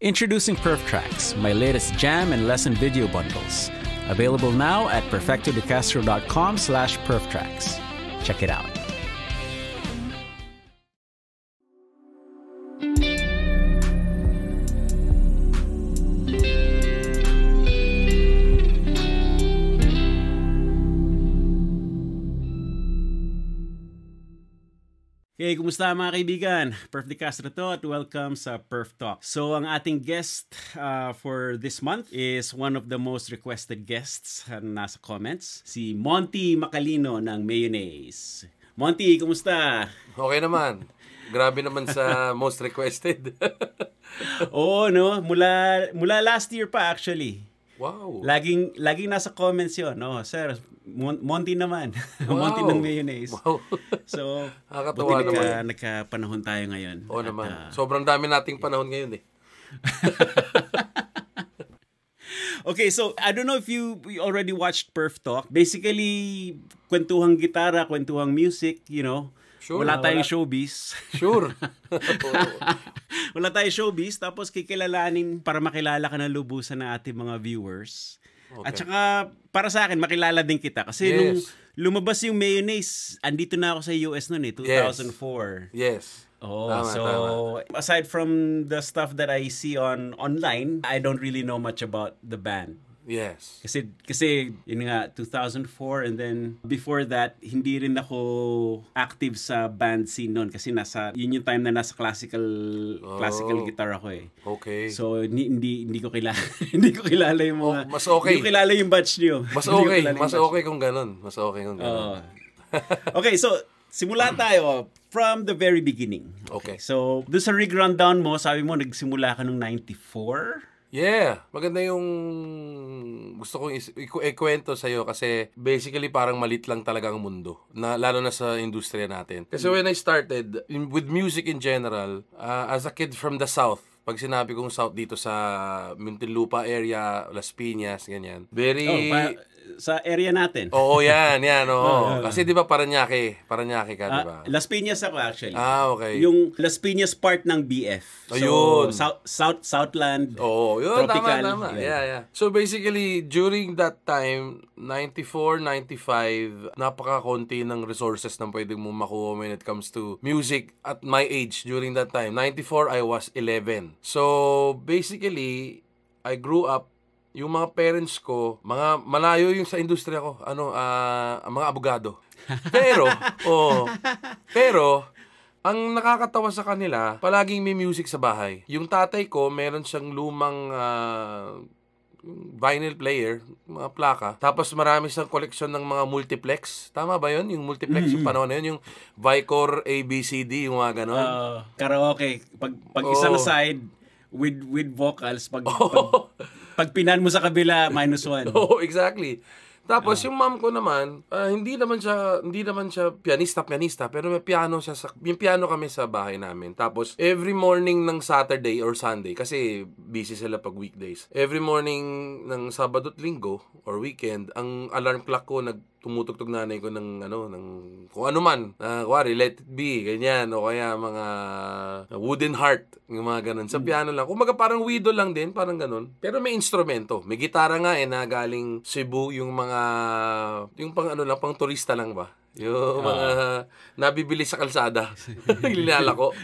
Introducing PerfTracks, my latest jam and lesson video bundles. Available now at perfectodecastro.com/perftracks. Check it out. Hey, kumusta mga kaibigan? Perf De Castro to at welcome sa Perf Talk. So, ang ating guest for this month is one of the most requested guests na nasa comments, si Monty Macalino ng Mayonnaise. Monty, kumusta? Okay naman. Grabe naman sa most requested. Oo, no? Mula last year pa actually. Wow. Laging nasa comments yun. No, sir, Monty naman. Wow. Monty ng Mayonnaise. Wow. So, nakakatawa buti naman. nagkapanahon tayo ngayon. Oo naman. Sobrang dami nating panahon ngayon eh. Okay, so I don't know if you already watched Perf Talk. Basically, kwentuhang gitara, kwentuhang music, you know. Sure. Wala tayong showbiz. Sure. Wala tayong showbiz. Tapos kikilalanin para makilala ka ng lubusan ng ating mga viewers. Okay. At saka, para sa akin, makilala din kita. Kasi nung lumabas yung Mayonnaise, andito na ako sa US noon eh, 2004. Yes. Oh, Tama. Aside from the stuff that I see online, I don't really know much about the band. Yes. Kasi yun nga 2004, and then before that hindi rin ako active sa band scene noon kasi yun yung time na nasa classical guitar ako eh. Okay. So hindi ko kilala hindi ko kilala yung mga mas okay. Hindi ko kilala yung batch niyo. Mas okay kung ganun. Okay, so simula tayo from the very beginning. Okay. So doon sa rig rundown mo, sabi mo nagsimula ka nung 94? Yeah, maganda yung gusto kong ikwento sa'yo kasi basically parang malit lang talaga ang mundo, lalo na sa industriya natin. Kasi when I started, with music in general, as a kid from the South, pag sinabi kong South dito sa Muntinlupa area, Las Piñas, ganyan. Sa area natin. Oo, yan. Oo. Kasi di ba Parañaque ka, di ba? Las Piñas ako actually. Okay. Yung Las Piñas part ng BF. Ayun. So, Southland. Oo, yun. Tropical. Tama. Yeah. So basically, during that time, 94, 95, napaka-konti ng resources na pwedeng mo makuha when it comes to music at my age during that time. 94, I was 11. So basically, I grew up, yung mga parents ko, mga malayo yung sa industriya ko, mga abogado. Pero, ang nakakatawa sa kanila, palaging may music sa bahay. Yung tatay ko, meron siyang lumang vinyl player, mga plaka. Tapos marami siyang koleksyon ng mga multiplex. Tama ba yun? Yung multiplex, yung panahon na yun, yung Vicor ABCD, yung mga ganon. Karaoke. Pag isang side, with vocals, pag pinan mo sa kabila, -1. Oh, exactly. Tapos yung mom ko naman, hindi naman siya pianista, pero may piano yung piano kami sa bahay namin. Tapos every morning ng Saturday or Sunday, kasi busy sila pag weekdays. Every morning ng Sabado at Linggo or weekend, ang alarm clock ko tumutugtog nanay ko ng kung ano man, kuwari, Let It Be, ganyan, o kaya mga Wooden Heart, yung mga ganun. Sa piano lang. Kumaga parang widow lang din, parang ganun. Pero may instrumento. May gitara nga na galing Cebu, yung pang turista lang ba? Yung mga nabibili sa kalsada. Linala ko.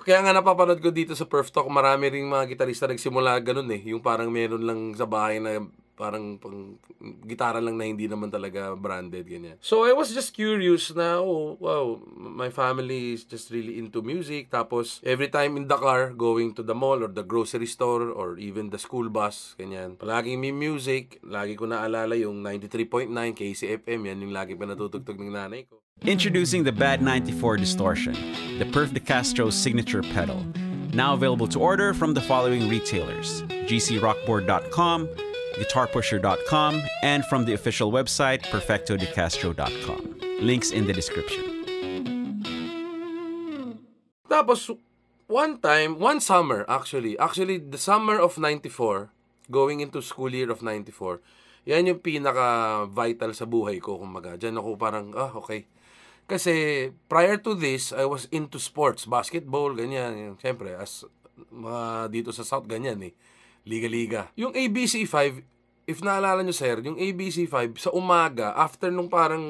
Kaya nga napapanood ko dito sa Perf Talk, marami ring mga gitarista nagsimula ganun eh. Yung parang meron lang sa bahay na parang pang gitara lang na hindi naman talaga branded, ganyan. So I was just curious na, wow, my family is just really into music. Tapos every time in the car, going to the mall or the grocery store or even the school bus, ganyan. Palaging may music, lagi ko naalala yung 93.9 KCFM, yan yung lagi pa natutugtog ng nanay ko. Introducing the Bad 94 Distortion, the Perf De Castro signature pedal. Now available to order from the following retailers: gcrockboard.com, guitarpusher.com, and from the official website, perfectodecastro.com. Links in the description. Tapos, one summer, actually, the summer of 94, going into school year of 94, yan yung pinaka-vital sa buhay ko, kumbaga. Diyan ako parang, okay. Kasi, prior to this, I was into sports, basketball, ganyan. Siyempre, as dito sa South, ganyan eh. Liga-liga. Yung ABC5, if naalala nyo sir, yung ABC5, sa umaga, after nung parang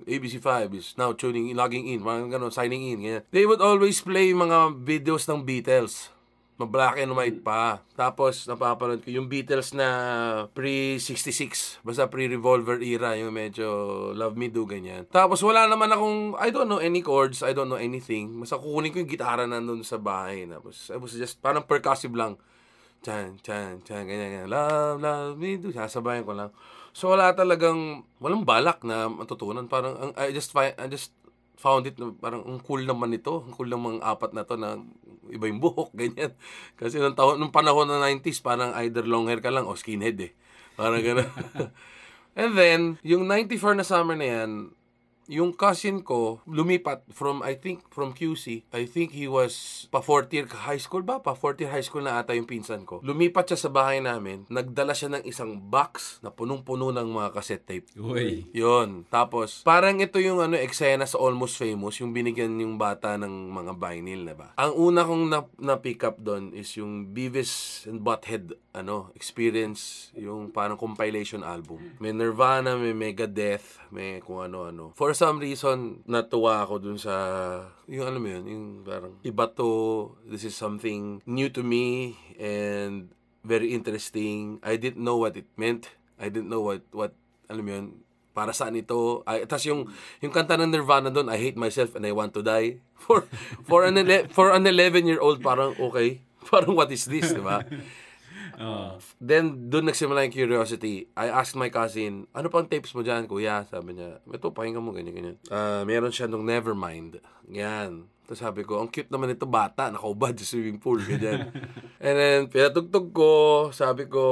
ABC5 is now logging in, parang gano'n, signing in, ganyan. They would always play mga videos ng Beatles. Ma-black and white pa. Tapos, napapanood ko yung Beatles na pre-66. Basta pre-Revolver era. Yung medyo Love Me Do, ganyan. Tapos, wala naman akong, I don't know any chords. I don't know anything. Basta kukunin ko yung gitara nandun sa bahay. Tapos, I was just, parang percussive lang. Chan, chan, chan, ganyan, ganyan. Love me do. Sasabayan ko lang. So, walang balak na matutunan. Parang, I just found it na parang ang cool naman ito. Ang cool naman apat na to na iba yung buhok, ganyan. Kasi nung panahon ng 90s, parang either long hair ka lang o skinhead eh. Parang gano'n. And then, yung 94 na summer na yan, yung cousin ko, lumipat from QC. I think he was pa 4th year high school ba? Pa 4th year high school na ata yung pinsan ko. Lumipat siya sa bahay namin. Nagdala siya ng isang box na punong-puno ng mga cassette tape. Uy. Yun. Tapos, parang ito yung eksena sa Almost Famous, yung binigyan yung bata ng mga vinyl, diba? Ang una kong na-pick up doon is yung Beavis and Butthead experience, yung parang compilation album. May Nirvana, may Megadeth, may kung ano-ano. For some reason, natuwa ako dun sa, yung alam mo yun, yung parang, iba to, this is something new to me, and very interesting. I didn't know what it meant. I didn't know what alam mo yun, para saan ito. Tapos yung kanta ng Nirvana doon, I hate myself and I want to die. For an 11-year-old, parang okay. Parang what is this, di ba? Then, doon nagsimula yung curiosity. I asked my cousin, ano pang tapes mo dyan, kuya? Sabi niya, ito, pakinggan mo, ganyan. Meron siya nung Nevermind. Yan. Tapos sabi ko, ang cute naman ito bata, nakaubad sa swimming pool, ganyan. And then, pinatugtog ko, sabi ko,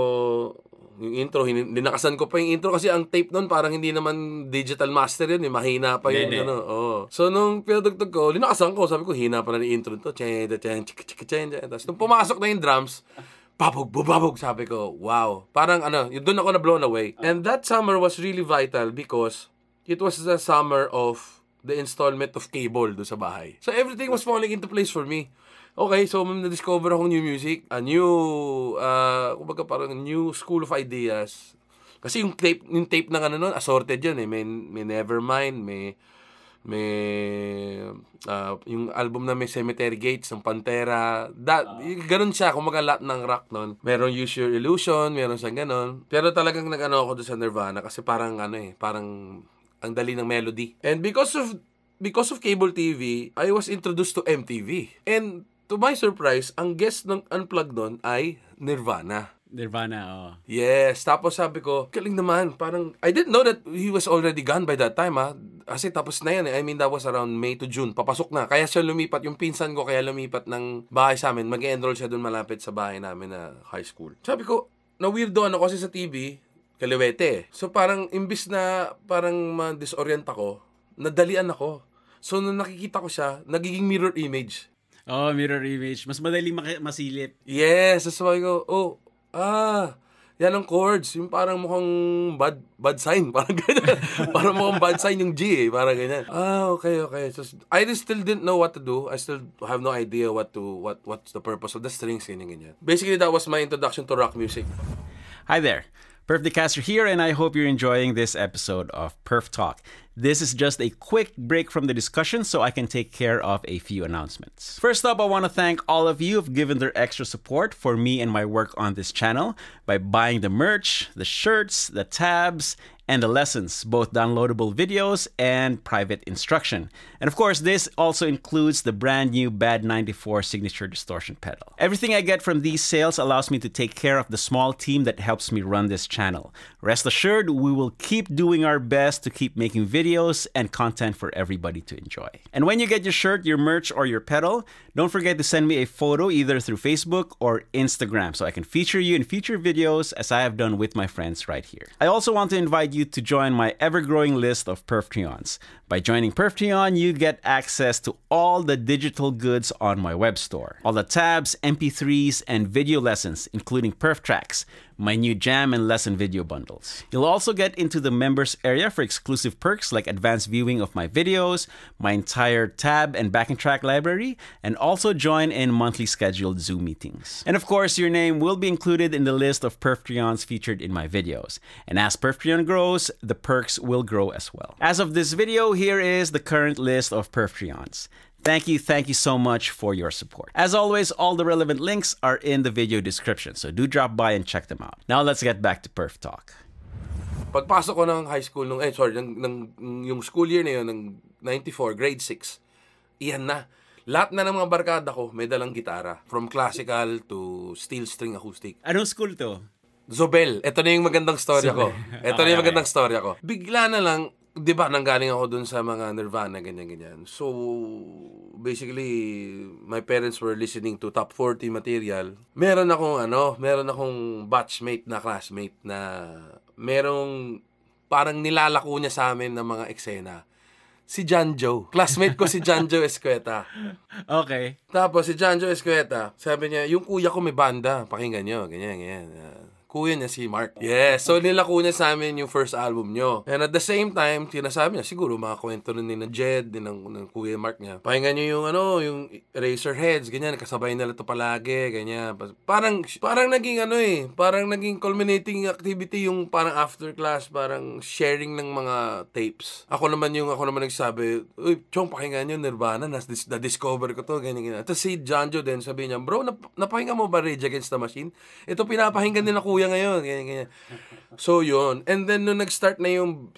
yung intro, linakasan ko pa yung intro kasi ang tape nun parang hindi naman digital master yun, mahina pa yun. So, nung pinatugtog ko, linakasan ko, sabi ko, hina pa na yung intro nito. Tapos, nung pumasok na yung drums, babog, sabi ko, wow. Parang doon ako na blown away. And that summer was really vital because it was the summer of the installment of cable doon sa bahay. So everything was falling into place for me. Okay, so na-discover akong new music, a new, kumbaga parang new school of ideas. Kasi yung tape na nun, assorted yun eh. May Nevermind, may yung album na may Cemetery Gates ng Pantera, ganun siya, kumaga lahat ng rock nun. Meron Use Your Illusion, meron siyang ganun. Pero talagang ako doon sa Nirvana kasi parang parang ang dali ng melody. And because of cable TV, I was introduced to MTV. And to my surprise, ang guest ng Unplugged doon ay Nirvana. Yes. Tapos sabi ko, galing naman. Parang, I didn't know that he was already gone by that time, Kasi tapos na yan eh. I mean, that was around May to June. Papasok na. Kaya siya lumipat. Yung pinsan ko kaya lumipat ng bahay sa amin. Mag-enroll siya dun malapit sa bahay namin na high school. Sabi ko, na-weirdo kasi sa TV, kaliwete. So parang, imbis na parang ma-disorient ako, nadalian ako. So nung nakikita ko siya, nagiging mirror image. Oh, mirror image. Mas madaling masilip. Yes. So sabi ko, yan ang chords. Yung parang mukhang bad sign. Parang ganyan. Parang mukhang bad sign yung G eh. Parang ganyan. Okay. So, I still didn't know what to do. I still have no idea what's the purpose of the strings. Ganyan. Basically, that was my introduction to rock music. Hi there. Perf the Caster here, and I hope you're enjoying this episode of Perf Talk. This is just a quick break from the discussion so I can take care of a few announcements. First up, I want to thank all of you who've given their extra support for me and my work on this channel by buying the merch, the shirts, the tabs, and the lessons, both downloadable videos and private instruction. And of course, this also includes the brand new BAD 94 signature distortion pedal. Everything I get from these sales allows me to take care of the small team that helps me run this channel. Rest assured, we will keep doing our best to keep making videos and content for everybody to enjoy. And when you get your shirt, your merch, or your pedal, don't forget to send me a photo either through Facebook or Instagram so I can feature you in future videos as I have done with my friends right here. I also want to invite you to join my ever-growing list of Perftreons. By joining Perftreon, you get access to all the digital goods on my web store. All the tabs, MP3s, and video lessons, including Perf tracks, my new jam and lesson video bundles. You'll also get into the members area for exclusive perks like advanced viewing of my videos, my entire tab and backing track library, and also join in monthly scheduled Zoom meetings. And of course, your name will be included in the list of Perftreons featured in my videos. And as Perftreon grows, the perks will grow as well. As of this video, here is the current list of Perftreons. Thank you so much for your support. As always, all the relevant links are in the video description, so do drop by and check them out. Now let's get back to Perf Talk. Pagpasok ko ng high school, yung school year na yun, ng 94, grade 6, iyan na. Lahat na ng mga barkada ko may dalang gitara. From classical to steel string acoustic. Anong school to? Zobel. Ito na yung magandang storya ko. Ito na yung magandang storya ko. Bigla na lang, di ba, nanggaling ako dun sa mga Nirvana, ganyan-ganyan. So, basically, my parents were listening to top 40 material. Meron akong batchmate na classmate na merong parang nilalako niya sa amin ng mga eksena. Si John Joe. Classmate ko si John Joe Escueta. Okay. Tapos si John Joe Escueta, sabi niya, yung kuya ko may banda, pakinggan nyo, ganyan. Kuya niya si Mark. Yes. So, nilako niya sa amin yung first album nyo. And at the same time, sinasabi niya, siguro mga kwento rin ni na Jed, din ng Kuya Mark niya. Pakinggan niyo yung Eraserheads, ganyan, kasabay nila ito palagi, ganyan. Parang naging culminating activity yung parang after class, parang sharing ng mga tapes. Ako naman nagsabi, uy, Chong, pakinggan niyo Nirvana, na-discover ko to, ganyan. Tapos si John Joe din, sabi niya, bro, napakinggan mo ba Rage Against the Machine? Ito pinapakinggan din na kuya ngayon, ganyan. So, yun. And then, nung nag-start na yung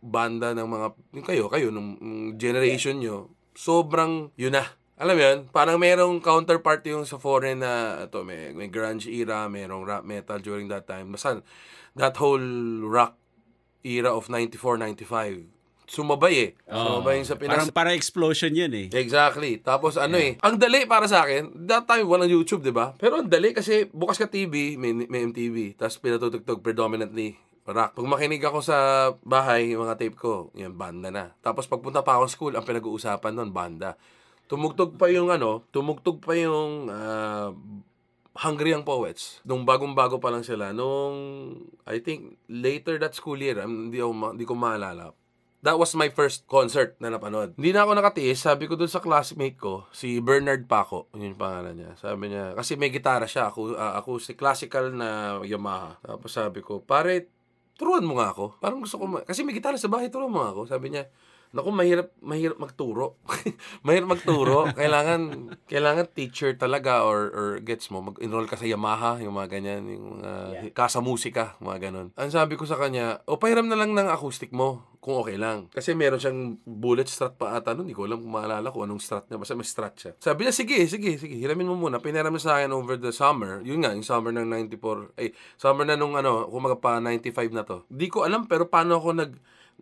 banda ng mga, yung kayo, nung generation nyo, sobrang, yun na. Alam mo yun, parang merong counterpart yung sa foreign na, may grunge era, merong rap metal during that time. Basta, that whole rock era of 94, 95, sumabay sumabay sa Pinas. Parang explosion yun eh. Exactly. Tapos ang dali para sa akin, that time walang YouTube, di ba? Pero ang dali kasi bukas ka TV, may MTV, tapos pinatutugtog predominantly rock. Pag makinig ako sa bahay, yung mga tape ko, yan, banda na. Tapos pagpunta pa ako sa school, ang pinag-uusapan doon, banda. Tumugtog pa yung Hungry Young Poets. Nung bagong-bago pa lang sila. I think, later that school year, hindi ko maalala. That was my first concert na napanood. Hindi na ako nakatiis. Sabi ko dun sa classmate ko, si Bernard Paco, yun yung pangalan niya. Sabi niya, kasi may gitara siya, ako si classical na Yamaha. Tapos sabi ko, pare, turuan mo nga ako. Parang gusto ko, kasi may gitara sa bahay, turuan mo nga ako. Sabi niya, naku, mahirap magturo. Mahirap magturo. Kailangan teacher talaga or gets mo, mag-enroll ka sa Yamaha, yung mga ganyan, yung Kasa Musika, mga ganon. Ang sabi ko sa kanya, pahiram na lang ng acoustic mo, kung okay lang. Kasi meron siyang bullet strat pa ata nun, hindi ko alam kung maalala ko anong strat niya, basta may strat siya. Sabi niya, sige, hiramin mo muna. Pinahiram niya sa akin over the summer. Yun nga, yung summer ng 94, summer na nung kumaga pa 95 na to. Di ko alam, pero paano ako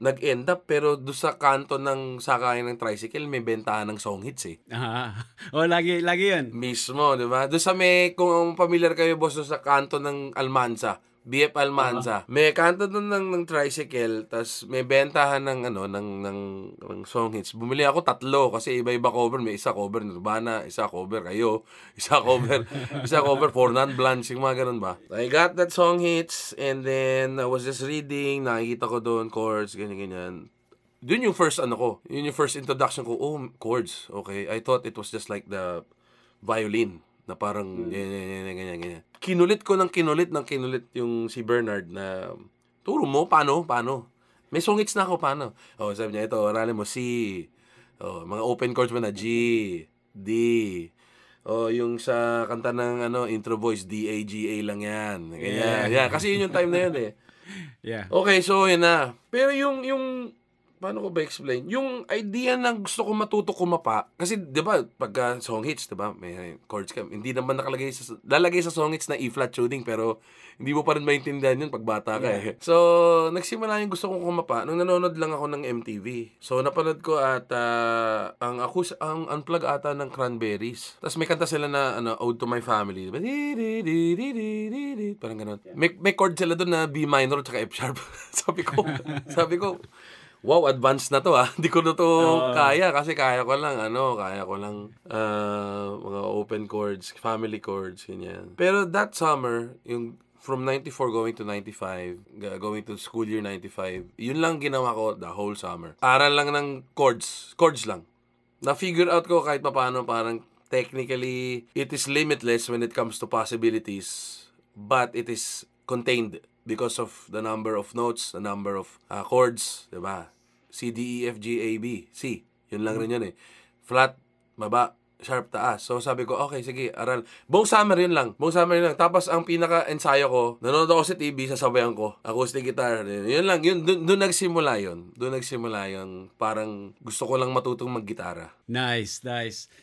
nag-end up, pero doon sa kanto ng sakayan ng tricycle, may bentahan ng song hits eh. Lagi yun. Mismo, di ba? Doon sa kung familiar kayo, boss, doon sa kanto ng Almanza, BF Almanza. May kanto doon ng tricycle, tas may bentahan ng song hits. Bumili ako 3 kasi iba-iba cover. May isa cover Nirvana, isa cover kayo, isa cover For Non-Blondes, yung mga ganun ba. I got that song hits, and then I was just reading, nakikita ko doon chords, ganyan. Yun yung first yun yung first introduction ko. Oh, chords. Okay, I thought it was just like the violin na parang ganyan. Kinulit yung si Bernard na turo mo, paano? May song hits na ako, paano? Sabi niya, ito, aralin mo, C. Mga open chords mo na, G, D. Yung sa kanta ng intro voice, D, A, G, A lang yan. Ganyan. Yeah. Kasi yun yung time na yun eh. Yeah. Okay, so yun na. Pero yung paano ko ba explain? Yung idea na gusto ko matuto kumapa, kasi 'di ba, pagka song hits, 'di ba, may chords ka. Hindi naman lalagay sa song hits na E-flat tuning, pero hindi mo pa rin maintindihan 'yun pag bata ka eh. So, nagsimula yung gusto kong kumapa nung nanonood lang ako ng MTV. So, napanood ko at ang unplug ata ng Cranberries. Tapos may kanta sila na Ode to My Family. Parang gano'n. May chord sila doon na B minor at F sharp. sabi ko, wow, advanced na to Hindi ko na to kaya kasi kaya ko lang mga open chords, family chords, ganyan. Pero that summer, yung from 94 going to 95, going to school year 95, yun lang ginawa ko the whole summer. Aral lang ng chords lang. Na-figure out ko kahit paano parang technically, it is limitless when it comes to possibilities, but it is contained because of the number of notes, the number of chords, diba? C, D, E, F, G, A, B, C. Yun lang rin yun eh. Flat, baba, sharp, taas. So sabi ko, okay, sige, aral. Buong summer yun lang. Tapos ang pinaka-ensayo ko, nanonood ako sa TV, sasabayan ko, acoustic guitar. Yun lang, yun, doon nagsimula yun. Doon nagsimula yun. Parang gusto ko lang matutong mag-gitara. Nice.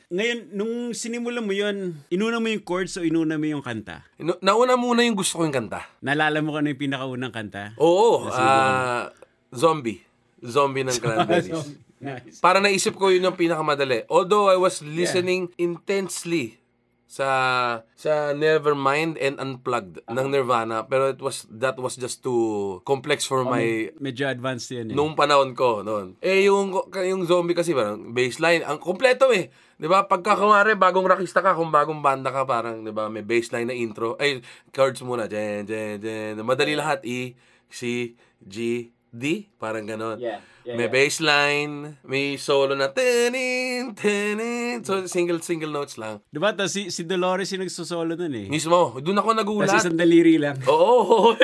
Ngayon, nung sinimula mo yun, inuna mo yung chords o inuna mo yung kanta? Nauna muna yung gusto ko yung kanta. Naalala mo ano yung pinakaunang kanta? Oo, Zombie ng Cranberries. Nice. Para naisip ko yun yung pinakamadali. Although I was listening intensely sa Nevermind and Unplugged ng Nirvana, pero that was just too complex for my medyo advanced yan nung panahon ko noon. Yung Zombie kasi parang bassline, ang kompleto eh. 'Di ba? Pagka kumare bagong rockista ka, kung bagong banda ka, parang 'di ba, may bassline na intro. Ay, chords muna. Madali lahat, E, C, G, D, parang ganon. May bassline, may solo na tenin. So single notes lang. Diba? Tapos si Dolores yung nagsosolo nun eh. Mismo, doon ako nagulat. Tapos isang daliri lang. Oo.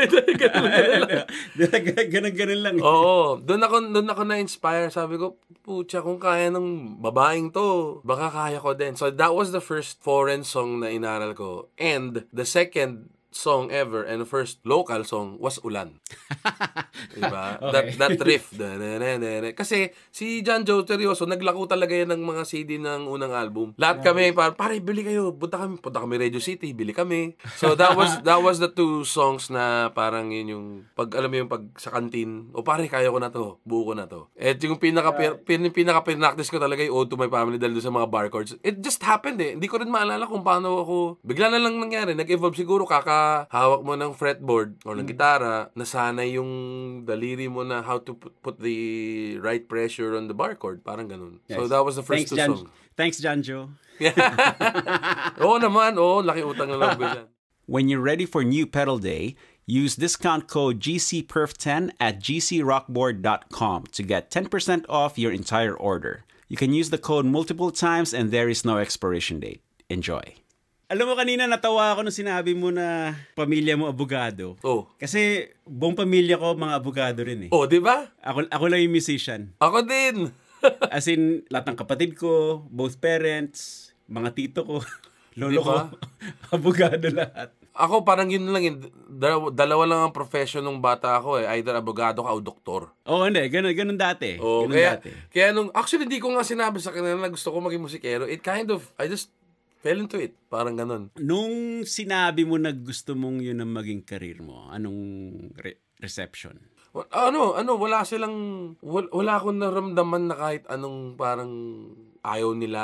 Ganun lang. Oo, doon ako na-inspire. Sabi ko, putya, kung kaya ng babaeng to, baka kaya ko din. So that was the first foreign song na inaral ko. And the second song ever and the first local song was Ulan. Diba? Okay. That riff. Kasi si John Joe seryoso, naglako talaga yan ng mga CD ng unang album. Lahat kami, pare, bili kayo. Punta kami Radio City, bili kami. So that was the two songs na parang yun yung, alam mo yung pag sa kantin, pare, kaya ko na to, buo ko na to. At yung pinaka-pinractice ko talaga yung Ode to My Family dahil sa mga bar chords. It just happened eh. Hindi ko rin maalala kung paano ako, bigla na lang nangyari. Nag-evolve siguro hawak mo ng fretboard or ng gitara, nasanay yung daliri mo na how to put the right pressure on the bar chord. Parang ganun. Yes. So that was the first song. Thanks, Janjo. Oo naman. Laki utang na lang ko dyan. When you're ready for new pedal day, use discount code GCPerf10 at gcrockboard.com to get 10% off your entire order. You can use the code multiple times and there is no expiration date. Enjoy. Alam mo, kanina natawa ako nung sinabi mo na pamilya mo abogado. Oh. Kasi buong pamilya ko mga abogado rin eh. Oh, di ba? Ako lang yung musician. Ako din. As in, lahat ng kapatid ko, both parents, mga tito ko, lolo ko, abogado lahat. Ako parang yun lang yun. Dalawa lang ang profession ng bata ako eh. Either abogado ka o doktor. Oo, hindi. Ganun dati. Oh, kaya nung, actually, hindi ko nga sinabi sa kanila na gusto ko maging musikero. It kind of, I just fell into it. Parang ganun. Nung sinabi mo na gusto mong yun ang maging career mo, anong reception? Wala akong naramdaman na kahit anong parang ayaw nila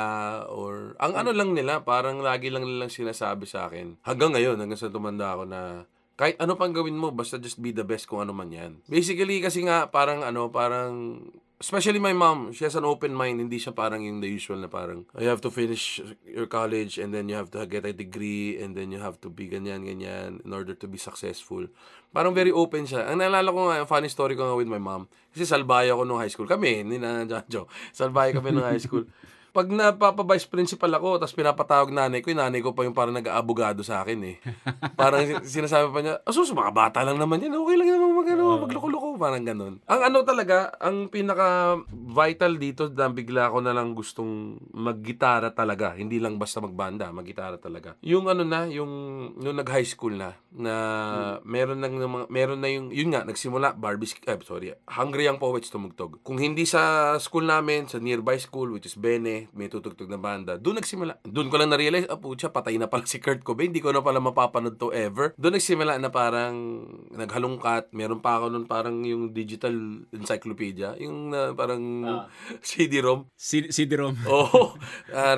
or ang ano lang nila, parang lagi lang nilang sinasabi sa akin. Hanggang ngayon, hanggang sa tumanda ako na kahit ano pang gawin mo, basta just be the best kung ano man yan. Basically, kasi nga, parang especially my mom, she has an open mind. Hindi siya parang yung the usual na parang, you have to finish your college and then you have to get a degree and then you have to be ganyan in order to be successful. Parang very open siya. Ang naalala ko nga, funny story ko nga with my mom. Kasi salbayo ako nung high school. Kami, hindi na Janjo. Salbayo kami nung high school. Pag napapa-vice principal ako, tapos pinapatawag nanay ko, yung nanay ko pa yung parang nag-aabogado sa akin eh. Parang sinasabi pa niya, mga bata lang naman yan, okay lang naman magloko-loko, parang ganun. Ang talaga, ang pinaka-vital dito, na bigla ko na lang gustong mag-gitara talaga, hindi lang basta magbanda, mag-gitara talaga. Yung yung nag-high school na meron na yung, yun nga, nagsimula, Hungry Young Poets tumugtog. Kung hindi sa school namin, sa nearby school, which is Bene, may tutugtog na banda. Doon nagsimula. Doon ko lang na-realize, patay na pala si Kurt Cobain. Hindi ko na pala mapapanood to ever. Doon nagsimula na parang naghalongkat. Meron pa ako nun parang yung digital encyclopedia. Yung parang CD-ROM. CD-ROM. Oo.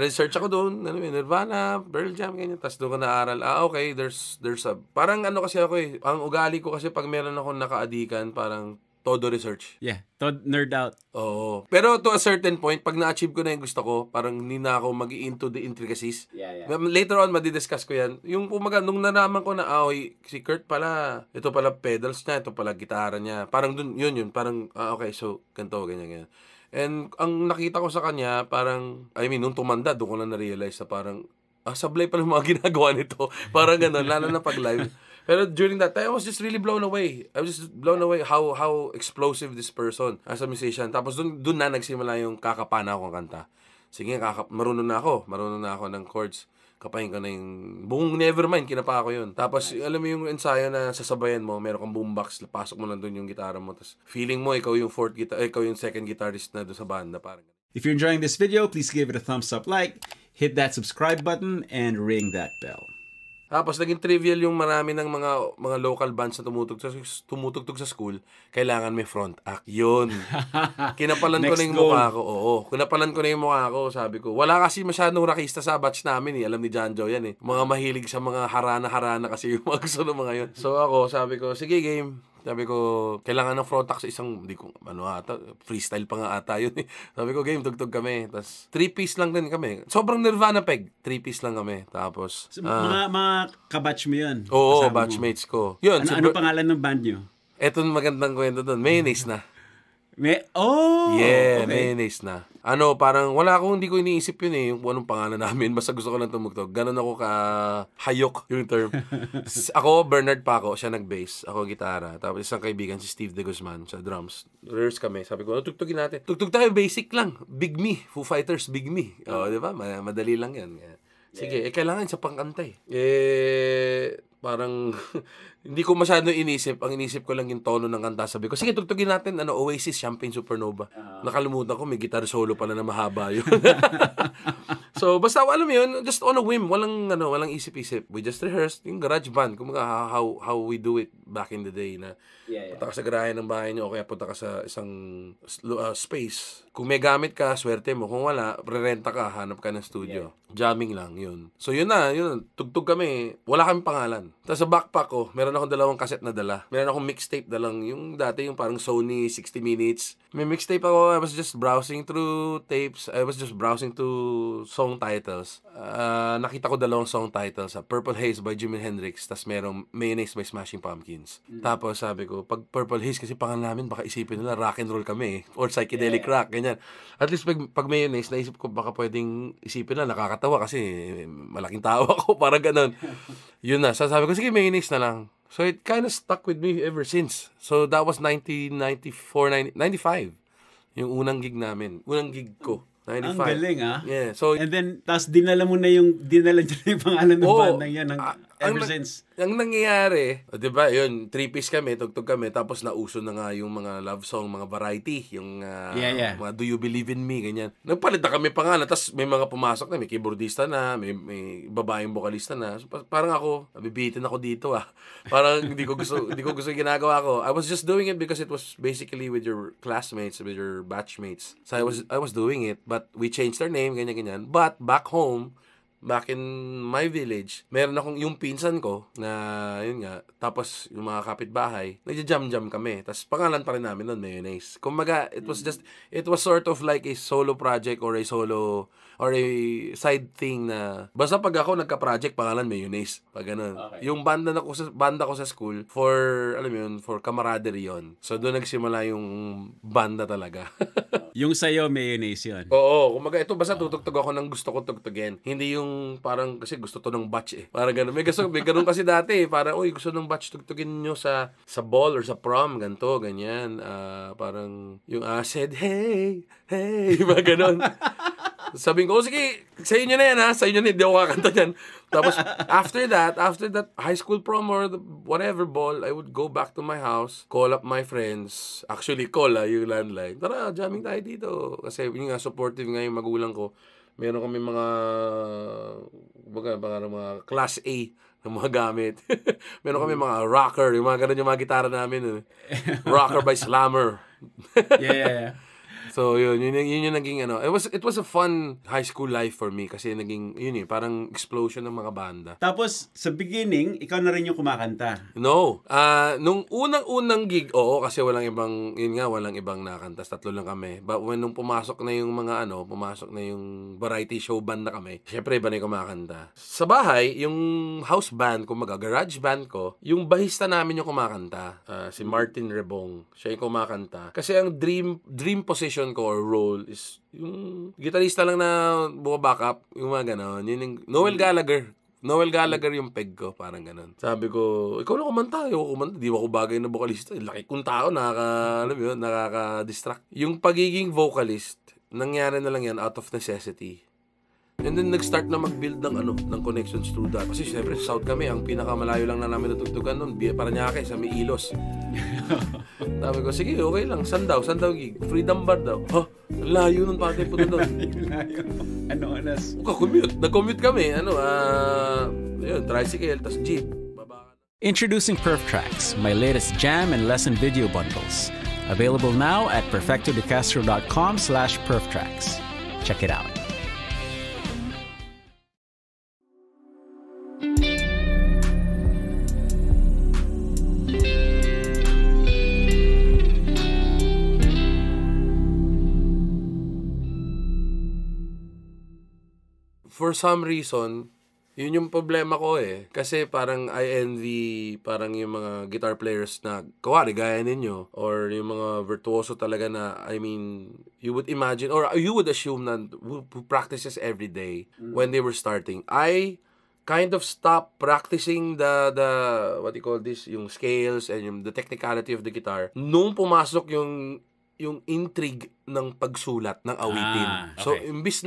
Research ako doon. Nirvana, Pearl Jam, ganyan. Tapos doon ko naaral. Okay, there's a... Parang kasi ako eh. Ang ugali ko kasi pag meron akong nakaadikan, parang todo research. Yeah, nerd out. Oo. Pero to a certain point, pag na-achieve ko na yung gusto ko, parang hindi na ako into the intricacies. Yeah. Later on, madidiscuss ko yan. Yung pumaga, nung nalaman ko na, si Kurt pala, ito pala pedals niya, ito pala gitara niya. Parang dun, yun. Parang, okay, so, ganito, ganyan. And ang nakita ko sa kanya, parang, nung tumanda, doon ko lang na-realize na parang, sablay pala mga ginagawa nito. Parang gano'n, lalo na pag live. Pero during that time, I was just really blown away. I was just blown away how explosive this person as a musician. Tapos dun na nagsimula yung kakapana akong kanta. Sige, marunong na ako ng chords. Kapahin ko na yung buong Nevermind, kinapa ako yun. Tapos, alam mo yung ensayo na sasabayan mo, meron kang boombox, pasok mo lang dun yung gitara mo. Tapos, feeling mo, ikaw yung ikaw yung second guitarist na doon sa banda. Parang. If you're enjoying this video, please give it a thumbs up like, hit that subscribe button, and ring that bell. Tapos naging trivial yung marami ng mga local bands na tumutugtog sa school, kailangan may front act. Yun. Kinapalan ko na yung mukha ko. Oo. Kinapalan ko na yung mukha ko. Sabi ko, wala kasi masyadong rockista sa batch namin eh. Alam ni Janjo yan eh. Mga mahilig sa mga harana-harana kasi yung mga gusto ng mga yun. So ako, sabi ko, sige game. Sabi ko, kailangan ng front act sa isang, freestyle pa nga ata yun eh. Sabi ko, game, tugtog kami. Tapos, 3-piece lang din kami. Sobrang Nirvana peg. 3-piece lang kami. Tapos, mga kabatch mo yun? Oo, batchmates ko. Yun. Ano pangalan ng band nyo? Eto magandang kwento doon. Mayonnaise na. Okay. Mayonnaise na. Parang hindi ko iniisip yun eh, yung anong pangalan namin. Basta gusto ko lang tumugtog. Ganon ako hayok yung term. Ako, Bernard Paco, siya nag-bass. Ako, gitara. Tapos isang kaibigan, si Steve De Guzman, sa drums. Rehearse kami. Sabi ko, tugtugin natin. Tugtog tayo, basic lang. Big Me. Foo Fighters, Big Me. Di ba? Madali lang yan. Sige, kailangan sa pangkantay. Parang hindi ko masyado inisip. Ang inisip ko lang yung tono ng kanta. Sabi ko, sige, tugtugin natin Oasis, Champagne Supernova. Nakalimutan ko, may guitar solo pala na mahaba yun. So, basta alam mo yun, just on a whim, walang isip-isip. We just rehearsed yung garage band. Kumaga, how we do it back in the day na punta ka sa garahe ng bahay niyo o kaya punta ka sa isang space. Kung may gamit ka, swerte mo. Kung wala, rerenta ka, hanap ka ng studio. Jamming lang, yun. So, yun. Tugtog kami. Wala kaming pangalan. Tapos sa backpack ko, meron akong 2 cassette na dala. Meron akong mixtape na lang. Yung dati, yung parang Sony 60 minutes. May mixtape ako. I was just browsing through tapes. I was just browsing to song titles. Nakita ko 2 song titles. Purple Haze by Jimi Hendrix. Tapos merong Mayonnaise by Smashing Pumpkins. Tapos sabi ko, pag Purple Haze, kasi pangalan namin, baka isipin nila rock and roll kami. Or psychedelic rock. Ganyan. At least pag Mayonnaise, naisip ko baka pwedeng isipin na nakakatawa kasi malaking tao ako. Parang ganun. Yun na. So sabi ko, sige, Mayonnaise na lang. So it kind of stuck with me ever since. So that was 1994, 95. Yung unang gig namin. Unang gig ko. 95. Ang galing Yeah. So, and then, tapos dinala nyo na yung pangalan ng band yan ever since. Ang nangyayari, di ba, yun, 3-piece kami, tugtog kami, tapos nauso na nga yung mga love song, mga variety, yung mga Do You Believe in Me, ganyan. Nagpalit na kami pangalan, tapos may mga pumasok na, may keyboardista na, may babaeng vokalista na. So, parang ako, nabibitin ako dito Parang hindi ko gusto yung ginagawa ko. I was just doing it because it was basically with your classmates, with your batchmates. So I was doing it, but we changed our name, ganyan. But back home, back in my village, meron akong yung pinsan ko na, yun nga, tapos yung mga kapitbahay, nagja-jam-jam kami. Tapos pangalan pa rin namin nun, Mayonnaise. Kumbaga, it was sort of like a solo project or a side thing na, basta pag ako nagka-project, pangalan Mayonnaise. Pag ganun. Okay. Yung banda ko sa school, for camaraderie yun. So, doon nagsimula yung banda talaga. Yung sa'yo, Mayonnaise yun. Oo. Kumbaga, ito basta tutugtog ako ng gusto ko tugtugin. Hindi yung parang, kasi gusto to ng batch Parang ganun. May ganun kasi dati parang, gusto ng batch tugtugin nyo sa ball or sa prom, ganto, ganyan. Parang, yung said, hey, mga ganun. Sabi ko, sige, sa inyo na yan sa inyo na, hindi ako kakanta yan. Tapos, after that, high school prom or whatever ball, I would go back to my house, call up my friends, actually call yung landline, tara, jamming tayo dito. Kasi yung nga, supportive nga yung magulang ko. Meron kami mga class A na mga gamit. Meron kami mga rocker, yung mga ganun yung mga gitara namin. Rocker by Slammer. Yeah. So, yun yung naging ano. It was a fun high school life for me kasi naging, parang explosion ng mga banda. Tapos, sa beginning, ikaw na rin yung kumakanta. No. Nung unang gig, oo, kasi walang ibang nakakanta. 3 lang kami. But nung pumasok na yung variety show band na kami, syempre iba na yung kumakanta. Sa bahay, yung house band, kumaga, garage band ko, yung bahista namin yung kumakanta. Si Martin Rebong. Siya yung kumakanta. Kasi ang dream position ko or role is yung gitarista lang na bumabackup, yung mga ganon. Yun yung Noel Gallagher yung peg ko, parang ganun. Sabi ko, ikaw na kumanta, di ba ako bagay na vocalista. Laki kong tao, nakaka-distract. Yung pagiging vocalist, nangyari na lang yan out of necessity. And then nag-start na mag-build ng connections through that. Kasi syempre sa South kami, ang pinakamalayo lang na namin natugtugan noon, Paranaque, sa may Ilos. Sabi ko, sige, okay lang. San daw gig? Freedom Bar daw. Ha? Ang layo nun pati po doon. Ano, oras? Nag-commute kami. Tricycle, tas jeep. Introducing PerfTracks, my latest jam and lesson video bundles. Available now at perfectodecastro.com/perftracks. Check it out. For some reason, yun yung problema ko eh. Kasi parang I envy parang yung mga guitar players na kawari gaya ninyo or yung mga virtuoso talaga na you would imagine or you would assume na who practices every day when they were starting. I kind of stopped practicing the what you call this, yung scales and the technicality of the guitar nung pumasok yung intrigue ng pagsulat ng awitin. Okay. So, imbis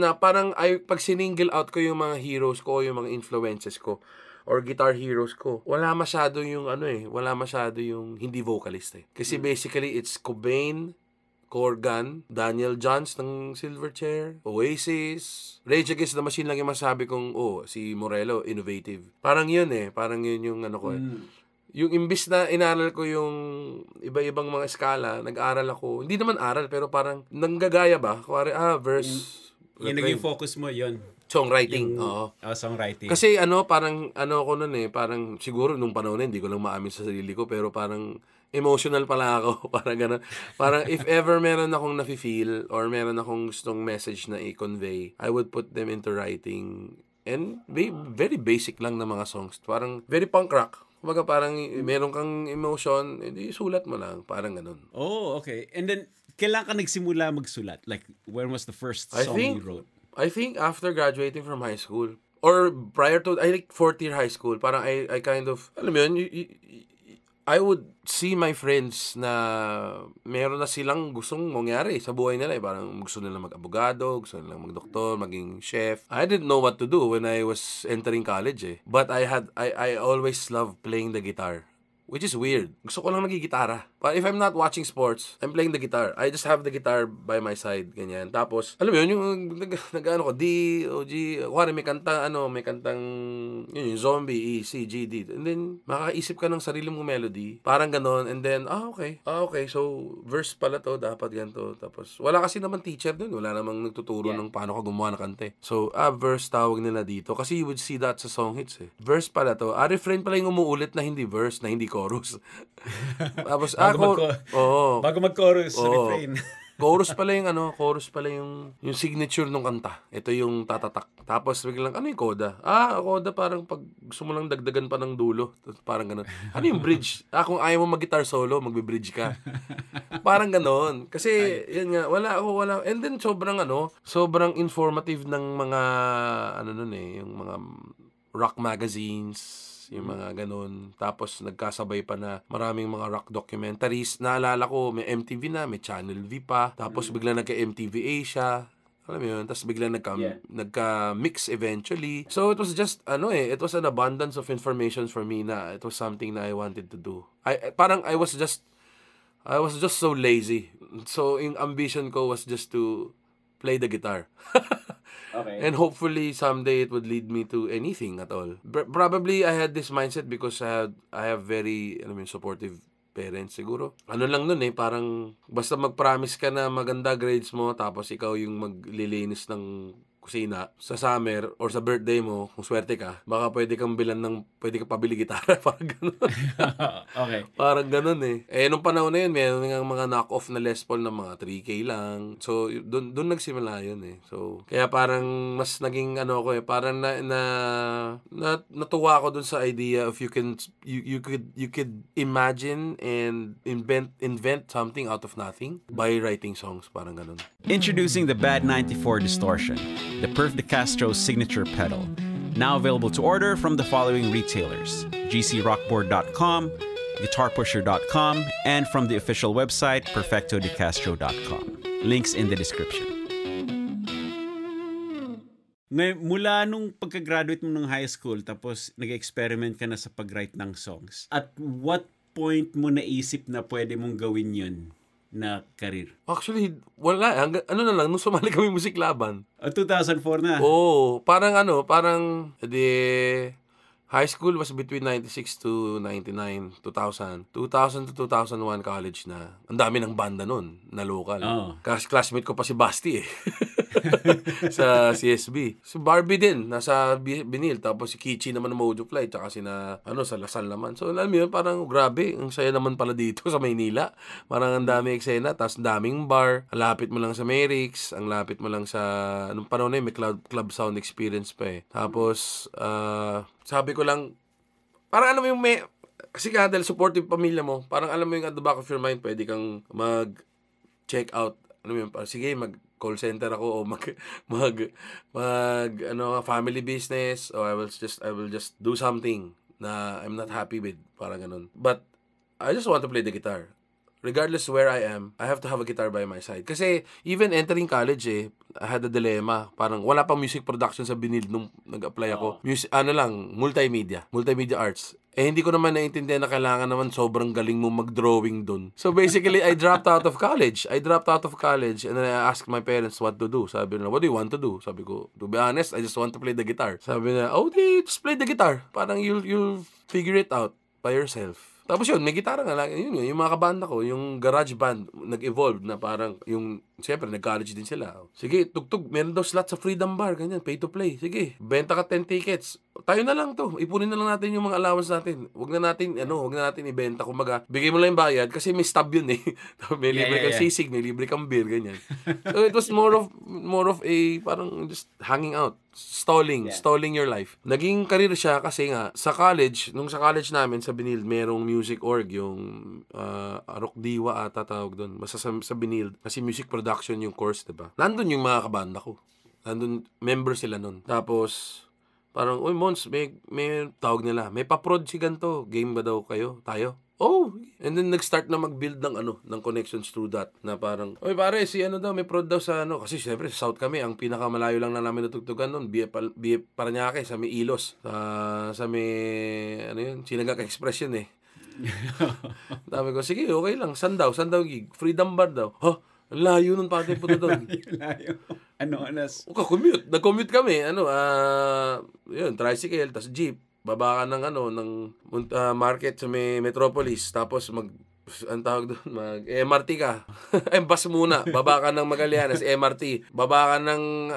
na parang pag siningle out ko yung mga heroes ko, yung mga influences ko, or guitar heroes ko, wala masyado yung hindi vocalist eh. Kasi basically, it's Cobain, Corgan, Daniel Johns ng Silverchair, Oasis, Rage Against the Machine lang yung masabi kong, si Morello, innovative. Parang yun yung ko eh. Yung imbis na inaral ko yung iba-ibang mga skala, nag-aral ako. Hindi naman aral, pero parang nanggagaya ba? Kuwari, verse. Yung naging focus mo, yun. Songwriting, oo. Songwriting. Kasi parang ko nun parang siguro nung panahon na, hindi ko lang maamin sa sarili ko, pero parang emotional pala ako. Parang gano'n. Parang if ever meron akong nafe-feel or meron akong gustong message na i-convey, I would put them into writing. And very basic lang na mga songs. Parang very punk rock. Kumbaga parang meron kang emotion, edi sulat mo lang. Parang ganun. Oh, okay. And then, kailan ka nagsimula magsulat? Like, when was the first song you wrote? I think after graduating from high school. Or prior to, I think 4th year high school. Parang I kind of, alam mo yun, I would see my friends na meron na silang gustong mangyari sa buhay nila. Parang gusto nila mag-abogado, gusto nila mag-doktor, maging chef. I didn't know what to do when I was entering college eh. But I always loved playing the guitar. Which is weird. Gusto ko lang nagigitara. But if I'm not watching sports, I'm playing the guitar. I just have the guitar by my side, ganyan. Tapos, alam mo yun, yung nag-ano ko, D, O, G, kuwari may kantang, yung zombie, E, C, G, D. And then, makakaisip ka ng sarili mong melody. Parang ganon. And then, okay. So, verse pala to, dapat ganito. Tapos, wala kasi naman teacher dun. Wala namang nagtuturo ng paano ka gumawa ng kante. So, verse tawag nila dito. Kasi you would see that sa song hits eh. Verse pala to. Refrain pala yung umuulit na hindi verse, na hindi chorus. Tapos bago mag-chorus, refrain. Chorus pala yung signature ng kanta. Ito yung tatatak. Tapos biglang ano yung coda? Coda parang pag gusto mo lang dagdagan pa ng dulo. Parang ganun. Ano yung bridge? Kung ayaw mo mag-guitar solo, magbe-bridge ka. Parang ganun. Kasi yun nga, wala. And then sobrang informative ng mga yung mga rock magazines, yung mga ganun. Tapos nagkasabay pa na maraming mga rock documentaries. Naalala ko, may MTV na, may Channel V pa. Tapos bigla nagka-MTV Asia. Alam mo yun? Tapos bigla nagka-mix eventually. So it was just, it was an abundance of information for me na it was something na I wanted to do. I was just so lazy. So yung ambition ko was just to play the guitar. Okay. And hopefully someday it would lead me to anything at all. Probably I had this mindset because I have very supportive parents siguro. Ano lang nun parang basta mag-promise ka na maganda grades mo tapos ikaw yung maglilinis ng kusina sa summer or sa birthday mo, kung swerte ka, baka pwede ka pabili gitara, parang gano'n. Okay. Parang gano'n nung panahon na yun, meron nga mga knock-off na Les Paul na mga 3K lang. So, doon nagsimula yun So, kaya parang mas naging parang natuwa ako dun sa idea of you could imagine and invent something out of nothing by writing songs, parang gano'n. Introducing the Bad 94 Distortion, the Perf de Castro signature pedal. Now available to order from the following retailers: gcrockboard.com, guitarpusher.com, and from the official website perfectodecastro.com. Links in the description. Ngayon, mula nung pagka-graduate mo ng high school, tapos nag-experiment ka na sa pag-write ng songs, at what point mo naisip na pwede mong gawin yun na career? Actually, wala. Ano na lang, nung sumali kami Musik Laban. 2004 na? Oo. Parang high school was between 96 to 99, 2000. 2000 to 2001, college na. Ang dami ng banda nun, na local. Kasi classmate ko pa si Basti sa CSB. Si Barbie din, nasa Binil. Tapos si Kichi naman ng Mojo Fly. Tsaka sa Lasal naman. So, alam mo yun, parang grabe. Ang saya naman pala dito sa Maynila. Parang ang dami eksena. Tapos daming bar. Ang lapit mo lang sa Merix. Ang lapit mo lang sa... Anong panahon may club sound experience pa Tapos, sabi ko lang, parang alam mo yung kasi dahil supportive pamilya mo, parang alam mo yung at the back of your mind, pwede kang mag-check out. Ano mo yun, sige, mag-call center ako o family business or I will just do something na I'm not happy with, parang ganun. But I just want to play the guitar. Regardless where I am, I have to have a guitar by my side. Kasi even entering college I had a dilemma. Parang wala pang music production sa Binil nung nag-apply ako. Multimedia arts. Hindi ko naman naiintindihan na kailangan naman sobrang galing mo mag-drawing dun. So basically, I dropped out of college. And then I asked my parents what to do. Sabi nila, what do you want to do? Sabi ko, to be honest, I just want to play the guitar. Sabi nila, just play the guitar. Parang you'll figure it out by yourself. Tapos yun, may gitara nga lang. Yun, yung mga kabanda ko, yung garage band, nag-evolve na parang siyempre, nag-college din sila. Sige, tugtog, meron daw slot sa Freedom Bar, ganyan, pay to play. Sige, benta ka 10 tickets. Tayo na lang to. Ipunin na lang natin yung mga allowance natin. Huwag na natin ibenta. Kumaga, bigay mo lang yung bayad kasi may stub yun May libre kang sisig, may libre kang beer, ganyan. So it was more of a parang just hanging out. Stalling your life. Naging career siya kasi nga sa college namin sa Binil, merong music org yung Arok Diwa ata tawag doon. Basta sa Binil kasi music production yung course, diba? Nandun yung mga kabanda ko. Nandun member sila nun. Tapos parang, Mons, may tawag nila. May pa-prod si ganto. Game ba daw kayo? Tayo? And then nag-start na mag-build ng connections through that. Na parang, pare, may prod daw sa Kasi syempre, sa South kami, ang pinakamalayo lang na namin natugtugan nun, BF Paranaque, sa may Ilos. Sa may, Sinagak Express yun Sabi ko, sige, okay lang. San daw gig? Freedom Bar daw. Ang layo nun pati po doon. Layo. Commute. Nag-commute kami. Tricycle, tas jeep. Baba ka ng market sa may Metropolis. Tapos ang tawag doon, MRT ka. Bus muna. Baba ka ng Magallanes, MRT. Baba ka ng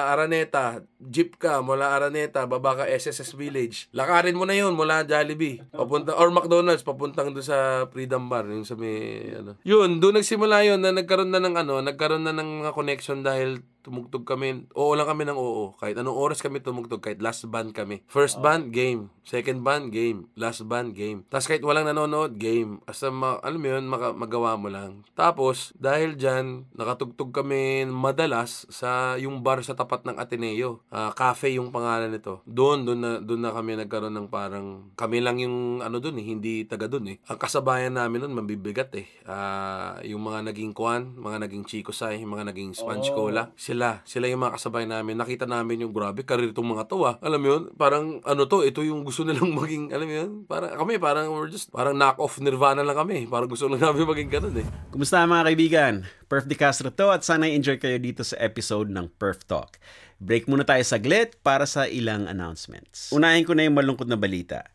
Araneta. Jeep ka mula Araneta. Baba ka SSS Village. Lakarin mo na yun mula Jollibee. Or McDonald's. Papuntang doon sa Freedom Bar. Yung sa may, Yun, doon nagsimula yun na nagkaroon na ng mga connection dahil tumugtog kami. Oo lang kami ng oo. Kahit anong oras kami tumugtog. Kahit last band kami. First band, game. Second band, game. Last band, game. Tapos kahit walang nanonood, game. Basta alam mo yun, magawa mo lang. Tapos, dahil dyan, nakatugtog kami madalas sa yung bar sa tapat ng Ateneo. Cafe yung pangalan nito. Doon na kami nagkaroon ng parang, kami lang yung hindi taga doon Ang kasabayan namin noon, mabibigat yung mga naging mga naging Chico Sai, mga naging Sponge Cola. Sila yung mga kasabay namin. Nakita namin yung grabe, karir itong mga to Alam mo yun? Parang ito yung gusto nilang maging, alam mo yun? Parang we're just, parang knock-off Nirvana lang kami. Parang gusto lang namin maging ganun Kumusta mga kaibigan? Perf de Castro to at sana enjoy kayo dito sa episode ng Perf Talk. Break muna tayo saglit para sa ilang announcements. Unahin ko na yung malungkot na balita.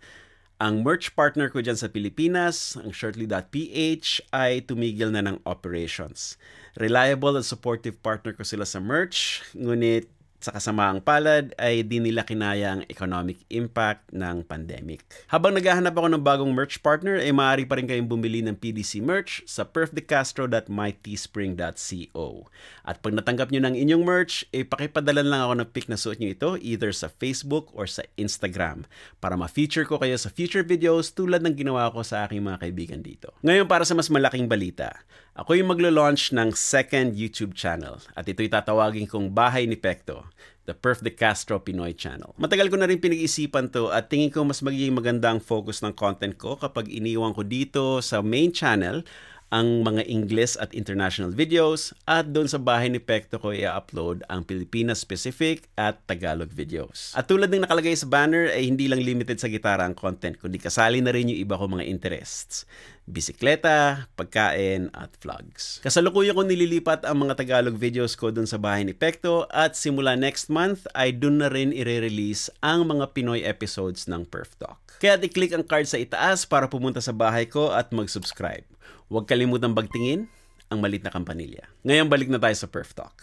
Ang merch partner ko dyan sa Pilipinas, ang Shirtly.ph, ay tumigil na ng operations. Reliable at supportive partner ko sila sa merch, ngunit sa kasamaang palad ay di nila kinaya ang economic impact ng pandemic. Habang naghahanap ako ng bagong merch partner, ay maaari pa rin kayong bumili ng PDC merch sa perfdecastro.myteespring.co. At pag natanggap nyo ng inyong merch, pakipadalan lang ako ng pic na suot nyo ito either sa Facebook or sa Instagram para ma-feature ko kayo sa future videos tulad ng ginawa ko sa aking mga kaibigan dito. Ngayon, para sa mas malaking balita, ako yung maglo-launch ng second YouTube channel at ito'y tatawagin kong Bahay ni Pekto, the Perf de Castro Pinoy channel. Matagal ko na rin pinag-isipan to at tingin ko mas magiging maganda ang focus ng content ko kapag iniwan ko dito sa main channel ang mga English at international videos at doon sa Bahay ni Pekto ko i-upload ang Pilipinas-specific at Tagalog videos. At tulad ng nakalagay sa banner ay hindi lang limited sa gitara ang content, kundi kasali na rin yung iba ko mga interests. Bisikleta, pagkain, at vlogs. Kasalukuyan ko nililipat ang mga Tagalog videos ko dun sa Bahay ni Pekto at simula next month ay dun na rin i-release ang mga Pinoy episodes ng Perf Talk. Kaya i-click ang card sa itaas para pumunta sa bahay ko at mag-subscribe. Huwag kalimutang bagtingin ang malit na kampanilya. Ngayon balik na tayo sa Perf Talk.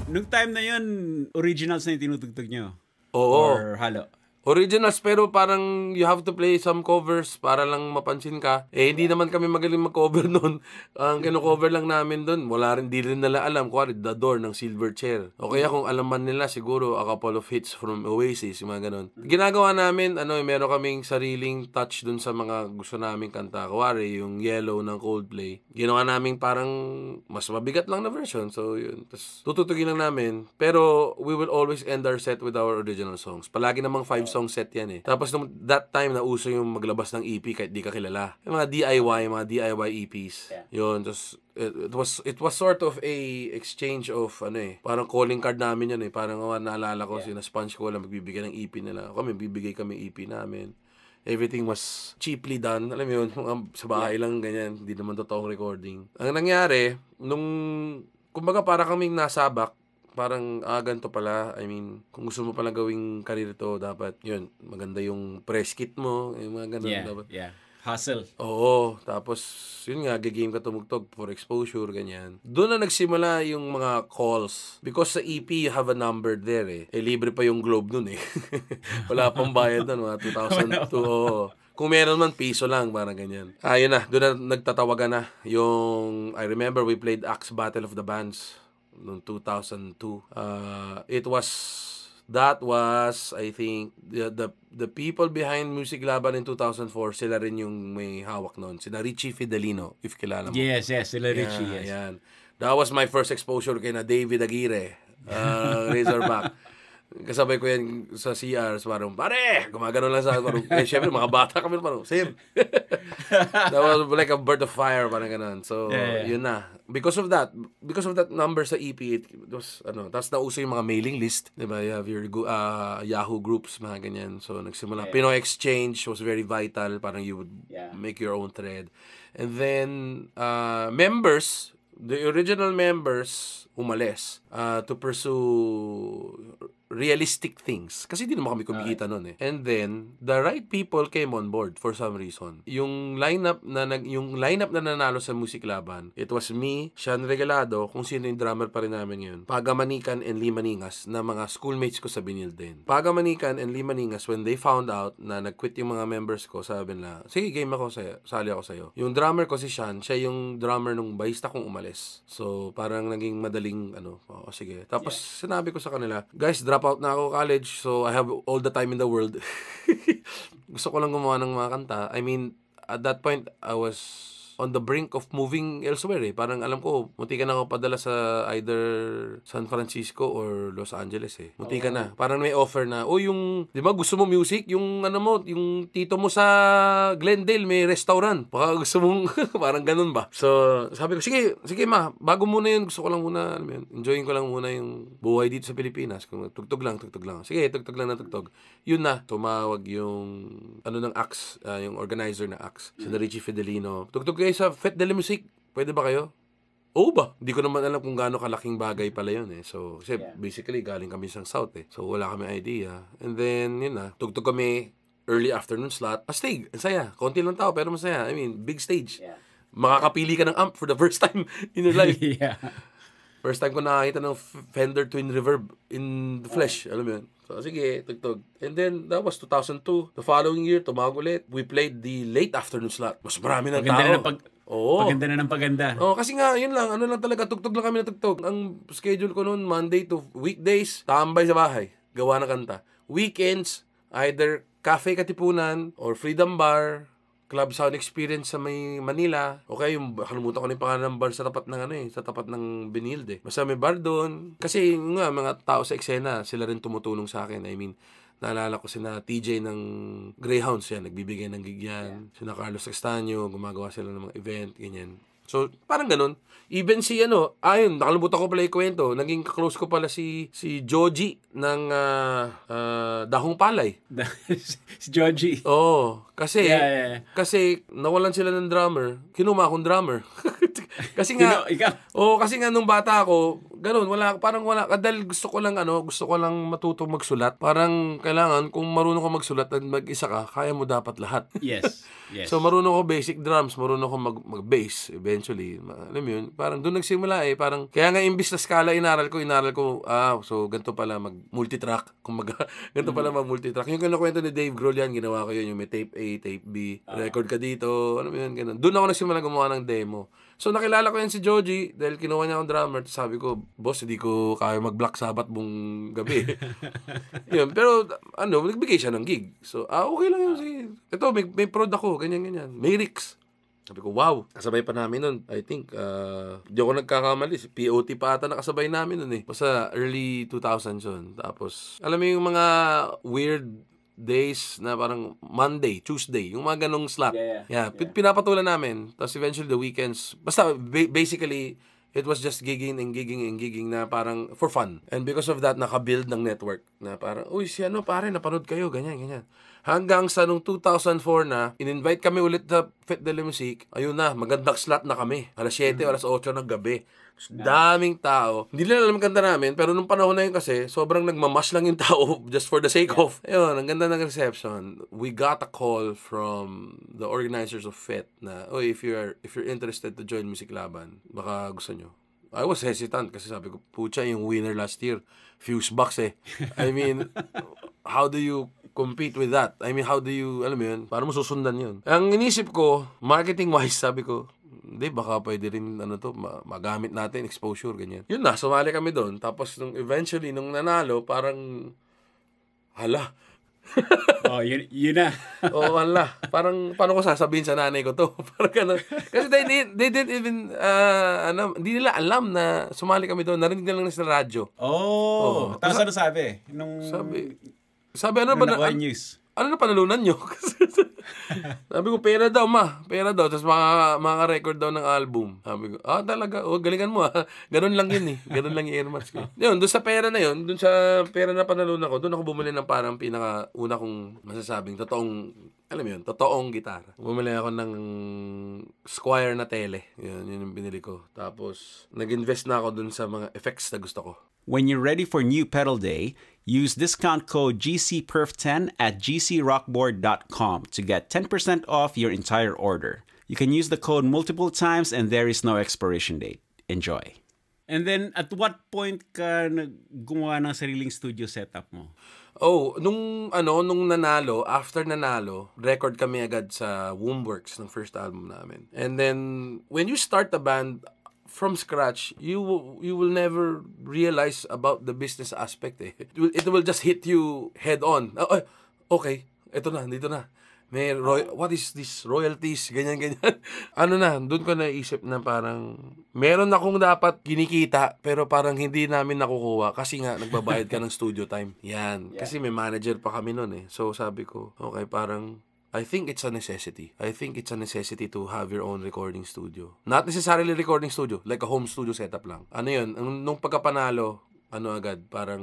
Nung time na yun, originals na yung tinutugtog nyo? Oo. Or halo? Originals, pero parang you have to play some covers para lang mapansin ka. Hindi naman kami magaling mag-cover noon. Ang kino-cover lang namin doon, wala rin, di rin nila alam. Kuwari, The Door ng Silverchair. O kaya kung alam man nila, siguro a couple of hits from Oasis, yung mga ganun. Ginagawa namin, meron kaming sariling touch doon sa mga gusto naming kanta. Kuwari, yung Yellow ng Coldplay. Ginawa namin parang mas mabigat lang na version. So, yun. Tapos, tututugin lang namin. Pero, we will always end our set with our original songs. Palagi namang 5 song set yan eh. Tapos that time na uso yung maglabas ng EP kahit di ka kilala. Yung mga DIY EPs. Yeah. Yun. Tapos it was sort of a exchange of parang calling card namin yan eh. Parang naalala ko sina Sponge Cola magbibigay ng EP nila. Kami bibigay kami EP namin. Everything was cheaply done. Alam mo yun, sa bahay lang ganyan. Hindi naman totoong recording. Ang nangyari, kumbaga para kaming nasabak, parang ganito pala, kung gusto mo pala gawing career to, dapat yun, maganda yung press kit mo, yung mga ganun. Dapat. Yeah. Hustle. Oo. Tapos, yun nga, game ka tumugtog for exposure, ganyan. Doon na nagsimula yung mga calls. Because sa EP, you have a number there eh. Libre pa yung Globe nun eh. Wala pang bayad nun, mga 2002. Oo. Kung meron man, piso lang, parang ganyan. Yun na, doon na nagtatawagan na. Yung, I remember we played Axe Battle of the Bands noong 2002. That was I think the people behind Music Laban in 2004, sila rin yung may hawak noon. Sina Richie Fidelino, if kilala mo. Yes, sila Richie, yes. Yan. That was my first exposure kay na David Aguirre, Razorback. Kasabay ko yan sa CR, parang, pare! Gumagano lang sa parang, syempre, mga bata kami, parang, same. That was like a bird of fire, parang ganun. So, yun na. Because of that number sa EP, it was, tapos nauso yung mga mailing list, diba? You have your Yahoo groups, mga ganyan. So, nagsimula. Pinoy Exchange was very vital, parang you would make your own thread. And then, the original members, umalis to pursue realistic things. Kasi di naman kami kumikita noon eh. And then, the right people came on board for some reason. Yung lineup na nanalo sa Music Laban, it was me, Sean Regalado, kung sino yung drummer pa rin namin yun, Paga Manikan and Lee Maningas, na mga schoolmates ko sa Binil din. Paga Manikan and Lee Maningas, when they found out na nag-quit yung mga members ko, sabi nila, sige, game ako sa'yo, sali ako sa'yo. Yung drummer ko si Sean, siya yung drummer nung bahista kong umalis. So, parang naging madaling, sige. Tapos, sinabi ko sa kanila, guys, drop out na ako college, so I have all the time in the world. Gusto ko lang gumawa ng mga kanta. At that point, I was on the brink of moving elsewhere eh. Parang alam ko, munti ka na ako padala sa either San Francisco or Los Angeles eh. Munti ka na. Parang may offer na, di ba gusto mo music? Yung yung tito mo sa Glendale may restaurant. Baka gusto mong, parang ganun ba? So, sabi ko, sige ma, bago muna yun, gusto ko lang muna, enjoying ko lang muna yung buhay dito sa Pilipinas. Kung tugtog lang. Sige, tugtog lang na tugtog. Yun na, tumawag yung, ng Axe, yung organizer na Axe, si Richie Fidelino. Tugtog kayo sa Fête de la Musique, pwede ba kayo? Oo ba? Hindi ko naman alam kung gaano kalaking bagay pala yun eh. So, kasi basically, galing kami sa South eh. So, wala kami idea. And then, yun na, tugtog kami early afternoon slot. Astig, ang saya. Konti lang tao, pero masaya. I mean, big stage. Yeah. Makakapili ka ng amp for the first time in your life. Yeah. First time ko nakakita ng Fender Twin Reverb in the flesh. Alam mo yun? So, sige, tugtog. And then, that was 2002. The following year, tumawag ulit. We played the late afternoon slot. Mas marami ng tao. Paganda na ng paganda. Oh, kasi nga, yun lang. Ano lang talaga, tugtog lang kami na tugtog. Ang schedule ko noon, Monday to weekdays, tambay sa bahay. Gawa na kanta. Weekends, either Cafe Katipunan or Freedom Bar, Club Sound Experience sa may Manila. Okay, yung kalimutan ko na yung pangalan ng bar sa tapat ng sa tapat ng Benilde. Basta may bar doon. Kasi nga, mga tao sa eksena, sila rin tumutulong sa akin. I mean, naalala ko sina TJ ng Greyhounds yan, nagbibigay ng gig yan. Sina Carlos Castaño, gumagawa sila ng mga event, ganyan. So, parang ganun. Even si ayun, nakalimutan ko pala yung kwento. Naging close ko pala si Joji ng Dahong Palay. Si Joji. Oo. Kasi, Yeah. kasi nawalan sila ng drummer. Kinuma akong drummer. Kasi nga, kasi nga nung bata ako, ganun, parang wala, dahil gusto ko lang matutong magsulat. Parang kailangan, kung marunong ka magsulat at mag-isa ka, kaya mo dapat lahat. Yes. So marunong ko basic drums, marunong ko mag-bass eventually. Alam mo yun, parang doon nagsimula parang, kaya nga imbis na skala inaral ko, so ganito pala mag-multitrack. Ganito pala mag-multitrack. Yung kinakwento ni Dave Grohl yan, ginawa ko yun, yung may tape A, tape B, record ka dito, ano yun, ganun. Doon ako nagsimula gumawa ng demo. So nakilala ko yan si Joji dahil kinuha niya akong drummer. Sabi ko, boss, hindi ko kaya mag-Black Sabbath buong gabi. Yun, pero nagbigay siya ng gig. So, okay lang yun. Ito, may prod ako, ganyan. May Rix. Sabi ko, wow. Kasabay pa namin nun. I think, di ako nagkakamali. POT pa ata nakasabay namin nun Basta early 2000s yun. Tapos, alam mo yung mga weird days na parang Monday, Tuesday, yung mga ganong slot. Yeah. Pinapatulan namin. Tapos eventually the weekends. Basta basically, it was just gigging na parang for fun. And because of that, nakabuild ng network na parang, uy, pare, napanood kayo, ganyan. Hanggang sa nung 2004 na, in-invite kami ulit sa Fête de la Musique. Ayun na, magandang slot na kami. Alas 7, alas 8 ng gabi. Daming tao. Hindi nila alam ang ganda namin, pero nung panahon na yun kasi, sobrang nagmamash lang yung tao just for the sake of. Ayun, ang ganda ng reception. We got a call from the organizers of FET na, if you're interested to join Music Laban, baka gusto nyo. I was hesitant kasi sabi ko, pucha, yung winner last year, Fusebox I mean, how do you compete with that? I mean, how do you, alam mo yun, paano mo susundan yun? Ang inisip ko, marketing-wise, sabi ko, hindi, baka pwede rin, magamit natin, exposure, ganyan. Yun na, sumali kami doon. Tapos, eventually, nung nanalo, parang, hala. Yun na. Hala. Parang, paano ko sasabihin sa nanay ko to? Parang gano'n. Kasi they didn't even, hindi nila alam na sumali kami doon. Narinig na lang sa radyo. Tapos ano sabi? Sabi, ano ba na? News? Ano na panalunan nyo? Sabi ko, pera daw. Tapos maka-record daw ng album. Sabi ko, talaga? Galingan mo Ganun lang yun Ganun lang yung earmarks ko. Yun, doon sa pera na panalunan ko, doon ako bumili ng parang pinaka-una kong masasabing totoong gitara. Bumili ako ng Squier na tele. Yun yung binili ko. Tapos, nag-invest na ako doon sa mga effects na gusto ko. When you're ready for New Pedal Day, use discount code GCPerf10 at gcrockboard.com to get 10% off your entire order. You can use the code multiple times and there is no expiration date. Enjoy. And then, at what point ka gumawa ng sariling studio setup mo? Nung nanalo, after nanalo, record kami agad sa Wombworks ng first album namin. And then, when you start a band from scratch, you will never realize about the business aspect It will just hit you head on. Okay, dito na. May what is this? Royalties, ganyan. Doon ko naisip na parang meron akong dapat kinikita pero parang hindi namin nakukuha kasi nga nagbabayad ka ng studio time. Yan. Yeah. Kasi may manager pa kami noon So sabi ko, okay, parang I think it's a necessity. I think it's a necessity to have your own recording studio. Not necessarily recording studio, like a home studio setup lang. Yun, nung pagkapanalo, agad, parang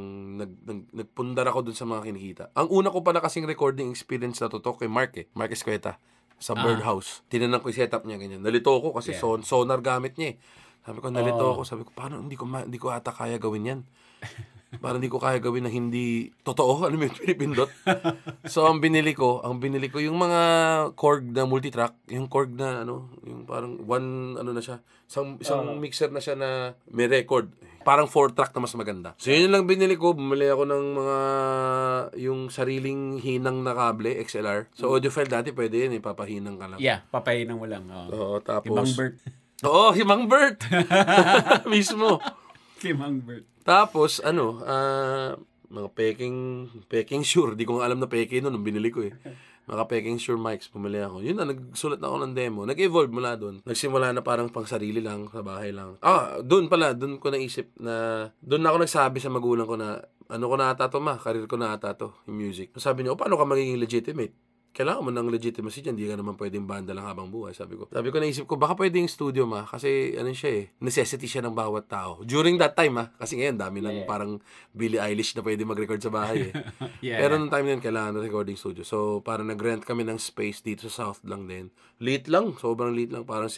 nagpundar ako dun sa mga kinikita. Ang una ko pala kasing recording experience na kay Mark Mark Escueta, sa Birdhouse. Tinanong ko yung setup niya, ganyan. Nalito ko kasi sonar gamit niya Sabi ko, nalito ako. Sabi ko, paano, hindi ko ata kaya gawin yan. Parang hindi ko kaya gawin na hindi totoo. Alam mo yung pinipindot. So, ang binili ko yung mga Korg na multitrack. Yung Korg na, yung parang na siya. Isang mixer na siya na may record. Parang 4-track na mas maganda. So, yun lang binili ko. Bumili ako ng mga, yung sariling hinang na kable, XLR. So, audiophile dati pwede yun, papahinang ka lang. Yeah, papahinang mo lang. Oo, tapos... Himang Bert. Oo, Himang Bert! Mismo. Himang Bert. Tapos, mga peking sure. Di ko nga alam na peke nung binili ko eh. Mga peking sure mics, bumili ako. Yun na, nagsulat na ako ng demo. Nag-evolve mula doon. Nagsimula na parang pang sarili lang, sa bahay lang. Doon ko naisip na, doon ako nagsabi sa magulang ko na, ko na ata to career ko na ata to, yung music. Sabi niya, paano ka magiging legitimate? Kailangan mo ng legitimacy dyan, hindi ka naman pwedeng banda lang habang buhay, sabi ko, naisip ko, baka pwedeng studio kasi siya necessity siya ng bawat tao. During that time kasi ngayon, dami lang parang Billie Eilish na pwede mag-record sa bahay Pero nung time na yun, kailangan ng recording studio. So, parang nag-rent kami ng space dito sa South lang din. Liit lang, sobrang liit lang, parang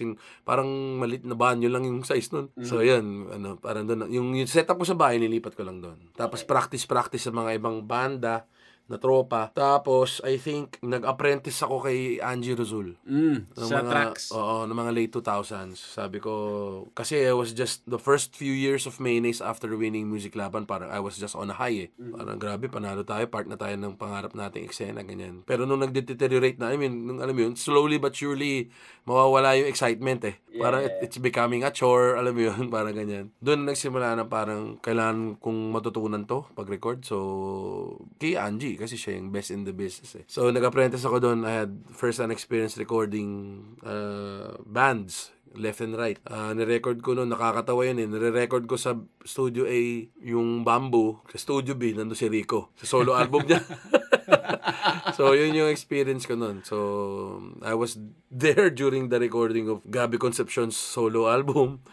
maliit na banyo lang yung size nun. So, yun, parang doon, yung setup ko sa bahay, nilipat ko lang doon. Tapos, practice sa mga ibang banda, na tropa. Tapos, I think, nag-apprentice ako kay Angie Rizul. Sa tracks. Oo, ng mga late 2000s. Sabi ko, kasi I was just, the first few years of Mayonnaise after winning Music Laban, parang I was just on a high Parang grabe, panalo tayo, part na tayo ng pangarap nating eksena, ganyan. Pero nung nag-deteriorate na, alam mo yun, slowly but surely, mawawala yung excitement Parang it's becoming a chore, alam mo yun, parang ganyan. Doon nagsimula na parang kailangan kong matutunan to pag-record. So, kay Angie, kasi siya yung best in the business So, nag-apprentice ako doon. I had first-hand experience recording bands, left and right. Nirecord ko noon, nakakatawa yun Nire-record ko sa Studio A yung Bamboo. Sa Studio B, nandun si Rico. Sa solo album niya. So, yun yung experience ko noon. So, I was there during the recording of Gabby Concepcion's solo album.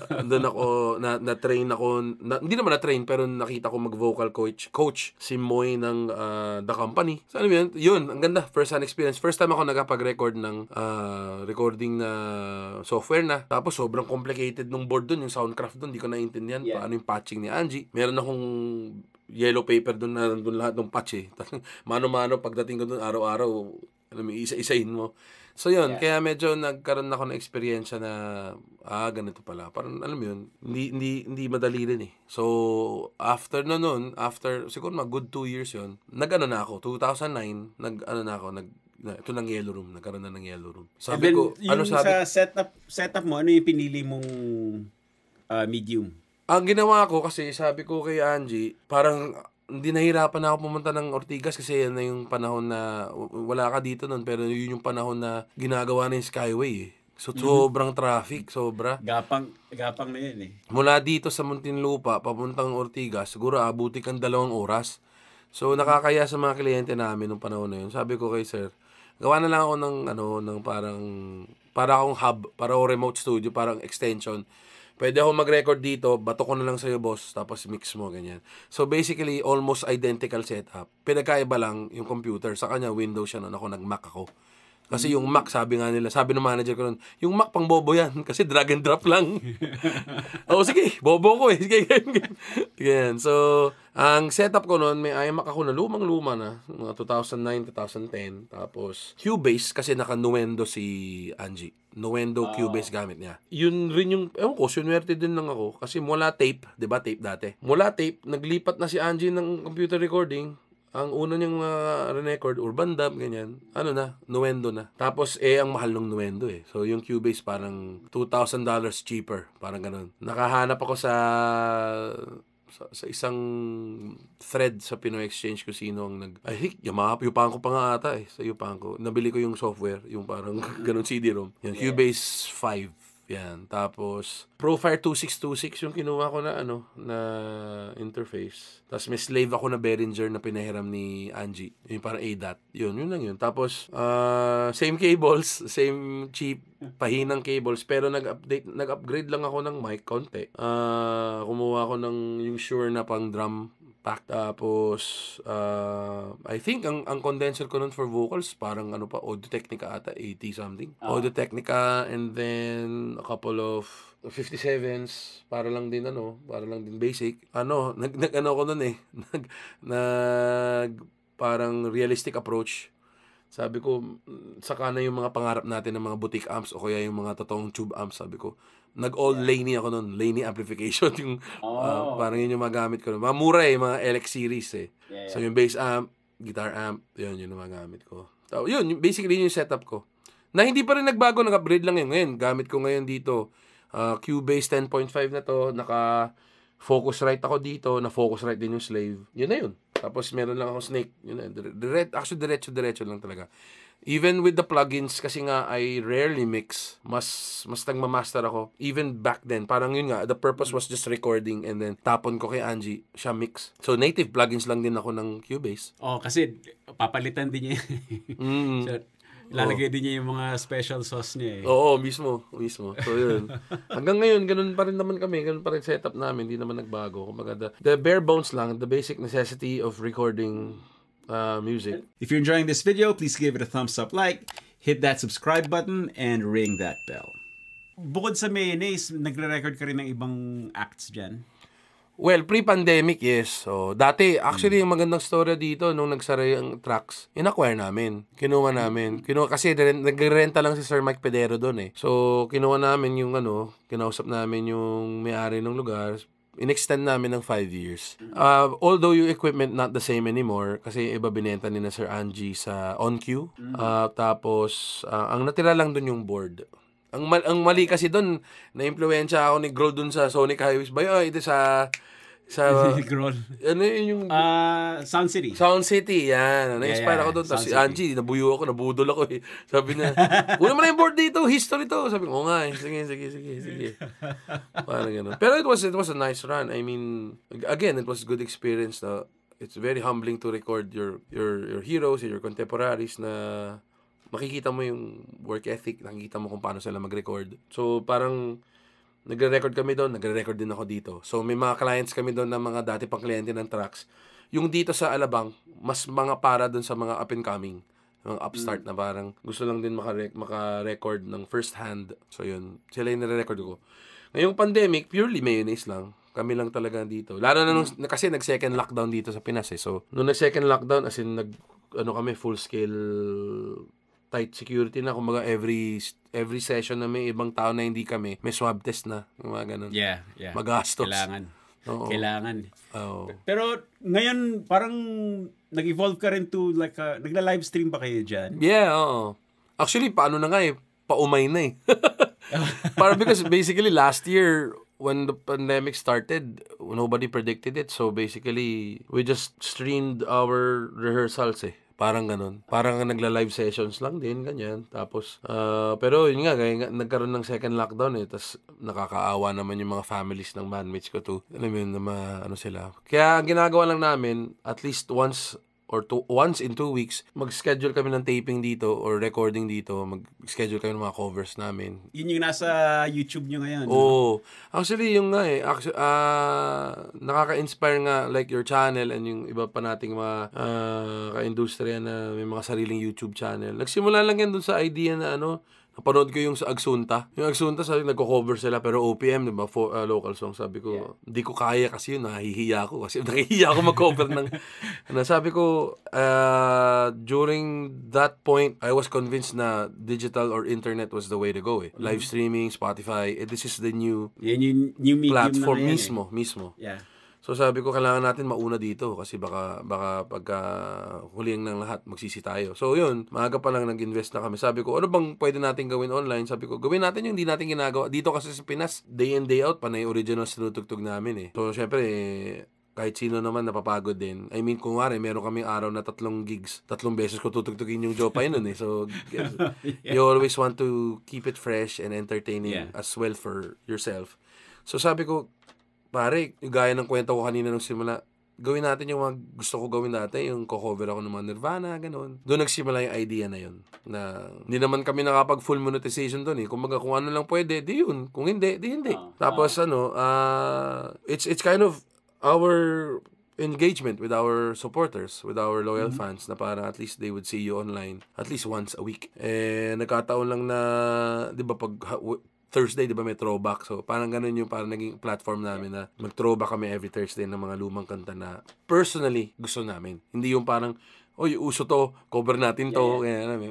Doon ako, na-train ako, hindi naman na-train, pero nakita ko mag-vocal coach si Moy ng The Company. So, ano yun, ang ganda, first-hand experience. First time ako nakapag-record ng recording na software na. Tapos, sobrang complicated nung board doon, yung Soundcraft doon, hindi ko naiintindihan paano yung patching ni Angie. Meron akong yellow paper doon na nandun lahat ng patch Mano-mano, pagdating ko doon, araw-araw, isa-isahin mo. So yun, kaya medyo nagkaroon ako ng experience na ganito pala. Parang alam mo yun, hindi madali rin So after siguro good 2 years yun, na ako, 2009, ito ng Yellow Room, nagkaroon na ng Yellow Room. Sabi ko, sa setup mo, ano yung pinili mong medium? Ang ginawa ko kasi, sabi ko kay Angie, parang hindi nahirapan na ako pumunta ng Ortigas kasi yan na yung panahon na wala ka dito nun, pero yun yung panahon na ginagawa na yung Skyway So, sobrang traffic, sobra. Gapang na yun Mula dito sa Muntinlupa, papuntang Ortigas, siguro abuti kang 2 oras. So, nakakaya sa mga kliyente namin nung panahon na yun. Sabi ko kay sir, gawa na lang ako ng para akong hub, para ako remote studio, parang extension. Pwede ako mag-record dito, bato ko na lang sa'yo, boss, tapos mix mo, ganyan. So, basically, almost identical setup. Pinagkaiba lang yung computer. Sa kanya, Windows siya nun. Ako, nag-Mac ako. Kasi yung Mac, sabi ng manager ko nun, yung Mac pang bobo yan, kasi drag and drop lang. Sige, bobo ko Sige, ganyan. So, ang setup ko nun, may iMac ako na lumang-luma na, mga 2009, 2010. Tapos, Cubase, kasi naka-Nuendo si Angie. Nuendo Cubase gamit niya. Yun rin yung, sunwerte din lang ako. Kasi mula tape, di ba tape dati? Mula tape, naglipat na si Angie ng computer recording. Ang una niyang record, Urban Dub, ganyan. Nuendo na. Tapos, ang mahal ng Nuendo So, yung Cubase parang $2,000 cheaper. Parang ganun. Nakahanap ako sa isang thread sa Pinoy Exchange kung sino ang I think, Yupanko pa nga ata sa Yupanko. Nabili ko yung software, yung parang ganun CD-ROM. Yan, Cubase 5. Yan. Tapos, Profire 2626 yung kinuha ko na na interface. Tapos may slave ako na Behringer na pinahiram ni Angie. Yung parang ADAT. Yun lang yun. Tapos, same cables, same cheap, pahinang cables, pero nag-upgrade lang ako ng mic konti. Kumuha ako ng yung Shure na pang drum pack. Tapos, I think, ang condenser ko nun for vocals, parang ano pa, Audio-Technica ata, 80 something. Audio-Technica, and then, a couple of 57s, para lang din basic. Nag-ano ko nun eh, parang realistic approach. Sabi ko, saka na yung mga pangarap natin ng mga boutique amps o kaya yung mga totoong tube amps, sabi ko. Nag-all Laney ako nun, Laney amplification, yung parang yun yung magamit ko. Mga mura mga LX series eh. So yung bass amp, guitar amp, yun yung magamit ko. So, yun, basically yung setup ko. Na hindi pa rin nagbago, nag-upgrade lang yun. Ngayon, gamit ko ngayon dito, Cubase 10.5 na to, naka-Focusrite ako dito, na-Focusrite din yung Slave. Yun na yun. Tapos meron lang ako Snake. Yun na. Actually, diretso lang talaga. Even with the plugins, kasi nga, I rarely mix. Mas nagmamaster ako. Even back then, parang yun nga, the purpose was just recording and then tapon ko kay Angie, siya mix. So, native plugins lang din ako ng Cubase. Kasi papalitan din niya. Lalagay din niya yung mga special sauce niya eh. Oo, mismo. So, yun. Hanggang ngayon, ganun pa rin naman kami. Ganun pa rin setup namin. Hindi naman nagbago. Kumbaga, the bare bones lang, the basic necessity of recording music. If you're enjoying this video, please give it a thumbs up like, hit that subscribe button, and ring that bell. Bukod sa mayonnaise, nagre-record ka rin ng ibang acts dyan? Well, pre-pandemic, yes. So, dati, actually, yung magandang story dito, nung nagsara yung tracks, in-acquire namin. Kinuha namin. Kasi nag-renta lang si Sir Mike Pedero doon eh. So, kinuha namin yung kinausap namin yung may-ari ng lugar. In-extend namin ng 5 years. Although yung equipment not the same anymore, kasi iba binenta ni na Sir Angie sa OnQ. Tapos, ang natira lang doon yung board. Ang mali kasi doon, na-impluwensya ako ni Grohl doon sa Sonic Highways ba yun? Ito sa Grohl. Ano yung Sound City. Sound City, yan. Na-inspire ako doon. Tapos si Angie, nabuyo ako, nabudol ako eh. Sabi niya, una mo na yung board dito, history to. Sabi ko, nga eh. Sige. Parang gano'n. Pero it was a nice run. I mean, again, it was a good experience. It's very humbling to record your heroes, your contemporaries na makikita mo yung work ethic, nakikita mo kung paano sila mag-record. So, parang nagre-record kami doon, nagre-record din ako dito. So, may mga clients kami doon na mga dati pang kliyente ng tracks. Yung dito sa Alabang, mas mga para doon sa mga up-and-coming, mga upstart na parang gusto lang din maka-record ng first hand. So, yun. Sila yung nare-record ko. Ngayong pandemic, purely mayonnaise lang. Kami lang talaga dito. Lalo na kasi nag-second lockdown dito sa Pinas eh. So, nung nag-second lockdown, as in, kami, full-scale tight security na, kumbaga every session na may ibang tao na hindi kami, may swab test na, mga ganun. Yeah. Magastos. Kailangan. Pero ngayon parang nag-evolve ka rin to like nagla-live stream ba kayo dyan? Yeah, oo. Actually, paano na nga eh, paumay na eh. Parang because basically last year when the pandemic started, nobody predicted it. So basically, we just streamed our rehearsals eh. Parang ganun. Parang nagla-live sessions lang din, ganyan. Tapos, pero yun nga, nagkaroon ng second lockdown eh. Tapos, nakakaawa naman yung mga families ng bandmates ko too. Alam mo yun, na sila. Kaya, ang ginagawa lang namin, at least once in 2 weeks, mag-schedule kami ng taping dito or recording dito. Mag-schedule kami ng mga covers namin. Yun yung nasa YouTube nyo ngayon. Oo. Actually, yung nga eh. Nakaka-inspire nga like your channel and yung iba pa nating mga ka-industriya na may mga sariling YouTube channel. Nagsimula lang yan dun sa idea na napanood ko yung sa Agsunta. Yung Agsunta, sabi nagko-cover sila pero OPM, diba? Local song. Sabi ko, di ko kaya kasi yun, nahihiya ako. Kasi nahihiya ako mag-cover ng... sabi ko, during that point, I was convinced na digital or internet was the way to go eh. Live streaming, Spotify, this is the new platform mismo. Yeah. So sabi ko, kailangan natin mauna dito kasi baka pagka huling ng lahat, magsisi tayo. So yun, maaga pa lang nag-invest na kami. Sabi ko, ano bang pwede natin gawin online? Sabi ko, gawin natin yung hindi natin ginagawa. Dito kasi sa Pinas, day in day out, panay originals tinutugtog namin eh. So syempre, kahit sino naman napapagod din. I mean, kung wari, meron kaming araw na 3 gigs, 3 beses ko tutugtugin yung Jopay nun eh. So, you always want to keep it fresh and entertaining as well for yourself. So sabi ko, pare, gaya ng kwento ko kanina nung simula, gawin natin yung mga gusto ko gawin dati, yung co-cover ako ng mga Nirvana, ganun. Doon nagsimula yung idea na yun. Na hindi naman kami nakapag full monetization doon eh. Kumbaga, kung ano lang pwede, di yun. Kung hindi, di hindi. Tapos it's kind of our engagement with our supporters, with our loyal fans, na parang at least they would see you online at least once a week. Nagkataon lang na, di ba, pag Thursday, di ba, may throwback. So, parang ganun yung parang naging platform namin na mag-throwback kami every Thursday ng mga lumang kanta na personally gusto namin. Hindi yung parang, oy, uso to, cover natin to.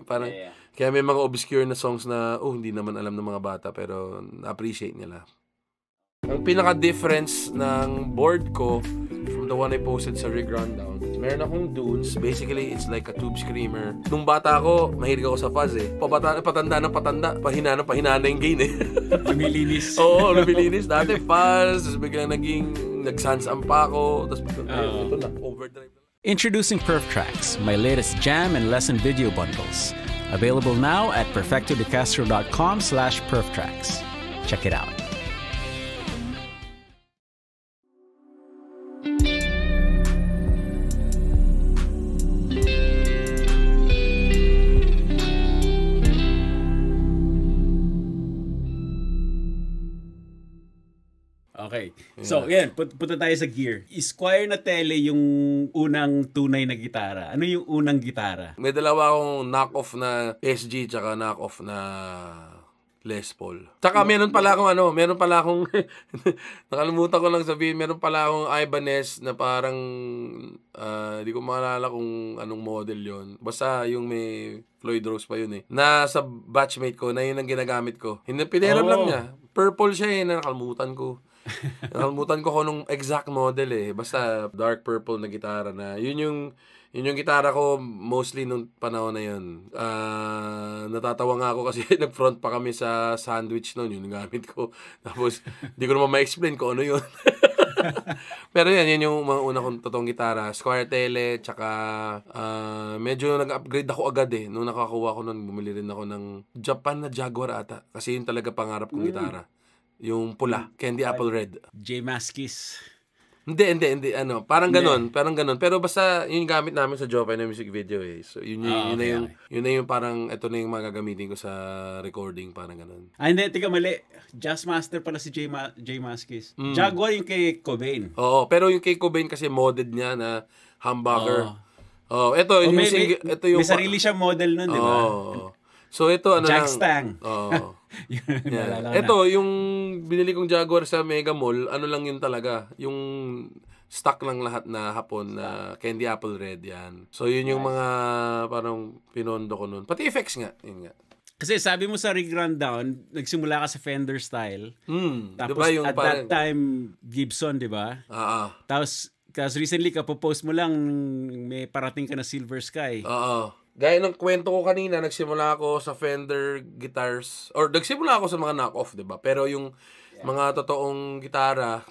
Parang, kaya may mga obscure na songs na, hindi naman alam ng mga bata, pero na-appreciate nila. Ang pinaka-difference ng board ko from the one I posted sa Rig Rundown, meron akong Dunes. Basically, it's like a tube screamer. Nung bata ako, mahilig ako sa fuzz eh. Patanda ng patanda, pahina na yung gain eh. Lumilinis. Oo, lumilinis. Dati fuzz, tapos biglang nag-sans pa ako, tapos ito na, overdrive na. Introducing PerfTracks, my latest jam and lesson video bundles. Available now at perfectodecastro.com/perftracks. Check it out. Okay. So, yan. Punta tayo sa gear. Squire na tele yung unang tunay na gitara. Ano yung unang gitara? May dalawa akong knock-off na SG tsaka knock-off na Les Paul. Tsaka meron pala akong nakalimutan ko lang sabihin, meron pala akong Ibanez na parang di ko maalala kung anong model yon. Basta yung may Floyd Rose pa yun eh. Nasa batchmate ko, na yun ang ginagamit ko. Piniram lang niya. Purple siya eh, nakalimutan ko. Nakalimutan ko kung anong exact model eh. Basta dark purple na gitara na. Yun yung gitara ko mostly nung panahon na yun. Natatawa nga ako kasi nag-front pa kami sa Sandwich noon. Yun yung gamit ko. Tapos, di ko naman ma-explain kung ano yun. Pero yun yung mga una kong totoong gitara. Squire Tele, tsaka medyo nag-upgrade ako agad eh. Nung nakakuha ko nun, bumili rin ako ng Japan na Jaguar ata. Kasi yun talaga pangarap kong gitara. Yung pula, Candy Apple Red. J Maskis. Hindi. Parang ganon. Pero basta yun gamit namin sa Jopa na music video eh. So yun na yung parang ito na yung magagamitin ko sa recording, parang ganon. Hindi, tika mali. Jazzmaster pala si J Maskis. Jaguar yung kay Cobain. Oo, pero yung kay Cobain kasi modded niya na humbucker. Ito yung may sarili siya model nun, di ba? So ito Jackstang. Ito yung binili kong Jaguar sa Mega Mall, lang yun talaga. Yung stock lang lahat na hapon na Candy Apple Red yan. So yun yung mga parang pinondo ko nun. Pati effects nga, yun nga. Kasi sabi mo sa Rig Rundown, nagsimula ka sa Fender style. Tapos diba yung at that time Gibson, di ba? Tapos recently kapopost mo lang may parating ka na Silver Sky. Gaya ng kwento ko kanina, nagsimula ako sa Fender guitars, or nagsimula ako sa mga knock-off, diba? Pero yung mga totoong gitara,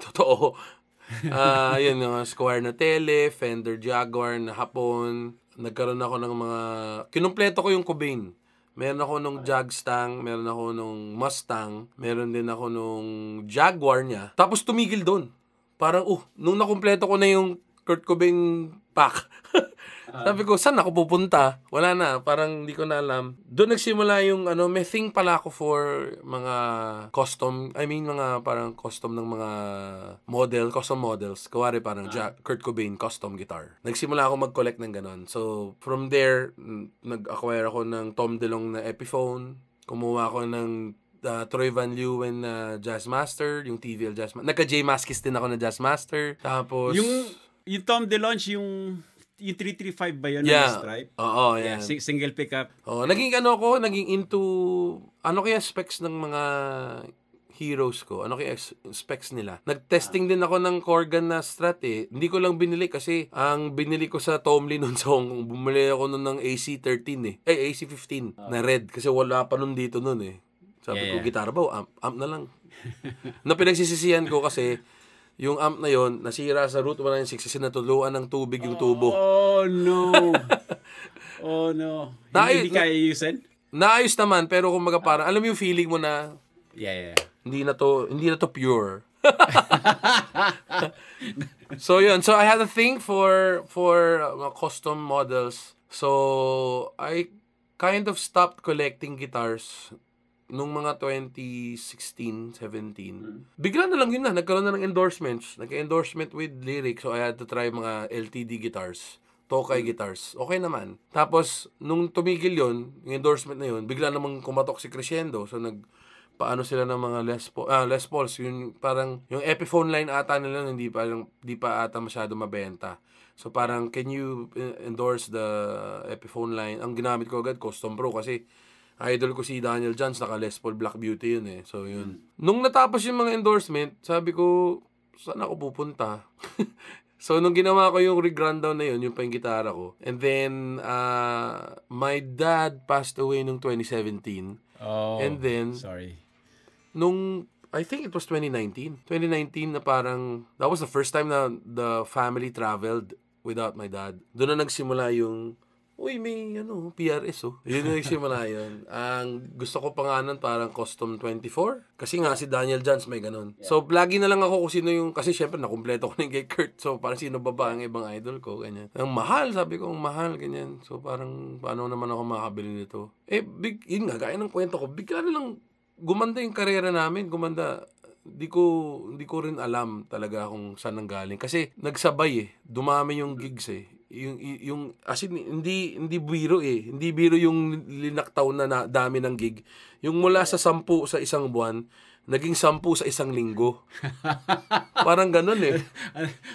yun, yung Squire na Tele, Fender Jaguar na hapon, nagkaroon ako ng mga, kinumpleto ko yung Cobain. Meron ako nung Jagstang, meron ako nung Mustang, meron din ako nung Jaguar niya. Tapos tumigil doon. Parang, nung nakumpleto ko na yung Kurt Cobain pack, sabi ko, saan ako pupunta? Wala na, parang hindi ko na alam. Doon nagsimula yung, may thing pala ako for mga mga parang custom ng mga custom models. Kuwari parang Kurt Cobain custom guitar. Nagsimula ako mag-collect ng ganon. So, from there, nag-acquire ako ng Tom DeLonge na Epiphone. Kumuha ako ng Troy Van Leeuwen na Jazzmaster, yung TVL Jazzmaster. Nagka-J Maskis din ako na Jazzmaster. Tapos, yung Tom DeLonge, yung 335 ba yun na stripe? Oo, yan. Single pickup. Naging into, kaya specs ng mga heroes ko? Ano kaya specs nila? Nag-testing din ako ng Corgan na Strat eh. Hindi ko lang binili kasi ang binili ko sa Tomlin nun song, bumili ako nun ng AC13 AC15 na red kasi wala pa nun dito nun eh. Sabi ko, gitara ba? Amp na lang. Na pinagsisisihan ko kasi yung amp na yon nasira sa Route 196 kasi natuluan ng tubig yung tubo. Oh no. Hindi kaya ayusin? Naayos naman pero kumbaga parang alam mo yung feeling mo na hindi na to pure. So yun, so I had a thing for custom models. So I kind of stopped collecting guitars nung mga 2016, 17, bigla na lang yun na, nagkaroon na ng endorsements. Nagka-endorsement with Lyric, so I had to try mga LTD guitars. Tokai guitars. Okay naman. Tapos, nung tumigil yon, yung endorsement na yun, bigla namang kumatok si Crescendo. So, paano sila ng mga Les Pauls. Yung parang, yung Epiphone line ata nila, hindi pa ata masyado mabenta. So, parang, can you endorse the Epiphone line? Ang ginamit ko agad, Custom Pro, kasi idol ko si Daniel Johns, naka Les Paul Black Beauty yun eh. So, yun. Nung natapos yung mga endorsement, sabi ko, saan ako pupunta? So, nung ginawa ko yung rig rundown na yun, yung pa yung gitara ko. And then, my dad passed away nung 2017. Oh, and then, sorry. I think it was 2019. 2019 na parang, that was the first time na the family traveled without my dad. Doon na nagsimula yung, uy, may PRS oh. Yun na nagsimula yun. Ang gusto ko pa nga nun parang Custom 24. Kasi nga si Daniel Johns may ganun. Yeah. So, lagi na lang ako kung sino yung, kasi syempre nakumpleto ko na yung kay Kurt. So, parang sino ba ang ibang idol ko, ganyan. Ang mahal, sabi ko, ang mahal, ganyan. So, parang, paano naman ako makakabili nito? Yun nga, gaya ng kwento ko, bigla na lang gumanda yung karera namin, gumanda. Hindi ko rin alam talaga kung saan nanggaling. Kasi nagsabay dumami yung gigs yung as in, hindi biro hindi biro yung linaktaw na dami ng gig. Yung mula sa 10 sa isang buwan, naging 10 sa isang linggo. Parang ganun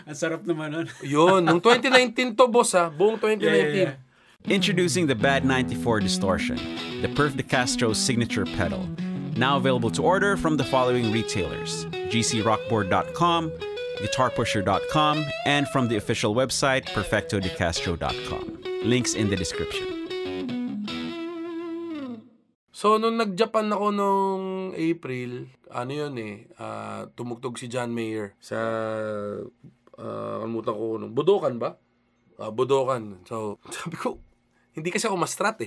Ang sarap naman nun. Yun, nung 2019 to boss buong 2019. Yeah. Introducing the Bad 94 Distortion, the Perf de Castro's signature pedal. Now available to order from the following retailers: gcrockboard.com, guitarpusher.com, and from the official website, perfectodecastro.com. Links in the description. So, nung nag-Japan ako nung April, tumugtog si John Mayer sa, kalimutan ko, Budokan ba? Budokan. So, sabi ko, hindi kasi ako ma-strat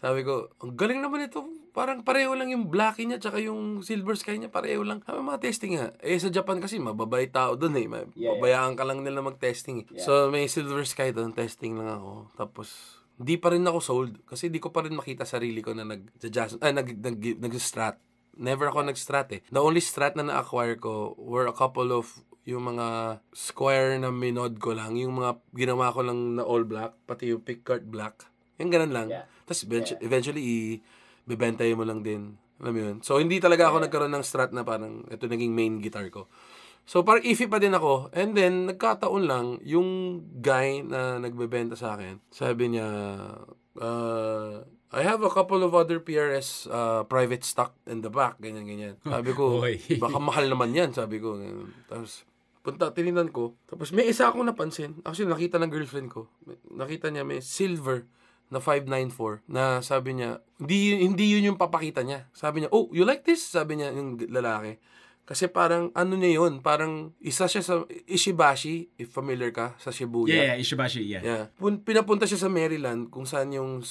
Sabi ko, ang galing naman ito. Parang pareho lang yung Blackie niya tsaka yung Silver Sky niya. Pareho lang. Sabi, mga testing nga. Sa Japan kasi, mababay tao doon Pabayaan ka lang nila mag-testing Yeah. So, may Silver Sky doon. Testing lang ako. Tapos, di pa rin ako sold. Kasi di ko pa rin makita sarili ko na nag-strat. Never ako nag-strat The only strat na na-acquire ko were a couple of yung mga square na minod ko lang. Yung mga ginawa ko lang na all black. Pati yung pickguard black. Yung ganun lang. Yeah. Tapos eventually, bibentayin mo lang din. Alam mo yun? So, hindi talaga ako nagkaroon ng strat na parang ito naging main guitar ko. So, parang iffy pa din ako. And then, nagkataon lang, yung guy na nagbebenta sa akin, sabi niya, I have a couple of other PRS private stock in the back. Ganyan. Sabi ko, baka mahal naman yan. Sabi ko. Tapos, tinignan ko. Tapos, may isa akong napansin. Actually, nakita ng girlfriend ko. Nakita niya, may silver na 594 na sabi niya, hindi yun yung papakita niya. Sabi niya, oh, you like this? Sabi niya yung lalaki. Kasi parang, niya yun? Parang, isa siya sa Ishibashi, if familiar ka, sa Shibuya. Yeah, Ishibashi, yeah. Pinapunta siya sa Maryland, kung saan yung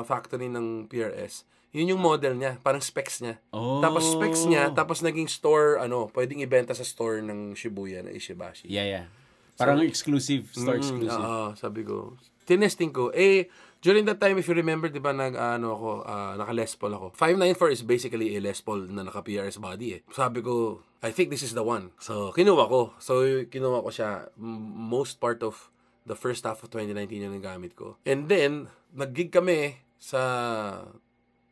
factory ng PRS. Yun yung model niya, parang specs niya. Oh. Tapos specs niya, tapos naging store, pwedeng ibenta sa store ng Shibuya na Ishibashi. Yeah. Parang exclusive, store exclusive. Sabi ko. Tinesting ko. During that time, if you remember, di ba, naka Les Paul ako. 594 is basically a Les Paul na naka-PRS body Sabi ko, I think this is the one. So, kinuha ko. Siya. Most part of the first half of 2019 yung nagamit ko. And then, nag-gig kami sa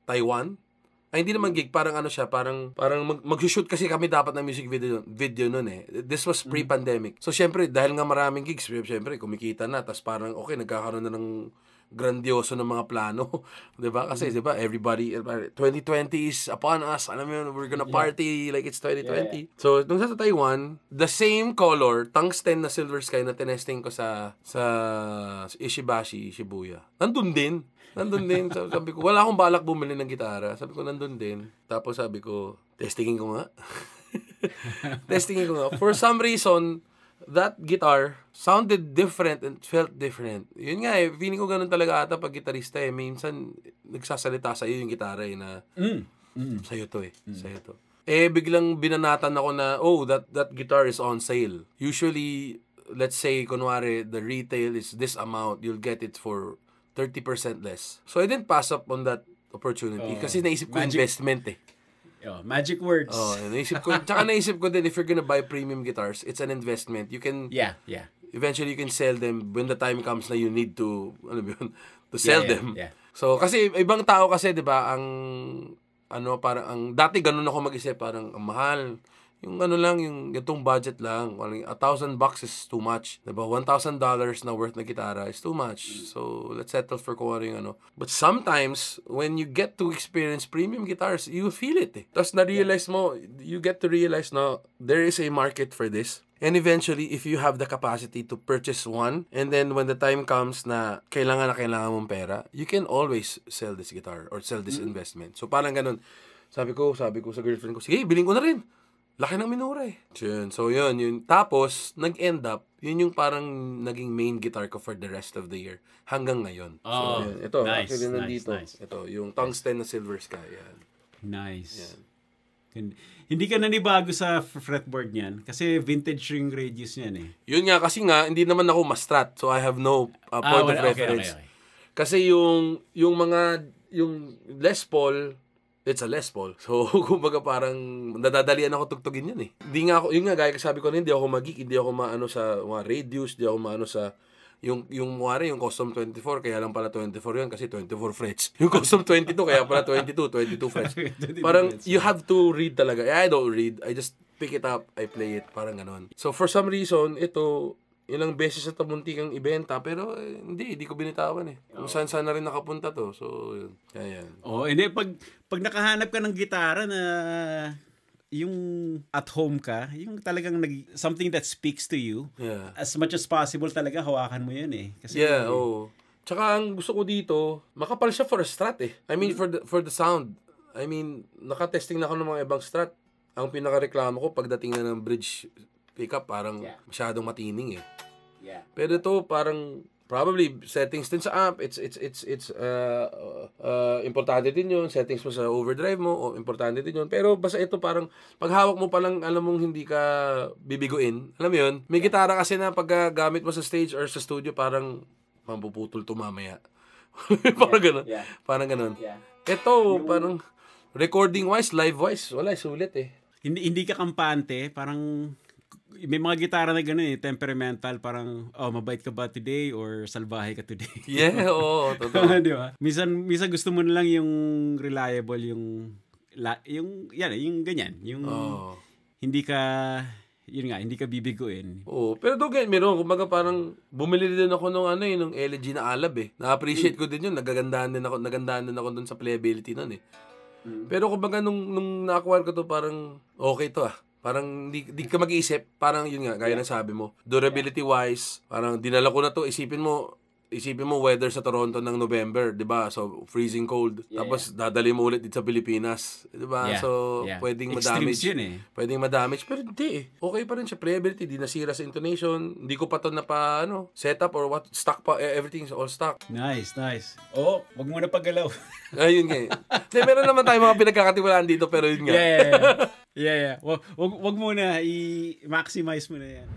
Taiwan. Hindi naman gig, parang parang mag-shoot kasi kami dapat ng music video nun This was pre-pandemic. So, syempre, dahil nga maraming gigs, syempre, kumikita na. Tapos parang, okay, nagkakaroon na ng grandioso ng mga plano. Diba? Kasi, diba, everybody, 2020 is upon us. Alam mo yun, we're gonna party like it's 2020. Yeah. So, nung sa Taiwan, the same color, tungsten na Silver Sky na tinesting ko sa Ishibashi, Shibuya. Nandun din. Sabi ko, wala akong balak bumili ng gitara. Sabi ko, nandun din. Tapos sabi ko, testingin ko nga. For some reason, that guitar sounded different and felt different. Yun nga feeling ko ganun talaga ata pag gitarista Minsan, nagsasalita sa'yo yung gitara na, sa'yo to sa'yo to. Biglang binanatan ako na, that guitar is on sale. Usually, let's say, kunwari, the retail is this amount, you'll get it for 30% less. So, I didn't pass up on that opportunity. Kasi naisip ko investment eh. Magic words. Tsaka naisip ko din, if you're gonna buy premium guitars, it's an investment. You can, eventually you can sell them when the time comes na you need to, to sell them. Yeah. So, kasi ibang tao kasi, di ba, parang dati ganun ako mag-isip, parang ang mahal. Yung lang, yung itong budget lang. $1,000 is too much. Diba? $1,000 na worth na gitara is too much. So, let's settle for kung ano yung But sometimes, when you get to experience premium guitars, you feel it eh. Tapos na-realize mo, you get to realize na there is a market for this. And eventually, if you have the capacity to purchase one, and then when the time comes na kailangan mong pera, you can always sell this guitar or sell this investment. So, parang ganun. Sabi ko sa girlfriend ko, sige, bilhin ko na rin. Laki ng minura eh. So, yun. Tapos, nag-end up, yun yung parang naging main guitar ko for the rest of the year. Hanggang ngayon. So, yun. Ito, actually nandito. Nice. Ito, yung tungsten na Silver Sky. Yan. Nice. Yan. Hindi ka nanibago sa fretboard niyan kasi vintage ring radius niyan eh. Yun nga, kasi hindi naman ako ma-strat. So, I have no point of reference. Okay. Kasi yung Les Paul, it's a Les Paul. So, kumbaga parang nadadalian ako tugtugin yan eh. Hindi nga ako, yun nga, gaya sabi ko na, hindi ako mag-geek, hindi ako maano sa mga radius, hindi ako maano sa, yung custom 24, kaya lang pala 24 yun kasi 24 frets. Yung custom 22, kaya pala 22 frets. Parang, you have to read talaga. I don't read, I just pick it up, I play it, parang ganon. So, for some reason, ito, ilang beses sa muntikang ibenta, pero hindi ko binitawan eh. Kung saan na rin nakapunta to. So, yun. Kaya yan. Hindi. Pag nakahanap ka ng gitara na yung at home ka, yung talagang something that speaks to you, as much as possible talaga hawakan mo yun eh. Kasi, Tsaka ang gusto ko dito, makapal siya for a Strat eh. I mean, for the sound. I mean, nakatesting na ako ng mga ibang Strat. Ang pinakareklamo ko, pagdating na ng bridge pickup, parang masyadong matining eh. Pero ito parang probably settings din sa amp, it's importante din yun, settings mo sa overdrive mo, importante din yun. Pero basta ito parang paghawak mo pa lang, alam mong hindi ka bibiguin. Alam mo yun? May gitara kasi na paggamit mo sa stage or sa studio, parang mapuputol to mamaya. Parang ganun. Parang ganun. Ito, parang recording wise, live wise, wala, sulit eh. Hindi ka kampante, parang may mga gitara na gano'n eh, temperamental, parang, mabait ka ba today or salbahe ka today? Totoo. Di ba? Minsan gusto mo na lang yung reliable, yung ganyan, yung hindi ka bibiguin. Pero don't get me wrong, kumbaga parang bumili din ako nung LG na Alab eh. Na-appreciate ko din yun, nagandahan din ako dun sa playability nun eh. Pero kumbaga nung na-acquire ko to, parang okay to ah. Parang di ka mag-iisip, parang yun nga, gaya ng sabi mo, durability wise, parang dinala ko na to, isipin mo weather sa Toronto ng November, 'di ba? So freezing cold. Tapos dadali mo ulit dito sa Pilipinas, 'di ba? So pwedeng ma-damage. Yun eh. Pwedeng ma-damage, pero hindi eh. Okay pa rin siya, playability, di nasira sa intonation, hindi ko pa to setup or what, stock pa, everything's all stock. Nice. Wag mo na paggalaw. Ayun nga. Meron naman tayo mga pinagkakatiwalaan dito, pero yun nga. Yeah. Wag mo na i-maximize mo na yan.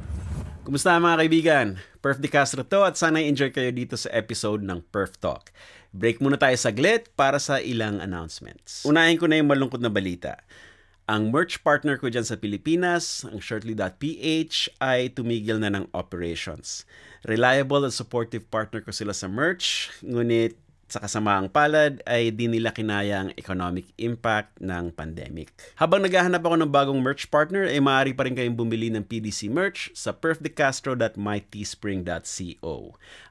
Kumusta mga kaibigan? Perf De Castro to at sana enjoy kayo dito sa episode ng Perf Talk. Break muna tayo saglit para sa ilang announcements. Unahin ko na yung malungkot na balita. Ang merch partner ko dyan sa Pilipinas, ang Shirtly.ph, ay tumigil na ng operations. Reliable at supportive partner ko sila sa merch, ngunit sa kasamaang palad ay di nila kinaya ang economic impact ng pandemic. Habang naghahanap ako ng bagong merch partner, ay maaari pa rin kayong bumili ng PDC merch sa perfdecastro.myteespring.co.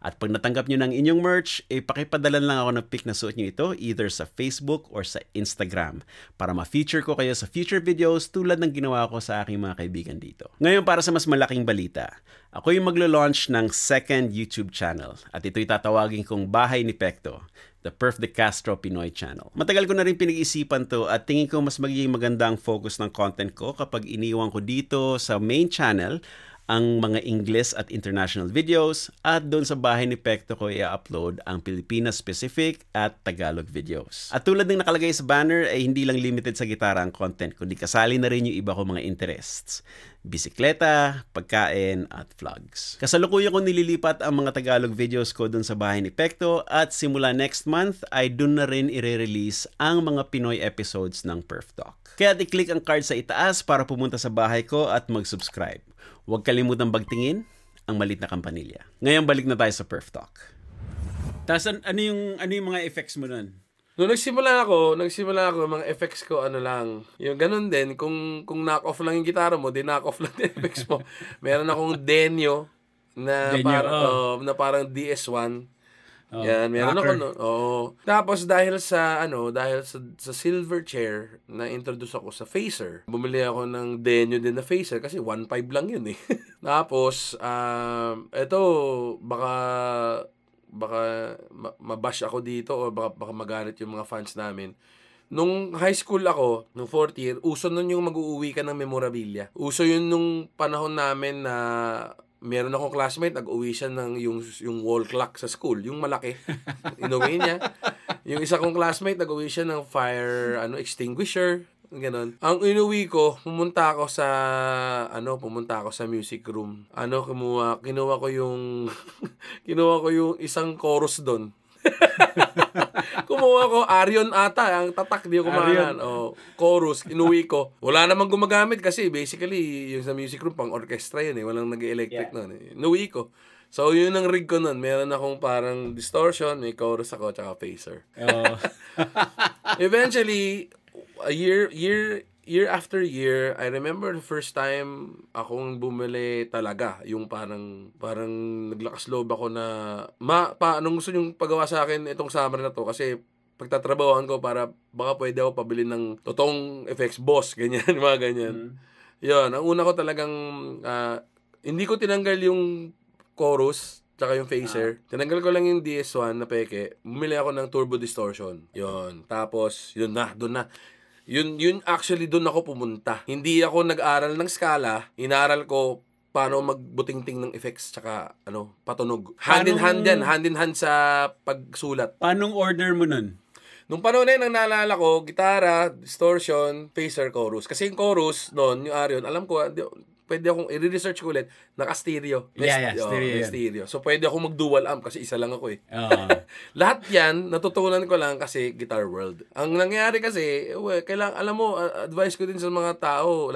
At pag natanggap nyo ng inyong merch, pakipadalan lang ako ng pic na suot nyo ito either sa Facebook or sa Instagram para ma-feature ko kayo sa future videos tulad ng ginawa ko sa aking mga kaibigan dito. Ngayon, para sa mas malaking balita, ako yung maglo-launch ng second YouTube channel at ito'y tatawagin kong Bahay ni Pekto, the Perf De Castro Pinoy channel. Matagal ko na rin pinag-isipan to at tingin ko mas magiging maganda ang focus ng content ko kapag iniwan ko dito sa main channel ang mga English at international videos at doon sa Bahay ni Pekto ko i-upload ang Pilipinas-specific at Tagalog videos. At tulad ng nakalagay sa banner ay hindi lang limited sa gitara ang content kundi kasali na rin yung iba ko mga interests. bisikleta, pagkain, at vlogs. Kasalukuyan ko nililipat ang mga Tagalog videos ko dun sa bahay ni Pekto at simula next month ay dun na rin i-release ang mga Pinoy episodes ng Perf Talk. Kaya i-click ang card sa itaas para pumunta sa bahay ko at mag-subscribe. Huwag kalimutang bagtingin ang malit na kampanilya. Ngayon balik na tayo sa Perf Talk. Tapos ano yung mga effects mo nun? Nung nagsimula ako, mga effects ko, yung ganun din, kung knock-off lang yung gitara mo, di knock-off lang yung effects mo. Meron akong Denyo na parang DS1. Yan, meron ako no. Oo. Tapos dahil sa Silverchair na introduce ako sa Phaser. Bumili ako ng Denyo din na Phaser kasi 1.5 lang yun eh. Tapos eto baka mabash ako dito o baka magalit yung mga fans namin. Nung high school ako, nung 4th year, uso nun yung mag-uuwi ka ng memorabilia. Uso yun nung panahon namin na meron akong classmate, nag-uwi siya ng yung wall clock sa school, yung malaki. Inuwi niya. Yung isa kong classmate, nag-uwi siya ng fire extinguisher, ganon. Ang inuwi ko, pumunta ako sa music room. Kinuha ko yung isang chorus doon. Kumuha ko, Arion ata, ang tatak, di ko kumahan. Chorus, inuwi ko. Wala namang gumagamit kasi basically, yung sa music room, pang orchestra yun eh. Walang nag-electric nun eh. Inuwi ko. So, yun ang rig ko nun. Meron akong parang distortion, may chorus ako, tsaka phaser. Eventually, year after year, I remember the first time akong bumili talaga. Yung parang naglakas loob ako na, anong gusto nyong pagawa sa akin itong summer na to? Kasi pagtatrabahoan ko para baka pwede ako pabili ng totoong effects boss, ganyan, mga ganyan. Yun, ang una ko talagang, hindi ko tinanggal yung chorus, tsaka yung phaser. Tinanggal ko lang yung DS1 na peke. Bumili ako ng turbo distortion. Yun. Tapos, doon na. Yun actually doon ako pumunta. Hindi ako nag-aral ng skala. Inaral ko paano magbutingting ng effects tsaka patunog. Hand in hand sa pagsulat. Paanong order mo nun? Nung panahon na yun, ang naalala ko, gitara, distortion, phaser, chorus. Kasi yung chorus noon, yung Arion, alam ko, pwede akong i-research ko ulit, naka-stereo. Stereo. So, pwede akong mag-dual amp kasi isa lang ako eh. Lahat yan, natutunan ko lang kasi Guitar World. Ang nangyari kasi, alam mo, advice ko din sa mga tao,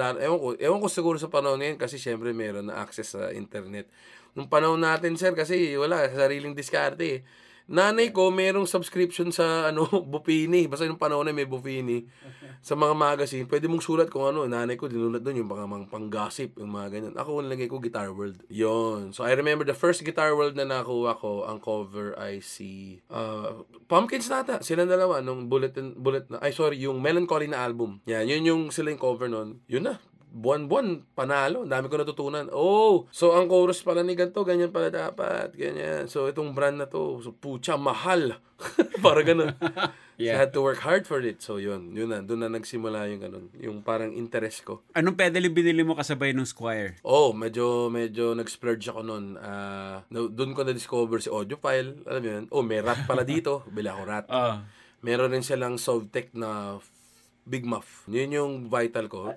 ewan ko siguro sa panahon ngayon kasi syempre meron na access sa internet. Nung panahon natin, sir, kasi wala, sariling diskarte eh. Nanay ko, merong subscription sa Bufini. Basta yung panahon na may Bufini. Sa mga magazine, pwede mong sulat kung ano. Nanay ko, dinulat doon yung mga pang-gossip, yung mga ganyan. Ako, nalagay ko Guitar World. Yon. So, I remember the first Guitar World na nakuha ko, ang cover ay si Pumpkins nata. Sila dalawa, nung yung Melancholy na album. Yan, yun yung sila yung cover nun. Yun na. Buwan-buwan, panalo. Ang dami ko natutunan. So ang chorus pala ni ganito, ganyan pala dapat. Ganyan. So, itong brand na to, so, pucha, mahal. Para ganun. So, I had to work hard for it. So, yun na. Doon na nagsimula yung ganun. Yung parang interest ko. Anong pedal yung binili mo kasabay ng Squier? Medyo nag-splurge ako nun. Doon ko na-discover si Audiophile. Alam mo yun? May rat pala dito. Bili ako rat. Meron rin silang Sovtech na Big Muff. Yun yung vital ko.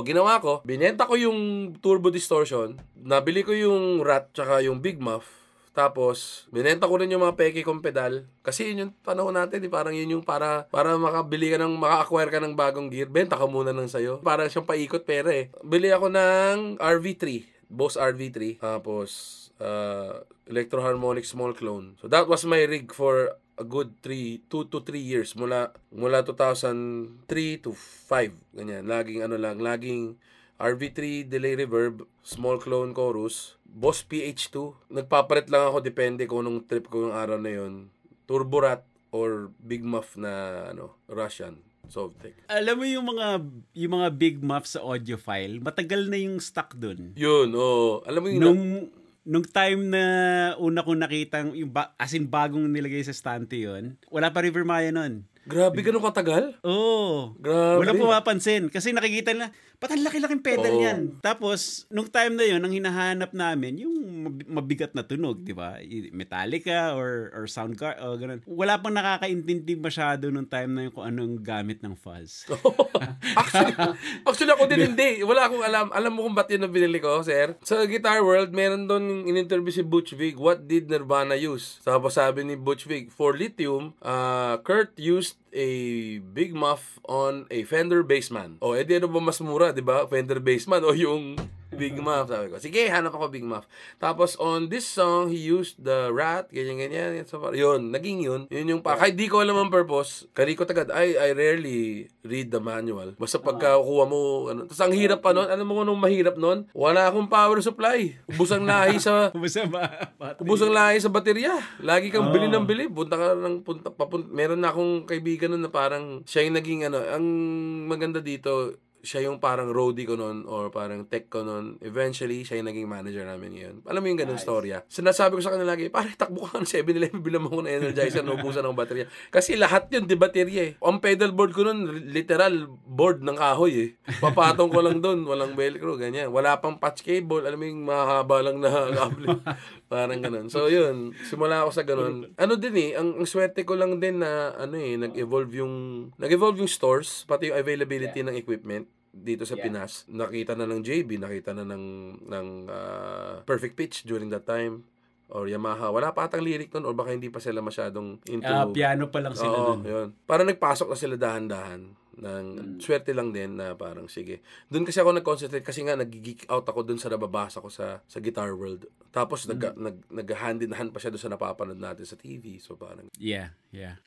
Ginawa ko, binenta ko yung turbo distortion, nabili ko yung rat tsaka yung Big Muff, tapos binenta ko rin yung mga peke kong pedal. Kasi yun yung panahon natin, parang yun yung para maka-acquire ka ng bagong gear, benta ka muna ng sayo. Para siyang paikot pera eh. Bili ako ng RV3, Boss RV3, tapos Electro Harmonic Small Clone. So that was my rig for a good 2 to 3 years mula 2003 to 5 ganyan. Laging RV3 delay reverb, small clone chorus, Boss PH2. Nagpapalit lang ako depende kung anong trip ko yung araw na yun. Turbo Rat or Big Muff na Russian Sovtech. Alam mo yung mga Big Muff sa audiophile, matagal na yung stock dun. Yun, alam mo yung Nung time na una ko nakitang, as in bagong nilagay sa stante yun, wala pa River Maya nun. Grabe, ganun katagal? Oo. Grabe. Walang pumapansin. Kasi nakikita nila, ba't ang laki-laking pedal Oo. yan? Tapos, nung time na yun, ang hinahanap namin, yung mabigat na tunog, di ba? Metallica or Soundgarden, o ganun. Wala pang nakakaintindi masyado nung time na yun kung anong gamit ng fuzz. Actually, ako din hindi. Wala akong alam. Alam mo kung ba't yun na binili ko, sir? Sa Guitar World, meron doon in-interview si Butch Vig, what did Nirvana use? Tapos sabi ni Butch Vig, for lithium, Kurt used a Big Muff on a Fender Bassman. O, edi ano ba mas mura, di ba? Fender Bassman o yung Big Muff, sabi ko. Sige, hanap ako Big Muff. Tapos, on this song, he used the Rat, ganyan. So, yun, naging yun. Yun yung kahit di ko alam ang purpose, kari ko tagad, I rarely read the manual. Basta pagka kuha mo, ano. Tapos, ang hirap pa nun, alam mo kung anong mahirap nun? Wala akong power supply. Ubus ang lahi sa... Ubus ang lahi sa baterya. Lagi kang bili ng bili. Punta ka ng meron na akong kaibigan nun na parang siya yung naging ano, ang maganda dito, siya yung parang roadie ko nun or parang tech ko nun. Eventually, siya yung naging manager namin ngayon. Alam mo yung ganung storya. Sinasabi ko sa kanila lagi, pare, takbo ka ng 7-Eleven, bilang mo ko na energizer, naubusan ng baterya. Kasi lahat yun, di baterya eh. Ang pedal board ko nun, literal board ng kahoy eh. Papatong ko lang dun, walang velcro, ganyan. Wala pang patch cable, alam mo yung mahaba lang na cable. Parang ganun. So yun, simula ako sa ganun. Ano din eh, ang swerte ko lang din na ano eh, nag-evolve yung stores, pati yung availability ng equipment dito sa Pinas. Nakita na ng JB, nakita na ng Perfect Pitch during that time. Or Yamaha. Wala pa atang lyric nun or baka hindi pa sila masyadong into... piano pa lang sila nun. Yun. Parang nagpasok na sila dahan-dahan. Swerte lang din na parang sige. Doon kasi ako nag-concentrate kasi nga nag-geek out ako doon sa nababasa ko sa Guitar World. Tapos nag-hand in hand pa siya doon sa napapanood natin sa TV. So parang yeah.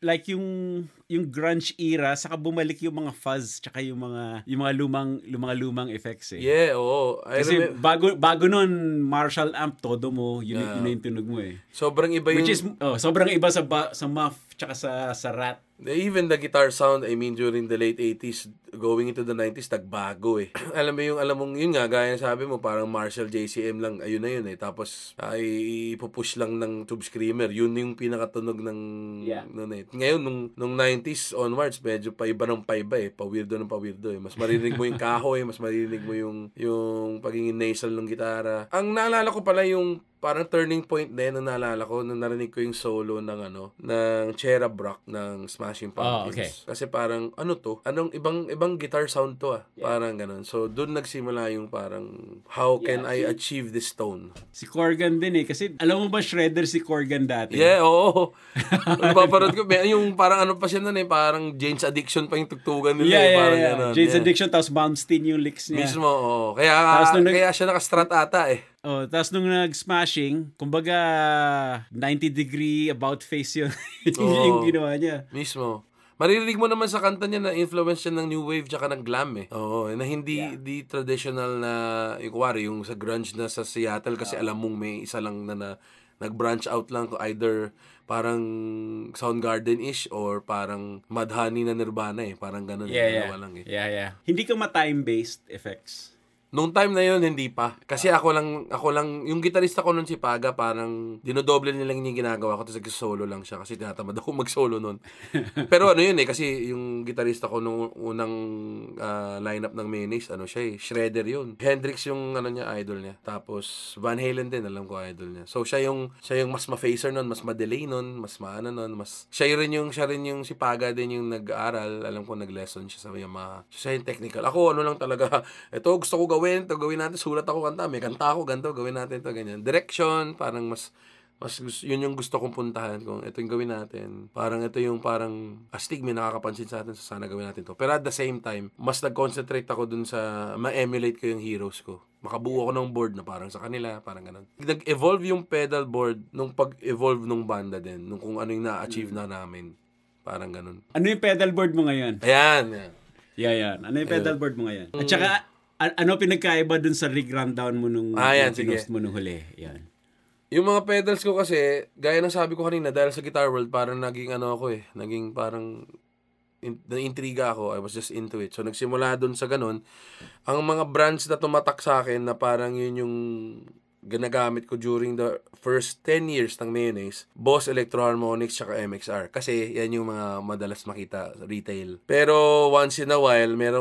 Like yung grunge era, saka bumalik yung mga fuzz tsaka yung mga lumang effects eh. Yeah, oo. Kasi bago noon Marshall amp todo mo, yun yung tunog mo eh. Sobrang iba yung... Which is sobrang iba sa muff tsaka sa rat. Even the guitar sound, I mean, during the late 80s, going into the 90s, nagbago eh. Alam mong yun nga, gaya sabi mo, parang Marshall JCM lang, ayun na yun eh. Tapos, ay ipupush lang ng tube screamer. Yun yung pinakatunog ng... Nun eh. Ngayon, nung 90s onwards, medyo paiba ng paiba eh. Pa-weirdo eh. Mas marinig mo yung kahoy, mas marinig mo yung pagiging nasal ng gitara. Ang naalala ko pala yung parang turning point din na naalala ko nung narinig ko yung solo ng Cherub Rock ng Smashing Pumpkins. Okay. Kasi parang anong ibang guitar sound to Parang ganun. So doon nagsimula yung parang how can I achieve this tone? Si Corgan din eh kasi alam mo ba shredder si Corgan dati? Yeah, oo. Napaparod ko yung parang pa siya nun eh, parang Jane's Addiction pa yung tugtugan nila parang ganun. Jane's Addiction tapos Malmsteen yung licks niya. Mismo, oo. Kaya siya naka-strat ata eh. Tapos nung nag-smashing, kumbaga 90-degree about face yun. Yung ginawa niya. Mismo. Maririnig mo naman sa kanta niya na influence siya ng new wave tsaka ng glam eh. Oo, na hindi di traditional na yung sa grunge na sa Seattle kasi alam mong may isa lang na nag-branch out lang either parang Soundgarden-ish or parang Mudhoney na Nirvana eh. Parang ganun. Lang eh. Yeah. Hindi ka ma-time-based effects. Nung time na yun, hindi pa. Kasi ako lang, yung gitarista ko nun si Paga, parang dinodoble nilang yung ginagawa ko, tapos nag-solo lang siya kasi tinatamad ako mag-solo nun. Pero yun eh, kasi yung gitarista ko nung unang lineup ng Mayonnaise, siya eh, shredder yun. Hendrix yung idol niya. Tapos Van Halen din, alam ko idol niya. So siya yung mas ma-phaser nun, mas ma-delay nun, mas maano nun, siya rin yung si Paga din yung nag-aaral, alam ko nag-lesson siya sa Yamaha. Siya yung technical. Ako lang talaga, ito gusto ko gawin natin, sulat ako kanta, may kanta ako, ganito, gawin natin to ganyan. Direction, parang mas yun yung gusto kong puntahan kung ito yung gawin natin. Parang ito yung parang astig, may nakakapansin sa atin, so sana gawin natin to. Pero at the same time, mas nag-concentrate ako dun sa ma-emulate ko yung heroes ko. Makabuo ako ng board na parang sa kanila, parang ganun. Nag-evolve yung pedal board nung pag-evolve nung banda din, nung kung ano yung na-achieve na namin. Parang ganun. Ano yung pedal board mo ngayon? Ayan. Yeah. Ano yung pedal board mo ngayon? At saka, ano pinagkaiba dun sa rig rundown mo nung pinost mo nung huli? Yan. Yung mga pedals ko kasi, gaya ng sabi ko kanina, dahil sa Guitar World, parang naging naging parang na-intriga ako. I was just into it. So, nagsimula dun sa ganun. Ang mga brands na tumatak sa akin na parang yun yung ginagamit ko during the first 10 years ng Mayonnaise, Boss Electro Harmonics tsaka MXR. Kasi yan yung mga madalas makita sa retail. Pero once in a while, may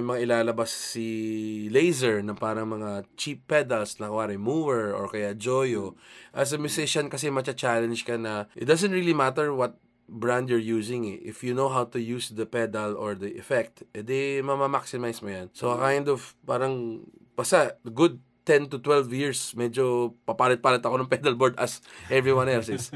mga ilalabas si Laser na parang mga cheap pedals na kuwari Mover or kaya Joyo. As a musician kasi matcha-challenge ka na it doesn't really matter what brand you're using if you know how to use the pedal or the effect, edi mama-maximize mo yan. So kind of parang basta good 10 to 12 years medyo papalit-palit ako ng pedal board as everyone else is.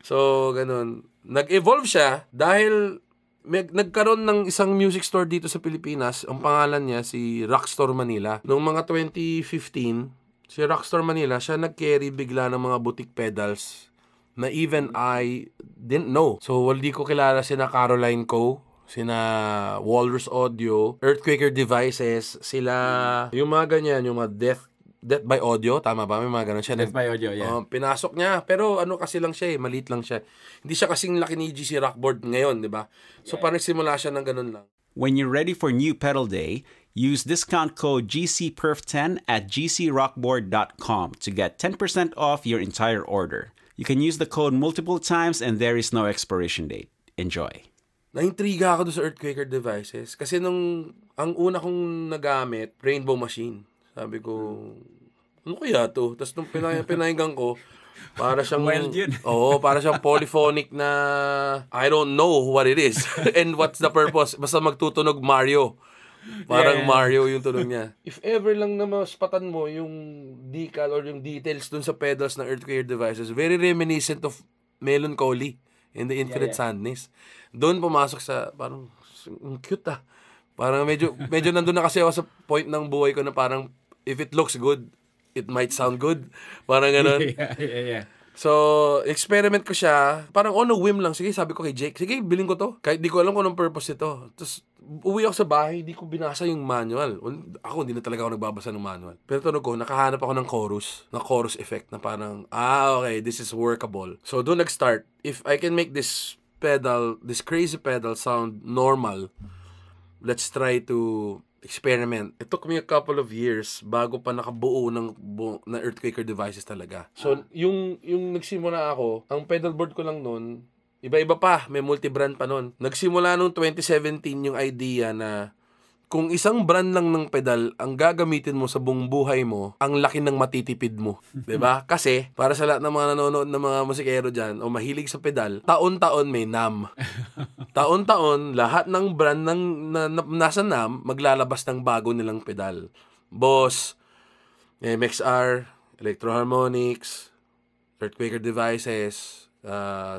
So ganun, nag-evolve siya dahil nagkaroon ng isang music store dito sa Pilipinas. Ang pangalan niya si Rockstar Manila. Noong mga 2015, si Rockstar Manila siya nag-carry bigla ng mga boutique pedals na even I didn't know. So, hindi ko kilala sina Caroline Co., sina Walrus Audio, Earthquaker Devices, sila, yung mga ganyan, yung mga Death by Audio, tama ba? May mga ganun siya. Death by Audio, yeah. Pinasok niya, pero ano kasi lang siya maliit lang siya. Hindi siya kasing laki ni GC Rockboard ngayon, di ba? So, parang simula siya ng ganun lang. When you're ready for new pedal day, use discount code GCPerf10 at gcrockboard.com to get 10% off your entire order. You can use the code multiple times and there is no expiration date. Enjoy. Naintriga ako doon sa Earthquaker Devices kasi ang una kong nagamit, Rainbow Machine. Sabi ko, ano kaya to? Tapos nung pinahinggan ko, para siyang para siyang polyphonic na I don't know what it is and what's the purpose. Basta magtutunog Mario. Parang Mario yung tunog niya. If ever lang na maspatan mo yung decal or yung details dun sa pedals ng Earthquaker Devices, very reminiscent of Melancholy in the Infinite Sadness. Doon pumasok sa, parang, cute ah. Parang medyo nandun na kasi ako sa point ng buhay ko na parang, if it looks good, it might sound good. Parang ganun. Yeah. So, experiment ko siya. Parang on a whim lang. Sige, sabi ko kay Jake, sige, bilhin ko to. Kahit di ko alam kung anong purpose ito. Tapos, uwi ako sa bahay, di ko binasa yung manual. Ako, hindi na talaga ako nagbabasa ng manual. Pero tunog ko, nakahanap ako ng chorus effect na parang, okay, this is workable. So, doon nag-start. If I can make this crazy pedal sound normal, let's try to experiment. It took me a couple of years bago pa nakabuo na Earthquaker Devices talaga. So, yung nagsimula ako, ang pedal board ko lang noon, iba-iba pa, may multi-brand pa noon. Nagsimula noong 2017 yung idea na kung isang brand lang ng pedal ang gagamitin mo sa buong buhay mo, ang laki ng matitipid mo. 'Di ba? Kasi, para sa lahat ng mga nanonood ng mga musikero dyan o mahilig sa pedal, taon-taon may NAM. Taon-taon, lahat ng brand nasa NAM, maglalabas ng bago nilang pedal. Boss, MXR, Electro Harmonics, Earthquaker Devices,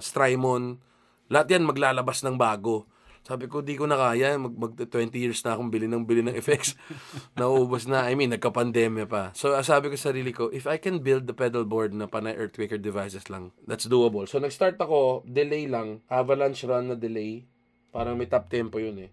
Strymon, lahat yan maglalabas ng bago. Sabi ko, di ko na kaya. Mag 20 years na akong bili ng effects. Nauubos na. I mean, nagka-pandemya pa. So, sabi ko sa sarili ko, if I can build the pedal board na panay Earthquaker Devices lang, that's doable. So, nag-start ako, delay lang. Avalanche Run na delay. Parang may top tempo yun eh.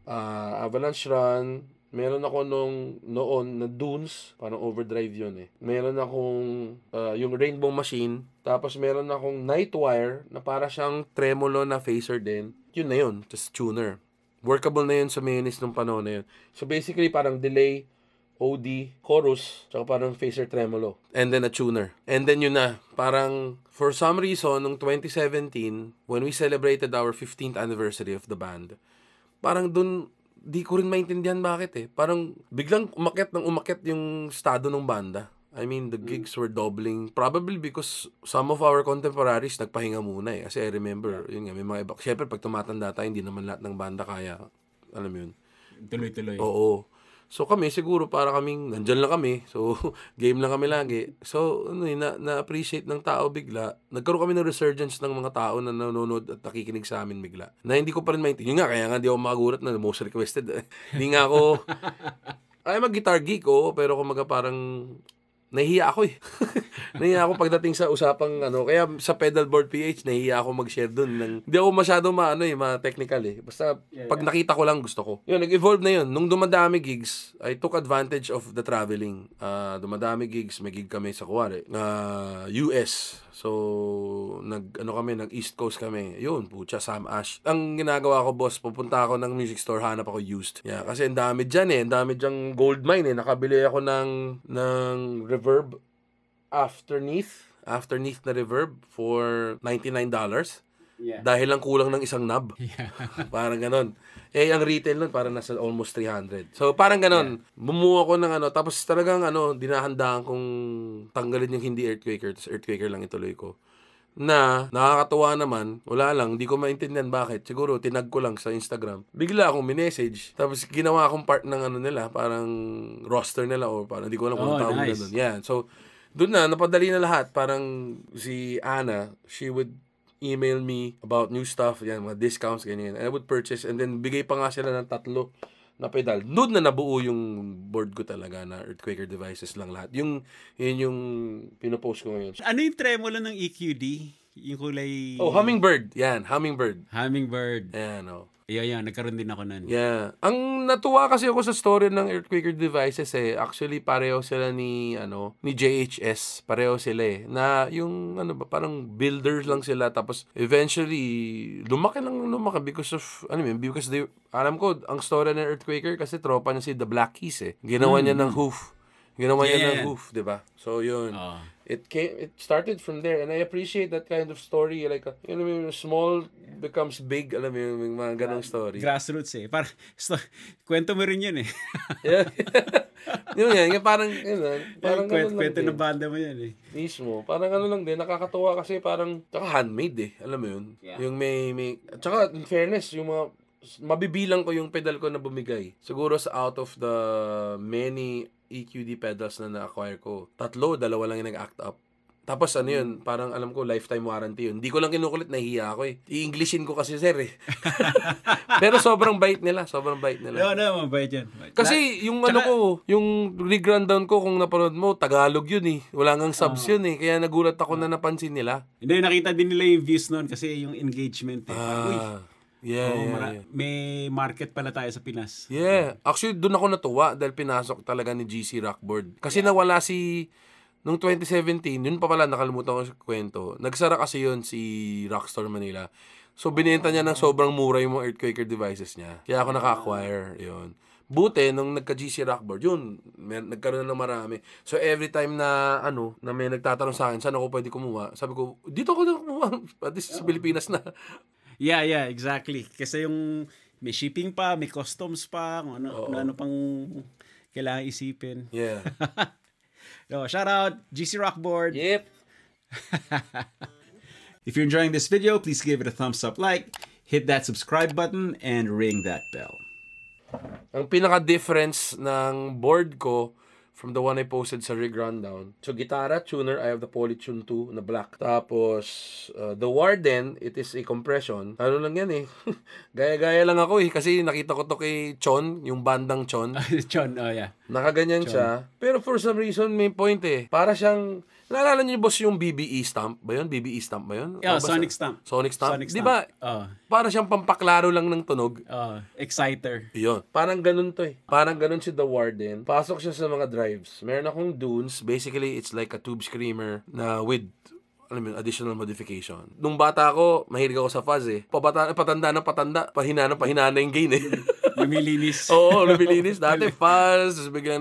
Avalanche Run. Meron ako noon na Dunes. Parang overdrive yun eh. Meron akong yung Rainbow Machine. Tapos meron akong Nightwire na para siyang tremolo na phaser din. Yun na yun. Just tuner. Workable na yun sa Mayonnaise nung panahon na yun. So basically parang delay, OD, chorus, tsaka parang phaser tremolo. And then a tuner. And then yun na. Parang for some reason, nung 2017, when we celebrated our 15th anniversary of the band, parang dun, di ko rin maintindihan bakit eh. Parang biglang umakyat yung estado ng banda. I mean, the gigs were doubling. Probably because some of our contemporaries nagpahinga muna eh. Kasi I remember, yun nga, may mga iba. Siyempre, pag tumatanda tayo, hindi naman lahat ng banda kaya. Alam mo yun? Tuloy-tuloy. Oo. So kami, siguro para kaming, nandyan lang kami. So, game lang kami lagi. So, na-appreciate ng tao bigla. Nagkaroon kami ng resurgence ng mga tao na nanonood at nakikinig sa amin bigla. Na hindi ko pa rin maintindihan. Yun nga, kaya nga di ako makagulat na most requested. Hindi nga ako, ay mag-guitar geek pero kumaga parang, nahihiya ako eh. Nahihiya ako pagdating sa usapang kaya sa Pedalboard PH, nahihiya ako mag-share dun. Hindi ako masyadong ma-technical eh. Basta pag nakita ko lang, gusto ko. Yun, nag-evolve na yun. Nung dumadami gigs, I took advantage of the traveling. Dumadami gigs, may gig kami sa US. So, nag-East Coast kami. Yun, pucha, Sam Ash. Ang ginagawa ko, boss, pupunta ako ng music store, hanap ako used. Yeah, kasi ang dami dyan eh. Ang dami dyang gold mine eh. Nakabili ako ng reverb. Afterneath na reverb for $99. Yeah. Dahil lang kulang ng isang knob. Yeah. Parang ganon. Ang retail nun parang nasa almost 300. So parang ganon. Yeah. Bumuo ko ng tapos talagang dinahandaan kong tanggalin yung hindi earthquaker, tapos earthquaker lang ituloy ko. Na nakakatuwa naman, wala lang, hindi ko maintindihan bakit. Siguro tinag ko lang sa Instagram. Bigla akong minessage. Tapos ginawa akong part ng nila, parang roster nila or parang hindi ko alam kung tawag nila doon. Yeah. So doon na napadali na lahat. Parang si Anna, she would email me about new stuff, yan, mga discounts, ganyan. And I would purchase, and then bigay pa nga sila ng 3 na pedal. Doon na nabuo yung board ko talaga na Earthquaker devices lang lahat. Yun yung pinopost ko ngayon. Ano yung tremolo ng EQD? Yung kulay... Hummingbird. Yan, Hummingbird. Ayan, Yan, nagkaroon din ako nun. Yeah. Ang natuwa kasi ako sa story ng Earthquaker devices actually pareho sila ni JHS. Pareho sila na yung parang builders lang sila tapos eventually lumaki because of because alam ko ang story ng Earthquaker kasi tropa niya si The Black Keys Ginawa niya ng hoof. Ginawa niya ng hoof, 'di ba? So yun. It started from there and I appreciate that kind of story like small becomes big, alam mo yung mga ganong story. Grassroots kwento mo rin yun Yeah. Yun parang kwento ng banda mo yan Mismo. Parang lang din, nakakatuwa kasi parang tsaka handmade alam mo yun. Yeah. Yung may tsaka in fairness, yung mga mabibilang ko yung pedal ko na bumigay. Siguro out of the many EQD pedals na na-acquire ko, 2 lang yung nag-act up. Tapos yun, parang alam ko, lifetime warranty yun. Hindi ko lang kinukulit, nahihiya ako I-Englishin ko kasi sir Pero sobrang bait nila. No, mabait yan. Kasi yung yung rig rundown ko, kung napanood mo, Tagalog yun Wala ngang subs yun Kaya nagulat ako na napansin nila. Hindi, nakita din nila yung views nun kasi yung engagement Yeah. May market pala tayo sa Pinas. Yeah. Actually, doon ako natuwa dahil pinasok talaga ni GC Rockboard. Kasi nawala Noong 2017, yun pa pala, nakalimutan ko sa kwento. Nagsara kasi yun si Rockstar Manila. So, binenta niya ng sobrang mura yung mga Earthquaker devices niya. Kaya ako naka-acquire. Yun. Buti, nung nagka-GC Rockboard, yun, nagkaroon na ng marami. So, every time na may nagtatanong sa akin, saan ako pwede kumuha? Sabi ko, dito ako na kumuha. This is Pilipinas na. Yeah, exactly. Kasi yung may shipping pa, may customs pa, kung ano pang kailangan isipin. Yeah. So, shout out, GC Rockboard. Yep. If you're enjoying this video, please give it a thumbs up hit that subscribe button, and ring that bell. Ang pinaka-difference ng board ko from the one I posted sa Rig Rundown. So, gitara, tuner, I have the Polytune 2 na black. Tapos, the Warden, it is a compression. Lang yan Gaya-gaya lang ako kasi nakita ko to kay Chon, yung bandang Chon. Chon, yeah. Nakaganyan siya. Pero for some reason, may point Para siyang, naalala niyo boss yung BBE stamp ba yun? BBE stamp ba yun? Yeah, Sonic Stamp. Sonic Stamp. Di ba? Para siyang pampaklaro lang ng tunog. Exciter. Yun. Parang ganun to Parang ganun si The Warden. Pasok siya sa mga drives. Meron akong Dunes. Basically, it's like a tube screamer na with additional modification. Nung bata ako, mahilig ako sa fuzz patanda na pahina na yung gain Lumilinis. Oo, lumilinis. Dati fuzz, tapos biglang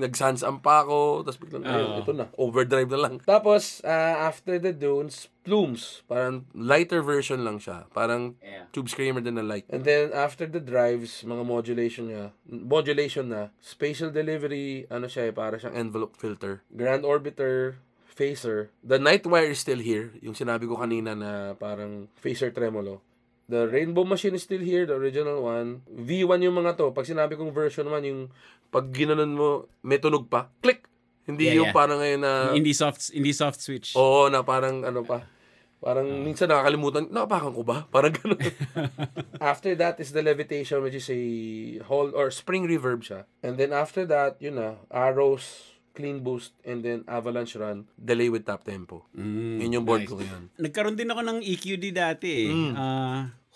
nag-sans amp pa ako, tapos biglang, ito na, overdrive na lang. Tapos, after the Dunes, Plumes. Parang lighter version lang siya. Parang tube screamer din na light. And then, after the drives, mga modulation na, spatial delivery, para siyang envelope filter. Grand Orbiter, phaser. The Nightwire is still here. Yung sinabi ko kanina na parang phaser tremolo. The Rainbow Machine is still here, the original one. V1 yung mga to. Pag sinabi kong version 1, yung pag ginanon mo, may tunog pa. Click! Hindi yung parang ngayon na... Indie soft switch. Oo, na parang pa. Parang minsan nakakalimutan, nakapakan ko ba? Parang gano'n. After that is the Levitation, which is a whole or spring reverb siya. And then after that, Arrows, Clean Boost, and then Avalanche Run, delay with top tempo. Yun yung board ko ngayon. Nagkaroon din ako ng EQD dati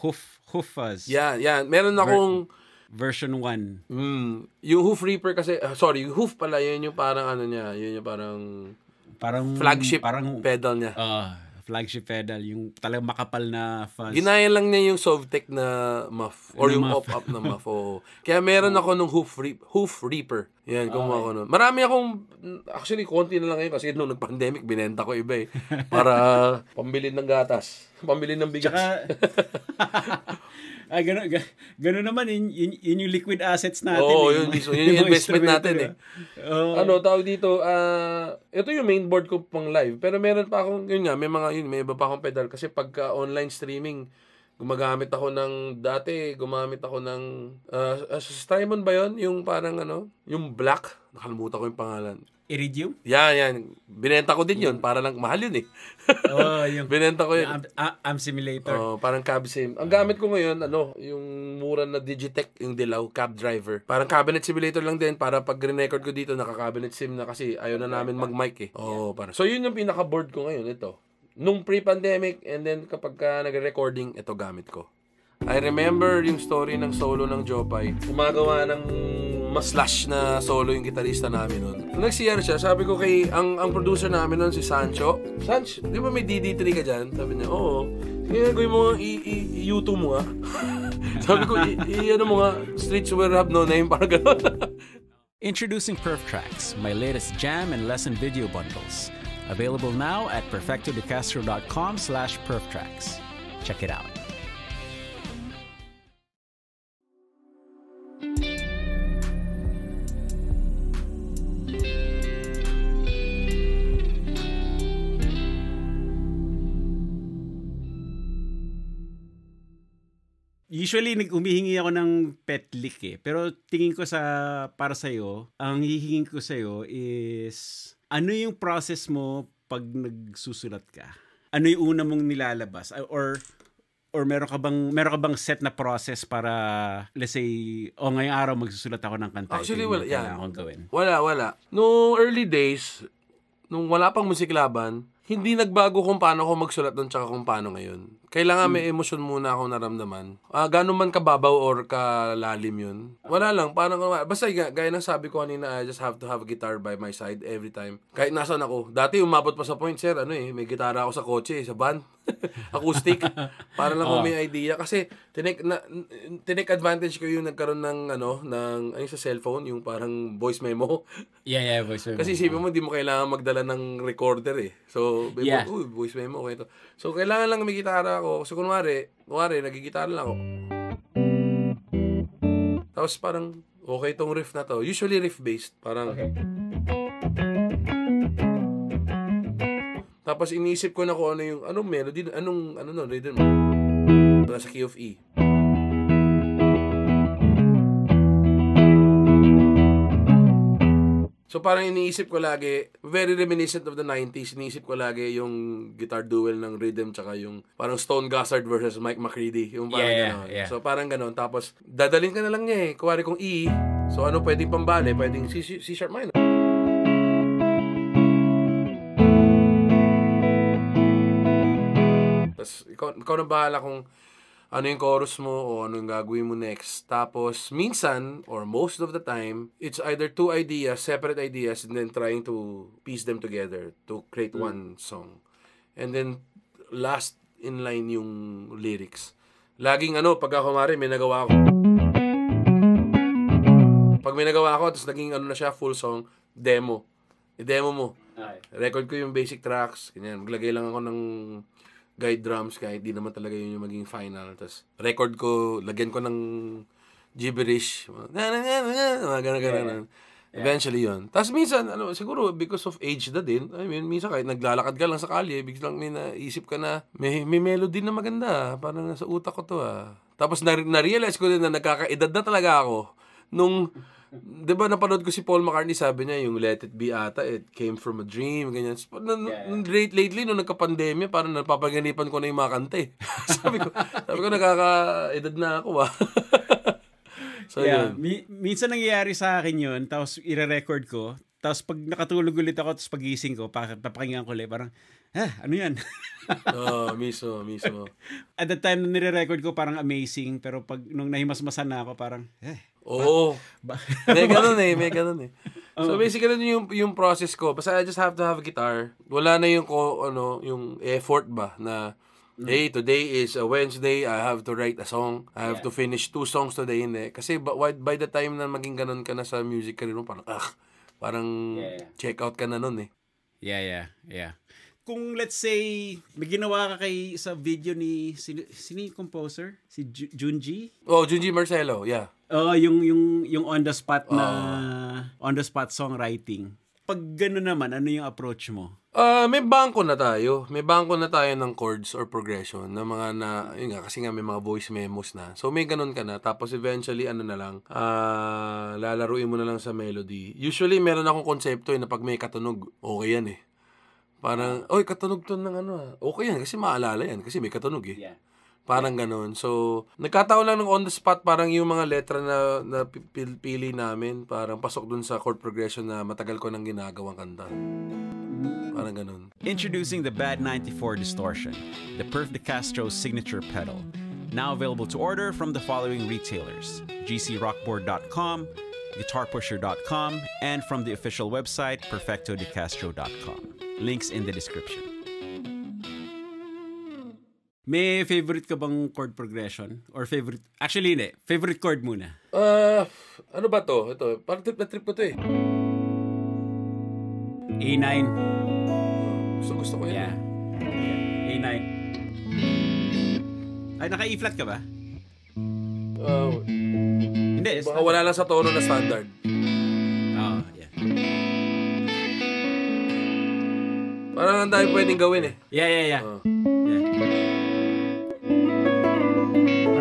Hoof fuzz. Yeah. Meron akong... Version 1. Yung Hoof Reaper kasi, yung Hoof pala, yun yung parang yun yung parang flagship pedal niya. flagship pedal, yung talagang makapal na fuzz. Ginaya lang niya yung Sovtech na muff or yung pop-up na muff. Kaya meron ako nung Hoof Reaper. Yan, kumuha ko nun. Marami akong, actually, konti na lang ngayon kasi nung nag-pandemic, binenta ko iba para pambili ng gatas. Pambili ng bigas. Gano'n naman, yun yung liquid assets natin. Yun yung investment natin tawag dito, ito yung mainboard ko pang live. Pero meron pa akong, may iba pa akong pedal. Kasi pagka online streaming, gumamit ako ng Strymon ba yun? Yung parang yung black. Nakalimutan ko yung pangalan. Iridium? Yan. Binenta ko din yun. Para lang, mahal yun Yung binenta ko yun. Amp simulator. Parang cab sim. Ang gamit ko ngayon, yung mura na Digitech, yung Dilaw, cab driver. Parang cabinet simulator lang din para pag re-record ko dito, naka-cabinet sim na kasi ayaw na namin mag-mic parang. So, yun yung pinaka-board ko ngayon, ito. Nung pre-pandemic, and then kapag nag-recording, ito gamit ko. I remember yung story ng solo ng Jopay. Gumagawa ng mas slash na solo yung gitarista namin nun. Nag-CR siya, sabi ko ang producer namin nun si Sancho. Sanch, di ba may DD3 ka dyan? Sabi niya, oo. Sige, gawin mo i-YouTube mo nga. Sabi ko, ano mo nga, Streets Where Have No Name, parang gano'n. Introducing PerfTracks, my latest jam and lesson video bundles. Available now at perfectodecastro.com/perftracks. Check it out. Usually, humihingi ako ng pet lick Pero tingin ko para sa'yo, ang hihingin ko sa'yo is, ano yung process mo pag nagsusulat ka? Ano yung una mong nilalabas? Or meron ka bang set na process para, let's say, ngayong araw magsusulat ako ng kanta. Actually, wala. Akong gawin. Wala. No early days, nung wala pang Musiklaban, hindi nagbago kung paano ako magsulat doon tsaka kung paano ngayon. Kailangan may emosyon muna ako naramdaman. Gano'n man kababaw or kalalim yun. Wala lang. Basta gaya ng sabi ko kanina, I just have to have a guitar by my side every time. Kahit nasaan ako. Dati umabot pa sa point, sir, may gitara ako sa kotse, sa van. Acoustic. Para lang kung may idea. Kasi, tinik advantage ko yung nagkaroon ng sa cellphone, yung parang voice memo. Yeah, voice memo. Kasi isipin mo, di mo kailangan magdala ng recorder So, voice memo, okay to. So, kailangan lang may gitara ako. So, kunwari, nagigitara lang ako. Tapos parang, okay tong riff na to. Usually riff-based. Parang, okay. Tapos iniisip ko na kung anong melody, rhythm. Nasa key of E. So parang iniisip ko lagi, very reminiscent of the 90s, iniisip ko lagi yung guitar duel ng rhythm tsaka yung parang Stone Gossard versus Mike McCready. Yung parang gano'n. Yeah. So parang gano'n. Tapos dadalhin ka na lang niya Kuwari kung E, so ano pwedeng pambale, pwedeng C sharp minor. Tapos ikaw na bahala kung ano yung chorus mo o ano yung gagawin mo next. Tapos, minsan, or most of the time, it's either two ideas, separate ideas, and then trying to piece them together to create one song. And then, last in line yung lyrics. Laging pag ako may nagawa ako. Pag may nagawa ako, tapos naging na siya, full song, demo. I-demo mo. Record ko yung basic tracks, ganyan. Maglagay lang ako ng guide drums kahit di naman talaga yun yung maging final. Tapos record ko, lagyan ko ng gibberish. Gano'n. Eventually yun. Tapos minsan, siguro because of age na din, minsan kahit naglalakad ka lang sa kalye, biglang may naisip ka na, may melody na maganda. Parang nasa utak ko to Tapos na-realize ko din na nagkakaedad na talaga ako. Nung, di ba napanood ko si Paul McCartney, sabi niya yung Let It Be ata, it came from a dream, ganyan. Lately, nung nagka-pandemya, parang napapaganipan ko na yung mga kanta sabi ko, nakaka-edad na ako So, yun. Minsan nangyayari sa akin yun, tapos i-record ko, tapos pag nakatulog ulit ako, tapos pagising ko, papakinggan ko ulit, parang, ano yan? Mismo. At the time na nire-record ko, parang amazing, pero pag nung nahimasmasan na ako, parang, Oo. May ganun So basically yung process ko. Basta I just have to have a guitar. Wala na yung yung effort ba na hey, today is a Wednesday, I have to write a song. I have to finish 2 songs today. Hindi. Kasi by the time na maging ganun ka na sa music career mo, parang check out ka na nun eh. Yeah. Kung let's say, may ginawa ka sa video ni, sino yung composer? Si Junji? Oh, Junji Marcelo, yeah. Yung on the spot songwriting. Pag gano'n naman, ano yung approach mo? May bangko na tayo. May bangko na tayo ng chords or progression na mga yun nga, kasi nga may mga voice memos na. So may ganun ka na. Tapos eventually, lalaruin mo na lang sa melody. Usually, meron akong konsepto na pag may katunog, okay yan eh. Parang, katunog to ng okay yan kasi maalala yan kasi may katunog eh. Yeah. Parang ganun. So, nagkataon lang ng on the spot, parang yung mga letra na pili namin, parang pasok dun sa chord progression na matagal ko nang ginagawang kanta. Parang ganun. Introducing the Bad 94 Distortion, the Perf de Castro signature pedal. Now available to order from the following retailers: gcrockboard.com, guitarpusher.com, and from the official website, perfectodecastro.com. Links in the description. May favorite ka bang chord progression? Or favorite... Actually, hindi. Favorite chord muna. Ano ba to? Ito, parang trip ko to eh. A9. Gusto ko yan. Yeah. A9. Ay, naka-E-flat ka ba? Hindi. Baka wala lang sa tono na standard. Oh, yeah. Parang ang dami pwedeng gawin eh. Yeah. Yeah.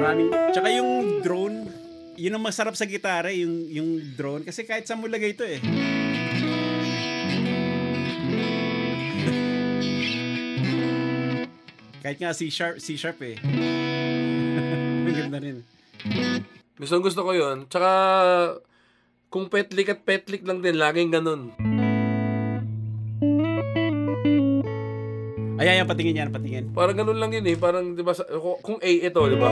Maraming... Tsaka yung drone, yun ang masarap sa gitara, yung drone. Kasi kahit saan mo lagay ito eh. Kahit nga C sharp eh. Maganda rin. Gusto ko yun. Tsaka, kung petlik lang din, laging ganun. Ayan, patingin. Parang ganun lang yun eh. Parang, di ba, kung A ito, di ba?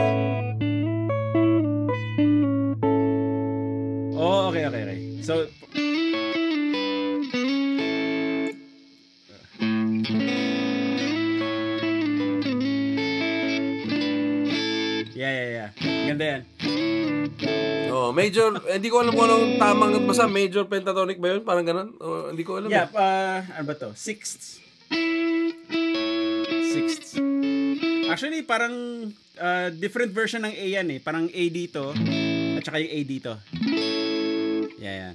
Oh, okay. So, yeah. Ganda yan. Oh, major, hindi ko alam kung anong tamang, basta major pentatonic ba yun? Parang ganun? Hindi ko alam. Yeah, ano ba to? Sixths. Actually, parang different version ng A yan eh. Parang A dito, at saka yung A dito. Yeah, yan.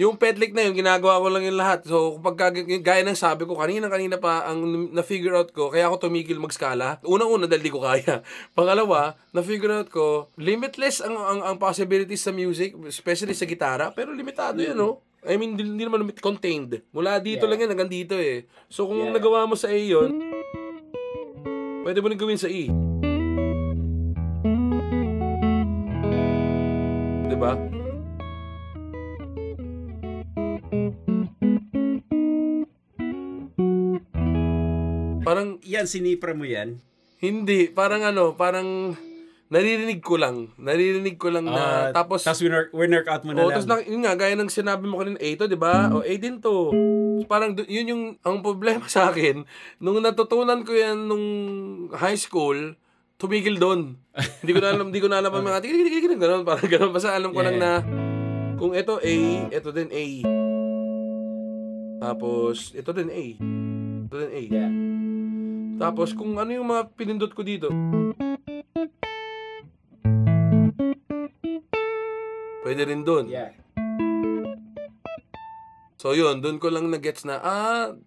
Yung petlik na yun, ginagawa ko lang yung lahat. So, kapag gaya ng sabi ko, kanina pa, ang na-figure out ko, kaya ako tumigil mag-scala. Unang-una, dahil di ko kaya. Pangalawa, na-figure out ko, limitless ang possibilities sa music, especially sa gitara, pero limitado yan, no? I mean, hindi naman contained. Mula dito lang yan, hanggang dito eh. So, kung nagawa mo sa A yun, pwede mo rin gawin sa E. Diba? Parang, yan, sinipra mo yan? hindi. Parang naririnig ko lang na, tapos winner out mo na lang. Tapos yun nga, gaya ng sinabi mo kanina, A to, di ba? O, A din to. Parang, yun ang problema sa akin, nung natutunan ko yan nung high school, tumigil doon. Hindi ko na alam ang mga ganun, parang ganun. Basta alam ko lang na, kung ito A, ito din A. Tapos, ito din A. Ito din A. Yeah. Tapos, kung ano yung mga pinindot ko dito, pwede rin doon. Yeah. So, yun. Doon ko lang na-gets na,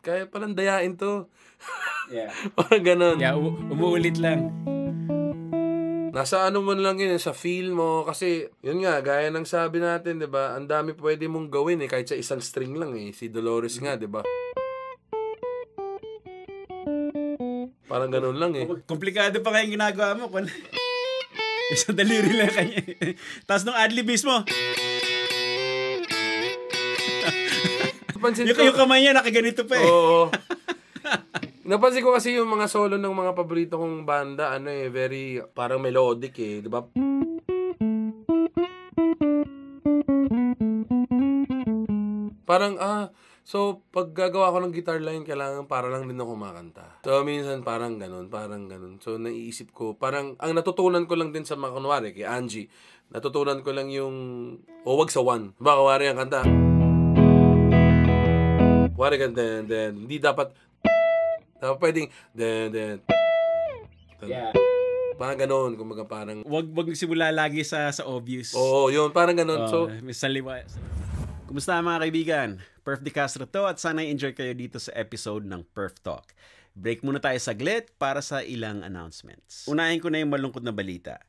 kaya palang dayain to. Yeah. Parang ganun. Yeah, umuulit lang. Nasa ano mo lang yun, sa feel mo. Kasi, yun nga, gaya ng sabi natin, di ba? Ang dami pwede mong gawin eh, kahit sa isang string lang eh. Si Dolores nga, di ba? Parang ganun lang eh. Komplikado pa kayong ginagawa mo. Isang daliri lang kanya. Tapos nung adlib mismo. Yung kamay niya, nakaganito pa eh. Oo. Napansin ko kasi yung mga solo ng mga paborito kong banda, very parang melodic eh, di ba? Parang, so, pag gagawa ko ng guitar line, kailangan para lang din ako kumakanta. So, minsan parang ganun. So, naiisip ko, parang, ang natutunan ko lang din sa mga, kunwari, kay Angie, natutunan ko lang yung, wag sa one. Diba, kunwari ang kanta. Kunwari ka, then, hindi dapat pwedeng, then. Yeah. Parang ganun, kumbaga parang, Wag simula lagi sa obvious. oo, yun, parang ganun. So, may saliwa. Kumusta mga kaibigan? Perf De Castro to at sana enjoy kayo dito sa episode ng Perf Talk. Break muna tayo saglit para sa ilang announcements. Unahin ko na yung malungkot na balita.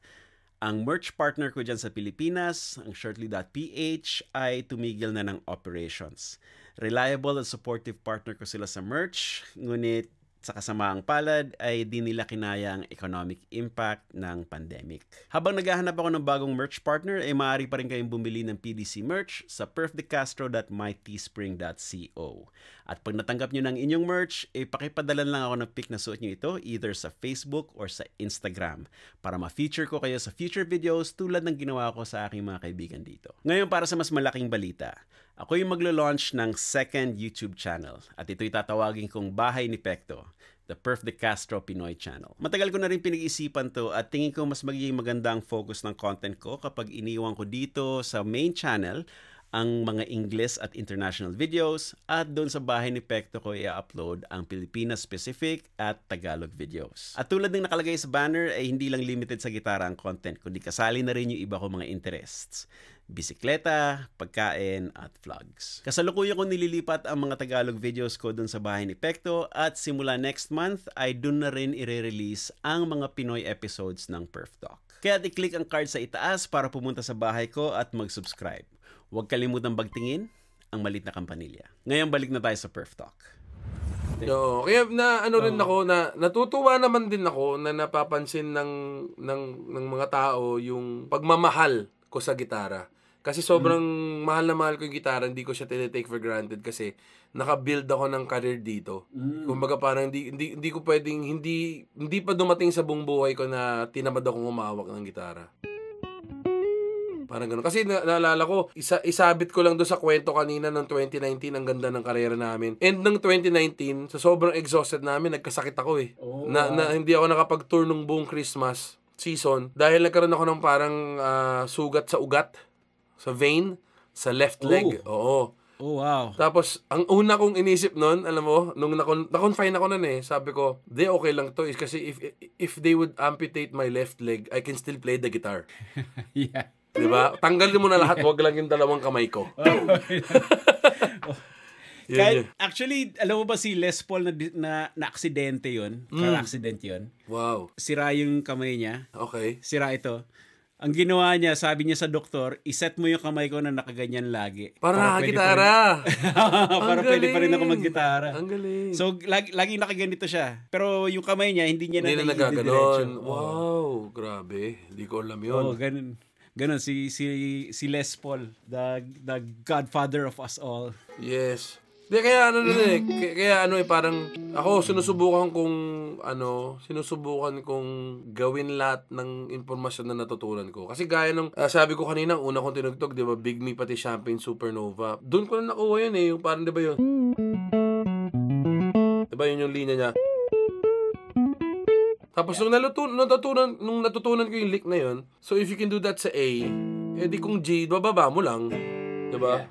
Ang merch partner ko dyan sa Pilipinas, ang Shirtly.ph, ay tumigil na ng operations. Reliable at supportive partner ko sila sa merch, ngunit sa kasamaang palad ay di nila kinaya ang economic impact ng pandemic. Habang naghahanap ako ng bagong merch partner, ay maaari pa rin kayong bumili ng PDC merch sa perfdecastro.myteespring.co. At pag natanggap nyo ng inyong merch, pakipadalan lang ako ng pic na suot nyo ito either sa Facebook or sa Instagram para ma-feature ko kayo sa future videos tulad ng ginawa ko sa aking mga kaibigan dito. Ngayon para sa mas malaking balita, ako yung maglo-launch ng second YouTube channel at ito'y tatawagin kong Bahay ni Pekto, the Perf De Castro Pinoy channel. Matagal ko na rin pinag-isipan to at tingin ko mas magiging maganda ang focus ng content ko kapag iniwan ko dito sa main channel ang mga English at international videos at doon sa Bahay ni Pekto ko i-upload ang Pilipinas-specific at Tagalog videos. At tulad ng nakalagay sa banner ay hindi lang limited sa gitara ang content kundi kasali na rin yung iba kong mga interests. Bisikleta, pagkain, at vlogs. Kasalukuyan ko nililipat ang mga Tagalog videos ko dun sa Bahay ni Pekto at simula next month ay dun na rin i-release ang mga Pinoy episodes ng Perf Talk. Kaya i-click ang card sa itaas para pumunta sa bahay ko at mag-subscribe. Huwag kalimutang bagtingin ang maliit na kampanilya. Ngayon balik na tayo sa Perf Talk. no, kaya rin ako na natutuwa naman din ako na napapansin ng mga tao yung pagmamahal ko sa gitara. Kasi sobrang mahal na mahal ko yung gitara, hindi ko siya tinitake for granted kasi naka-build ako ng career dito. Kumbaga parang hindi ko pwedeng hindi pa dumating sa buong buhay ko na tinamad akong humawak ng gitara. Parang gano'n. Kasi naalala ko, isabit ko lang doon sa kwento kanina ng 2019, ang ganda ng karera namin. And ng 2019, sa sobrang exhausted namin, nagkasakit ako eh. Na hindi ako nakapag-tour nung buong Christmas season dahil nagkaroon ako ng parang sugat sa ugat, sa vein, sa left leg. Oo. Oh, wow. Tapos, ang una kong inisip nun, alam mo, nung na-confine ako nun sabi ko, okay lang to. Is kasi if they would amputate my left leg, I can still play the guitar. Yeah. Diba? Tanggalin mo na lahat, wag lang yung dalawang kamay ko. Actually, alam mo ba si Les Paul na aksidente yun? Car-accident yun. Wow. Sira yung kamay niya. Okay. Sira ito. Ang ginawa niya, sabi niya sa doktor, iset mo yung kamay ko na nakaganyan lagi. Para nakagitara. Para pwede pa rin ako maggitara. Ang galing. So, lagi nakaganito siya. Pero yung kamay niya, hindi niya na nagaganon. Wow, grabe. Hindi ko alam yun. Oh, ganun. Ganon, si Les Paul, the godfather of us all. Yes. Kaya parang ako sinusubukan kong gawin lahat ng impormasyon na natutunan ko. Kasi gaya ng sabi ko kanina, una kong tinugtog, 'di ba? Big Me pati Champagne Supernova. Doon ko na nakuha yun yung parang 'di ba yun? 'Di ba yun yung linya niya? Tapos nung natutunan ko yung lick na yun, so if you can do that sa A, di kung G, bababa mo lang. Diba? Yeah.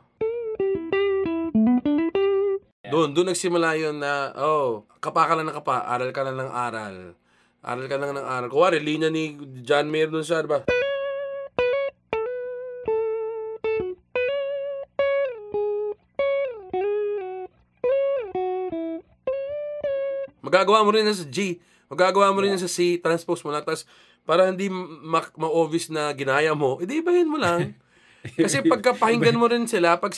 Doon nagsimula yun na, kapa ka lang ng kapa, aral ka lang ng aral. Aral ka lang ng aral. Kuwari, linya ni John Mayer dun siya, diba? Magagawa mo rin na sa G. Magagawa mo rin sa C, transpose mo lang. Tapos, para hindi ma-obvious na ginaya mo, ibahin mo lang. Kasi pagkapahinggan mo rin sila, pag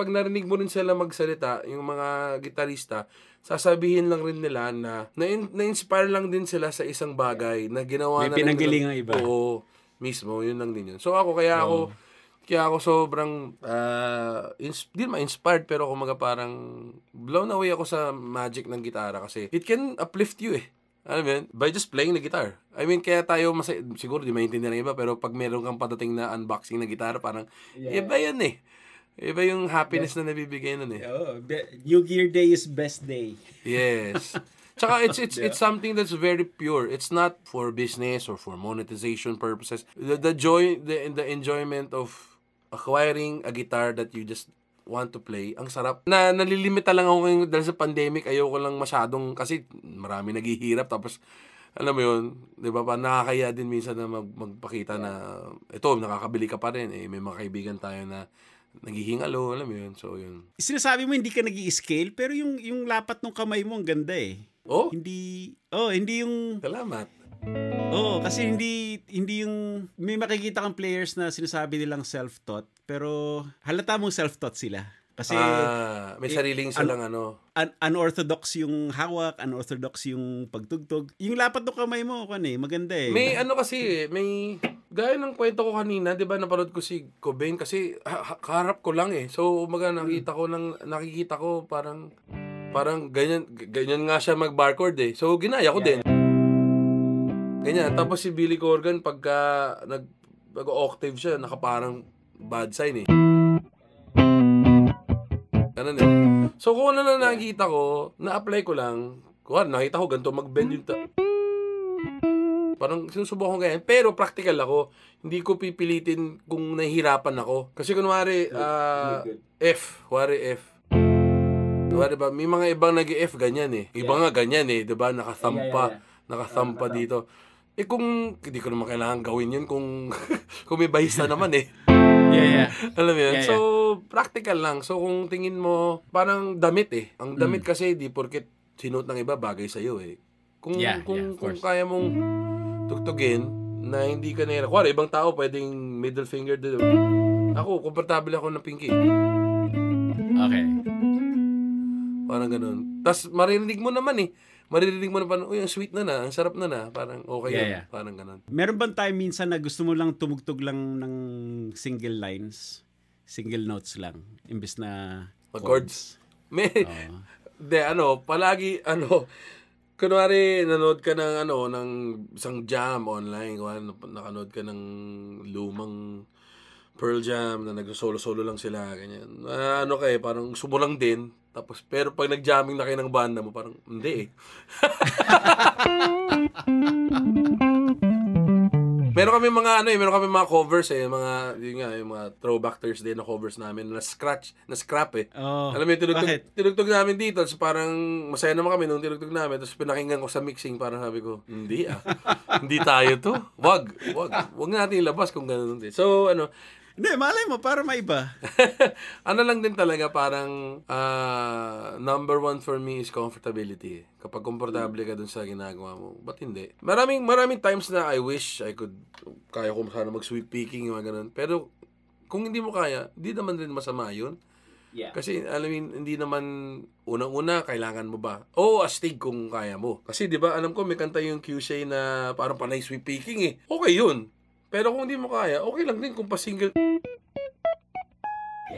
narinig mo rin sila magsalita, yung mga gitarista, sasabihin lang rin nila na-inspire lang din sila sa isang bagay na ginawa na pinanggalingang iba. Oo, mismo, yun lang din yun. So kaya ako sobrang, di ma-inspired, pero kumaga parang blown away ako sa magic ng gitara kasi it can uplift you Alam mo yun? By just playing the guitar. I mean, kaya tayo siguro di maintindihan ng iba, pero pag meron kang padating na unboxing na gitara, parang, iba yan Iba yung happiness na nabibigay nun eh. Oh, New Gear Day is best day. Yes. Tsaka it's something that's very pure. It's not for business or for monetization purposes. The joy, the enjoyment of acquiring a guitar that you just want to play, ang sarap. Nalilimita lang ako ngayon dahil sa pandemic, ayoko lang masyadong, kasi marami naghihirap, tapos, alam mo yun, di ba, nakakaya din minsan na magpakita na, ito, nakakabili ka pa rin, may mga kaibigan tayo na naghihingalo, alam mo yun, so yun. Sinasabi mo hindi ka nag-i-scale, pero yung lapat ng kamay mo, ang ganda eh. Oh? Hindi yung... Salamat. Kasi hindi yung may makikita kang players na sinasabi nilang self-taught, pero halata mong self-taught sila. Kasi may sariling silang unorthodox yung hawak, unorthodox yung pagtugtog. Yung lapat ng kamay mo, maganda eh. May may gaya ng kwento ko kanina, 'di ba, napanood ko si Cobain kasi kaharap ko lang eh. So, nakikita ko parang ganyan nga siya mag-barchord eh. So, ginaya ko din. Ganyan. Tapos si Billy Corgan, pagka nag-octave siya, nakaparang bad sign eh. Ganun eh. So, kung ano na nakikita ko, na-apply ko lang, nakita ko ganito, mag-bend yung parang sinusubukan ko ganyan. Pero practical ako. Hindi ko pipilitin kung nahihirapan ako. Kasi kunwari, F. Diba, may mga ibang nag-F ganyan eh. Iba nga ganyan eh, 'di ba? Nakasampa dito. Kung hindi ko naman kailangan gawin 'yun kung kung may bahis na naman eh. Alam mo 'yun? So, practical lang. So, kung tingin mo parang damit eh. Ang damit kasi di porket sinuot ng iba bagay sa iyo eh. Kung kaya mong tugtugin na hindi ka nahirap. Kuwari, ibang tao pwedeng middle finger din. Ako, komportable ako ng pinky. Okay. Parang ganun. Tapos maririnig mo naman eh. Uy, ang sweet ang sarap na. Parang okay yun. Parang ganun. Meron bang time minsan na gusto mo lang tumugtog lang ng single lines? Single notes lang? Imbes na chords? Palagi, kunwari, nanood ka ng isang jam online. Nakanood ka ng lumang Pearl Jam na nag-solo-solo lang sila, ganyan. Parang gusto mo lang din. Tapos, pero pag nag-jamming na kayo ng banda mo, parang, hindi eh. Meron kami mga covers eh, yung mga Throwback Thursday na covers namin na scrap eh. Alam mo, tinugtog namin dito, so parang masaya naman kami nung tinugtog namin, tapos pinakinggan ko sa mixing, parang sabi ko, hindi hindi tayo to. Wag natin ilabas kung gano'n din. So, hindi, malay mo, para maiba. Lang din talaga, parang number one for me is comfortability. Kapag komportable ka dun sa ginagawa mo, ba't hindi? Maraming times na I wish kaya ko sana mag-sweep picking, yung mga ganun. Pero kung hindi mo kaya, hindi naman rin masama yun. Yeah. Kasi, hindi naman unang-una, kailangan mo ba? Astig kung kaya mo. Kasi, di ba, alam ko, may kanta yung QC na parang panay sweep picking eh. Okay yun. Pero kung hindi mo kaya, okay lang din kung pa-single.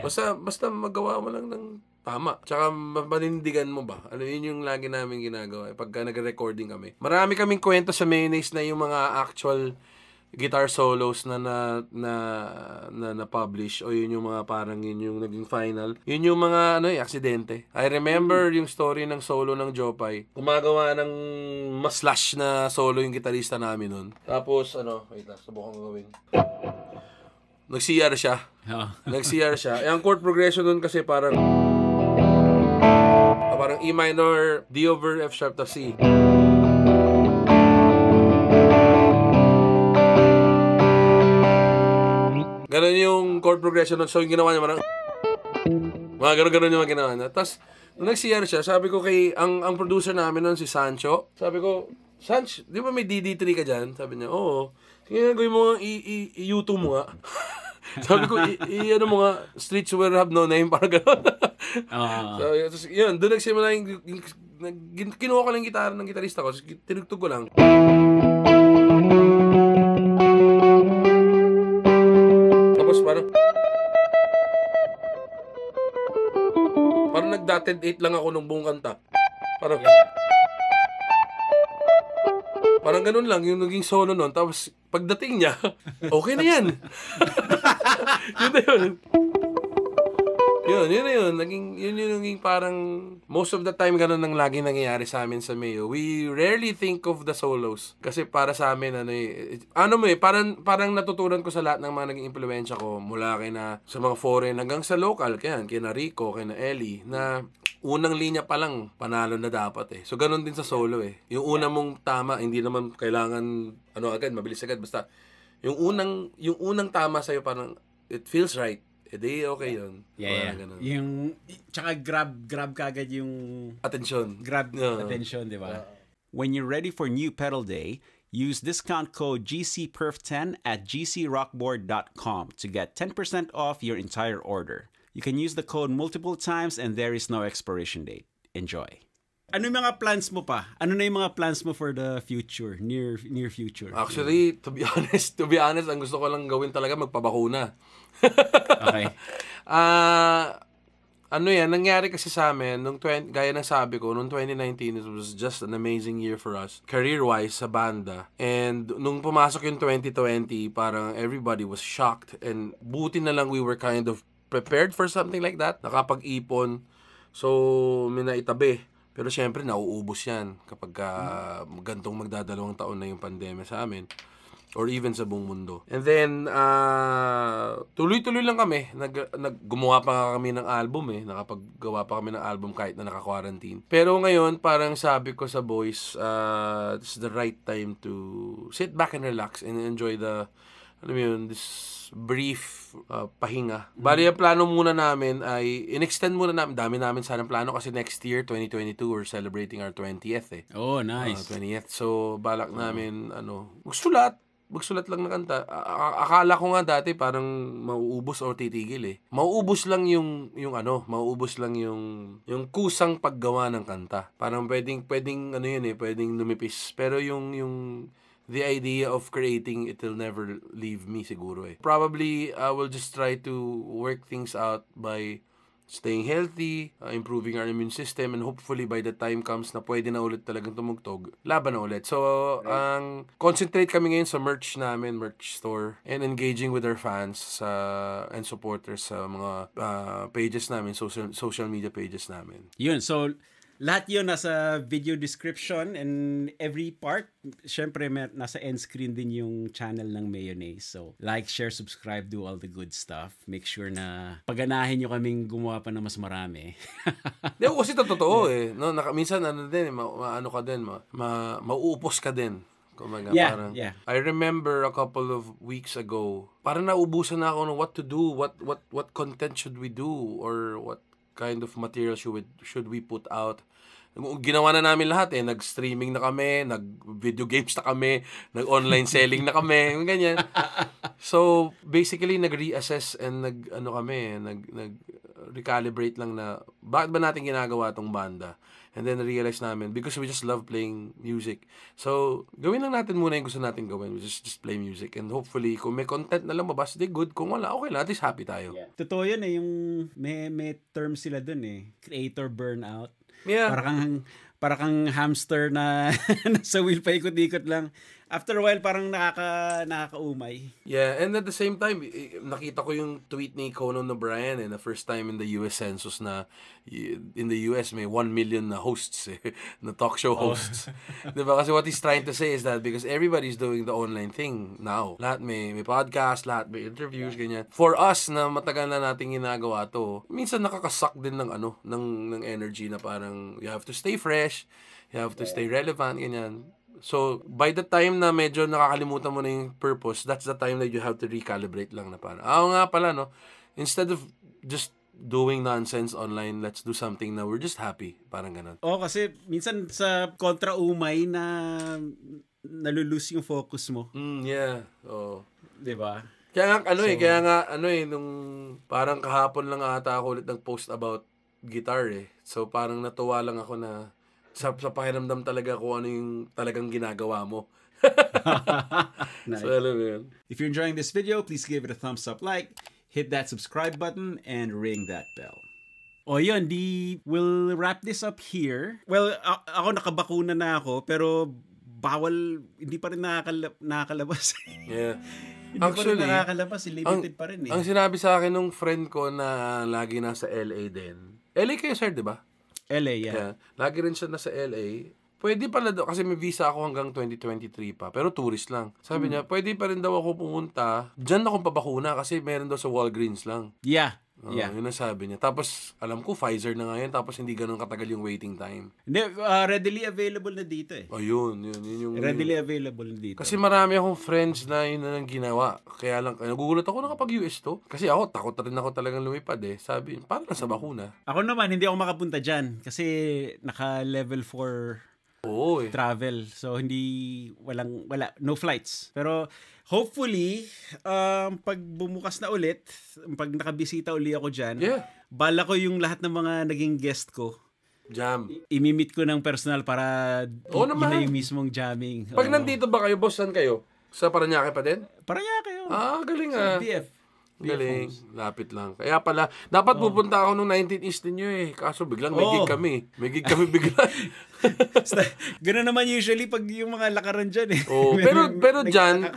Basta magawa mo lang ng tama. Tsaka manindigan mo ba? Yun yung lagi namin ginagawa. Pagka nag-recording kami. Marami kaming kwento sa Mayonnaise na yung mga actual guitar solos na publish o yun yung mga parang yun yung naging final. Yun yung mga aksidente. I remember yung story ng solo ng Jopay. Gumagawa ng mas slash na solo yung gitarista namin nun. Tapos wait lang, subukan ko gawin. Nag-CR siya. Nag-CR siya. Ang chord progression nun kasi parang E minor, D over F sharp to C. Ganon yung chord progression nun. So, yung ginawa niya, mga ganon yung ginawa niya. Tapos, nung nag-CR siya, sabi ko ang producer namin nun, si Sancho, sabi ko, Sanch, di ba may DD3 ka dyan? Sabi niya, oo. Sige, gawin mo nga, i-YouTube mo nga. Sabi ko, mo nga, Streets Where Have No Name, parang ganon. So, yun, doon nagsimula kinuha ko lang yung gitara ng gitarista ko, tinugtog ko lang. Parang nag-dotted 8 lang ako nung buong kanta. Parang ganun lang yung naging solo nun. Tapos pagdating niya, okay na yan. Yun na yun. Yun. Yun yung parang most of the time ganun ang laging nangyayari sa amin sa Mayo. We rarely think of the solos. Kasi para sa amin, parang natutunan ko sa lahat ng mga naging impluwensya ko mula sa mga foreign hanggang sa local, kina Rico, kina Ellie, na unang linya pa lang, panalo na dapat eh. So, ganun din sa solo eh. Yung una mong tama, hindi naman kailangan, mabilis agad. Basta, yung unang tama sa'yo, parang, it feels right. Di okay yun. Yeah. Yung, tsaka grab kagad yung... Attention. Grab attention, di ba? When you're ready for new pedal day, use discount code GCPerf10 at gcrockboard.com to get 10% off your entire order. You can use the code multiple times and there is no expiration date. Enjoy. Ano yung mga plans mo pa? Ano na yung mga plans mo for the future, near future? Actually, to be honest, ang gusto ko lang gawin talaga magpabakuna. Okay. Nangyari kasi sa amin, gaya ng sabi ko, noong 2019, it was just an amazing year for us, career-wise, sa banda. And nung pumasok yung 2020, parang everybody was shocked. And buti na lang we were kind of prepared for something like that. Nakapag-ipon. So, may naitabi. Pero syempre, nauubos yan kapag gantong magdadalawang taon na yung pandemya sa amin. Or even sa buong mundo. And then, tuloy-tuloy lang kami. Gumawa pa kami ng album eh. Nakapaggawa pa kami ng album kahit na naka-quarantine. Pero ngayon, parang sabi ko sa boys, this is the right time to sit back and relax and enjoy this brief pahinga. Bali, ang plano muna namin ay, in-extend muna namin, dami namin sanang plano kasi next year, 2022, we're celebrating our 20th eh. Oh, nice. 20th. So, balak namin, magsulat lang na kanta. Akala ko nga dati parang mauubos o titigil eh. Mauubos lang yung kusang paggawa ng kanta. Parang pwedeng lumipis. Pero the idea of creating, it will never leave me siguro eh. Probably, I will just try to work things out by staying healthy, improving our immune system, and hopefully by the time comes na pwede na ulit talagang tumugtog, laban na ulit. So, concentrate kami ngayon sa merch store, and engaging with our fans and supporters sa mga pages namin, social media pages namin. Yun, so lahat yun nasa video description and every part, syempre nasa end screen din yung channel ng Mayonnaise. So, like, share, subscribe, do all the good stuff. Make sure na paganahin nyo kaming gumawa pa na mas marami. Di, kasi totoo eh. No, minsan mauupos ka din. Kumaga, yeah. I remember a couple of weeks ago, parang naubusan na ako ng what to do, what content should we do, or what kind of material should we put out. Ginawa na namin lahat eh. Nag-streaming na kami, nag-video games na kami, nag-online selling na kami, ganyan. So, basically, nag-reassess and nag-recalibrate lang na bakit ba natin ginagawa tong banda? And then realize namin, because we just love playing music. So, gawin lang natin muna yung gusto natin gawin. We just play music. And hopefully, kung may content na lang mabas, di good. Kung wala, okay lang. At least happy tayo. Yeah. Totoo yun eh. Yung may term sila dun eh. Creator burnout. Yeah. Para kang hamster na nasa wheel pa ikot-ikot lang. After a while, parang nakakaumay. Yeah, and at the same time, nakita ko yung tweet ni Conan O'Brien na first time in the US Census na in the US may 1 million na hosts na talk show hosts. Diba? Kasi what he's trying to say is that because everybody's doing the online thing now. Lahat may podcast, lahat may interviews, ganyan. For us na matagal na natin ginagawa to, minsan nakakasuck din ng energy na parang you have to stay fresh, you have to stay relevant, ganyan. So, by the time na medyo nakakalimutan mo na yung purpose, that's the time that you have to recalibrate lang na parang, nga pala, no? Instead of just doing nonsense online, let's do something na we're just happy. Parang ganun. Kasi minsan sa kontra-umay na nalulus yung focus mo. Yeah. Oh. Diba? Kaya nga, nung parang kahapon lang ata ako ulit nag-post about guitar eh. So, parang natuwa lang ako na sa pakiramdam talaga kung ano yung talagang ginagawa mo. Nice. So, alam mo yun. If you're enjoying this video, please give it a thumbs up like, hit that subscribe button, and ring that bell. Yun, we'll wrap this up here. Well, ako nakabakuna na ako, pero bawal, hindi pa rin nakakalabas. Yeah. Hindi Actually, pa rin nakakalabas, limited pa rin eh. Ang sinabi sa akin nung friend ko na lagi nasa LA din. LA kayo, sir, di ba? LA, yeah. Yeah. Lagi rin siya nasa LA. Pwede pala daw, kasi may visa ako hanggang 2023 pa, pero tourist lang. Sabi niya, pwede pa rin daw ako pumunta. Diyan akong pabakuna kasi meron daw sa Walgreens lang. Yeah. Yeah. Yun ang sabi niya. Tapos, alam ko, Pfizer na ngayon, tapos hindi ganun katagal yung waiting time. Hindi, readily available na dito eh. Yun yung... Readily available na dito. Kasi marami akong friends na yun na ginawa. Kaya lang, nagugulat ako na kapag US to. Kasi ako, takot rin ako talagang lumipad eh. Sabi, paano na sa bakuna? Ako naman, hindi ako makapunta dyan. Kasi naka-level 4 travel. So, wala, no flights. Pero, hopefully, pag bumukas na ulit, pag nakabisita uli ako dyan, bala ko yung lahat ng mga naging guest ko. Jam. Imimit ko ng personal para yun na yung mismong jamming. Pag nandito ba kayo, boss, saan kayo? Sa Paranaque pa din? Paranaque yun. Galing sa BF. Galing. Lapit lang. Kaya pala, dapat pupunta ako nung 19 East ninyo eh. Kaso biglang may gig kami. May gig kami bigla. Ganoon naman usually pag yung mga lakaran dyan eh. Pero dyan,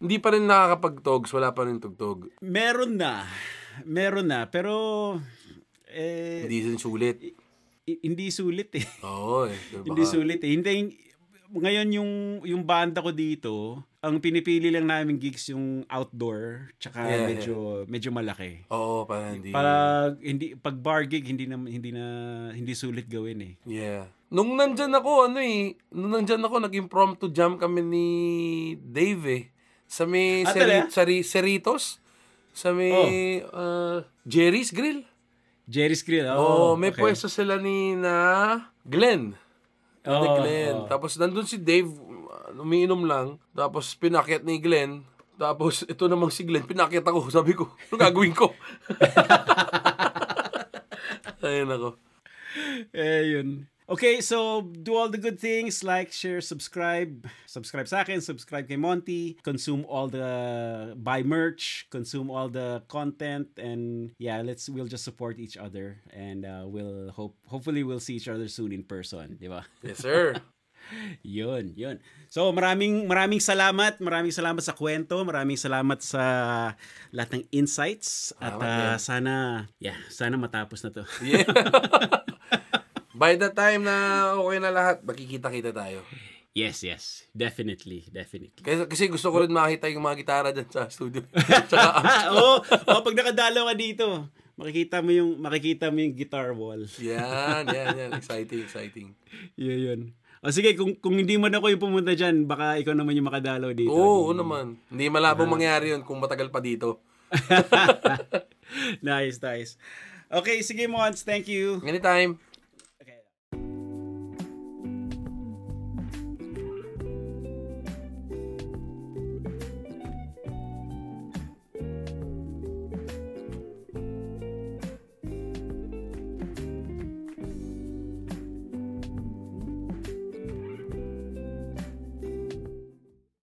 hindi pa rin nakakapag-togs. Wala pa rin tugtog. Meron na. Pero hindi din sulit. Hindi sulit eh. Hindi sulit eh. Ngayon yung banda ko dito, ang pinipili lang namin gigs yung outdoor, tsaka medyo malaki. Pag bar gig hindi sulit gawin eh. Yeah. Nung nandyan ako, nag-impromptu jam kami ni Dave eh. Sa may Cerritos, sa may Jerry's Grill. Jerry's Grill. May pwesto sila ni na Glenn. Glenn. Tapos nandun si Dave, umiinom lang. Tapos pinakyat ni Glenn. Tapos ito namang si Glenn, pinakyat ako. Sabi ko, ano gagawin ko? Ayun ako. Yun. Okay, so do all the good things, like, share, subscribe sa akin, subscribe kay Monty, consume all the, buy merch, consume all the content, and yeah, we'll just support each other, and hopefully we'll see each other soon in person, di ba? Yes, sir. Yun. So maraming salamat sa kwento, maraming salamat sa lahat ng insights, at sana matapos na to. Yeah. By the time na okay na lahat, makikita-kita tayo. Yes. Definitely. Kasi gusto ko rin makita yung mga gitara dyan sa studio. Pag nakadalaw ka dito, makikita mo yung guitar wall. Yan. Exciting. Yun. Sige, kung hindi man ako yung pumunta dyan, baka ikaw naman yung makadalaw dito. Oo naman. Hindi malabong mangyari yun kung matagal pa dito. Nice. Okay, sige Mons, thank you. Anytime.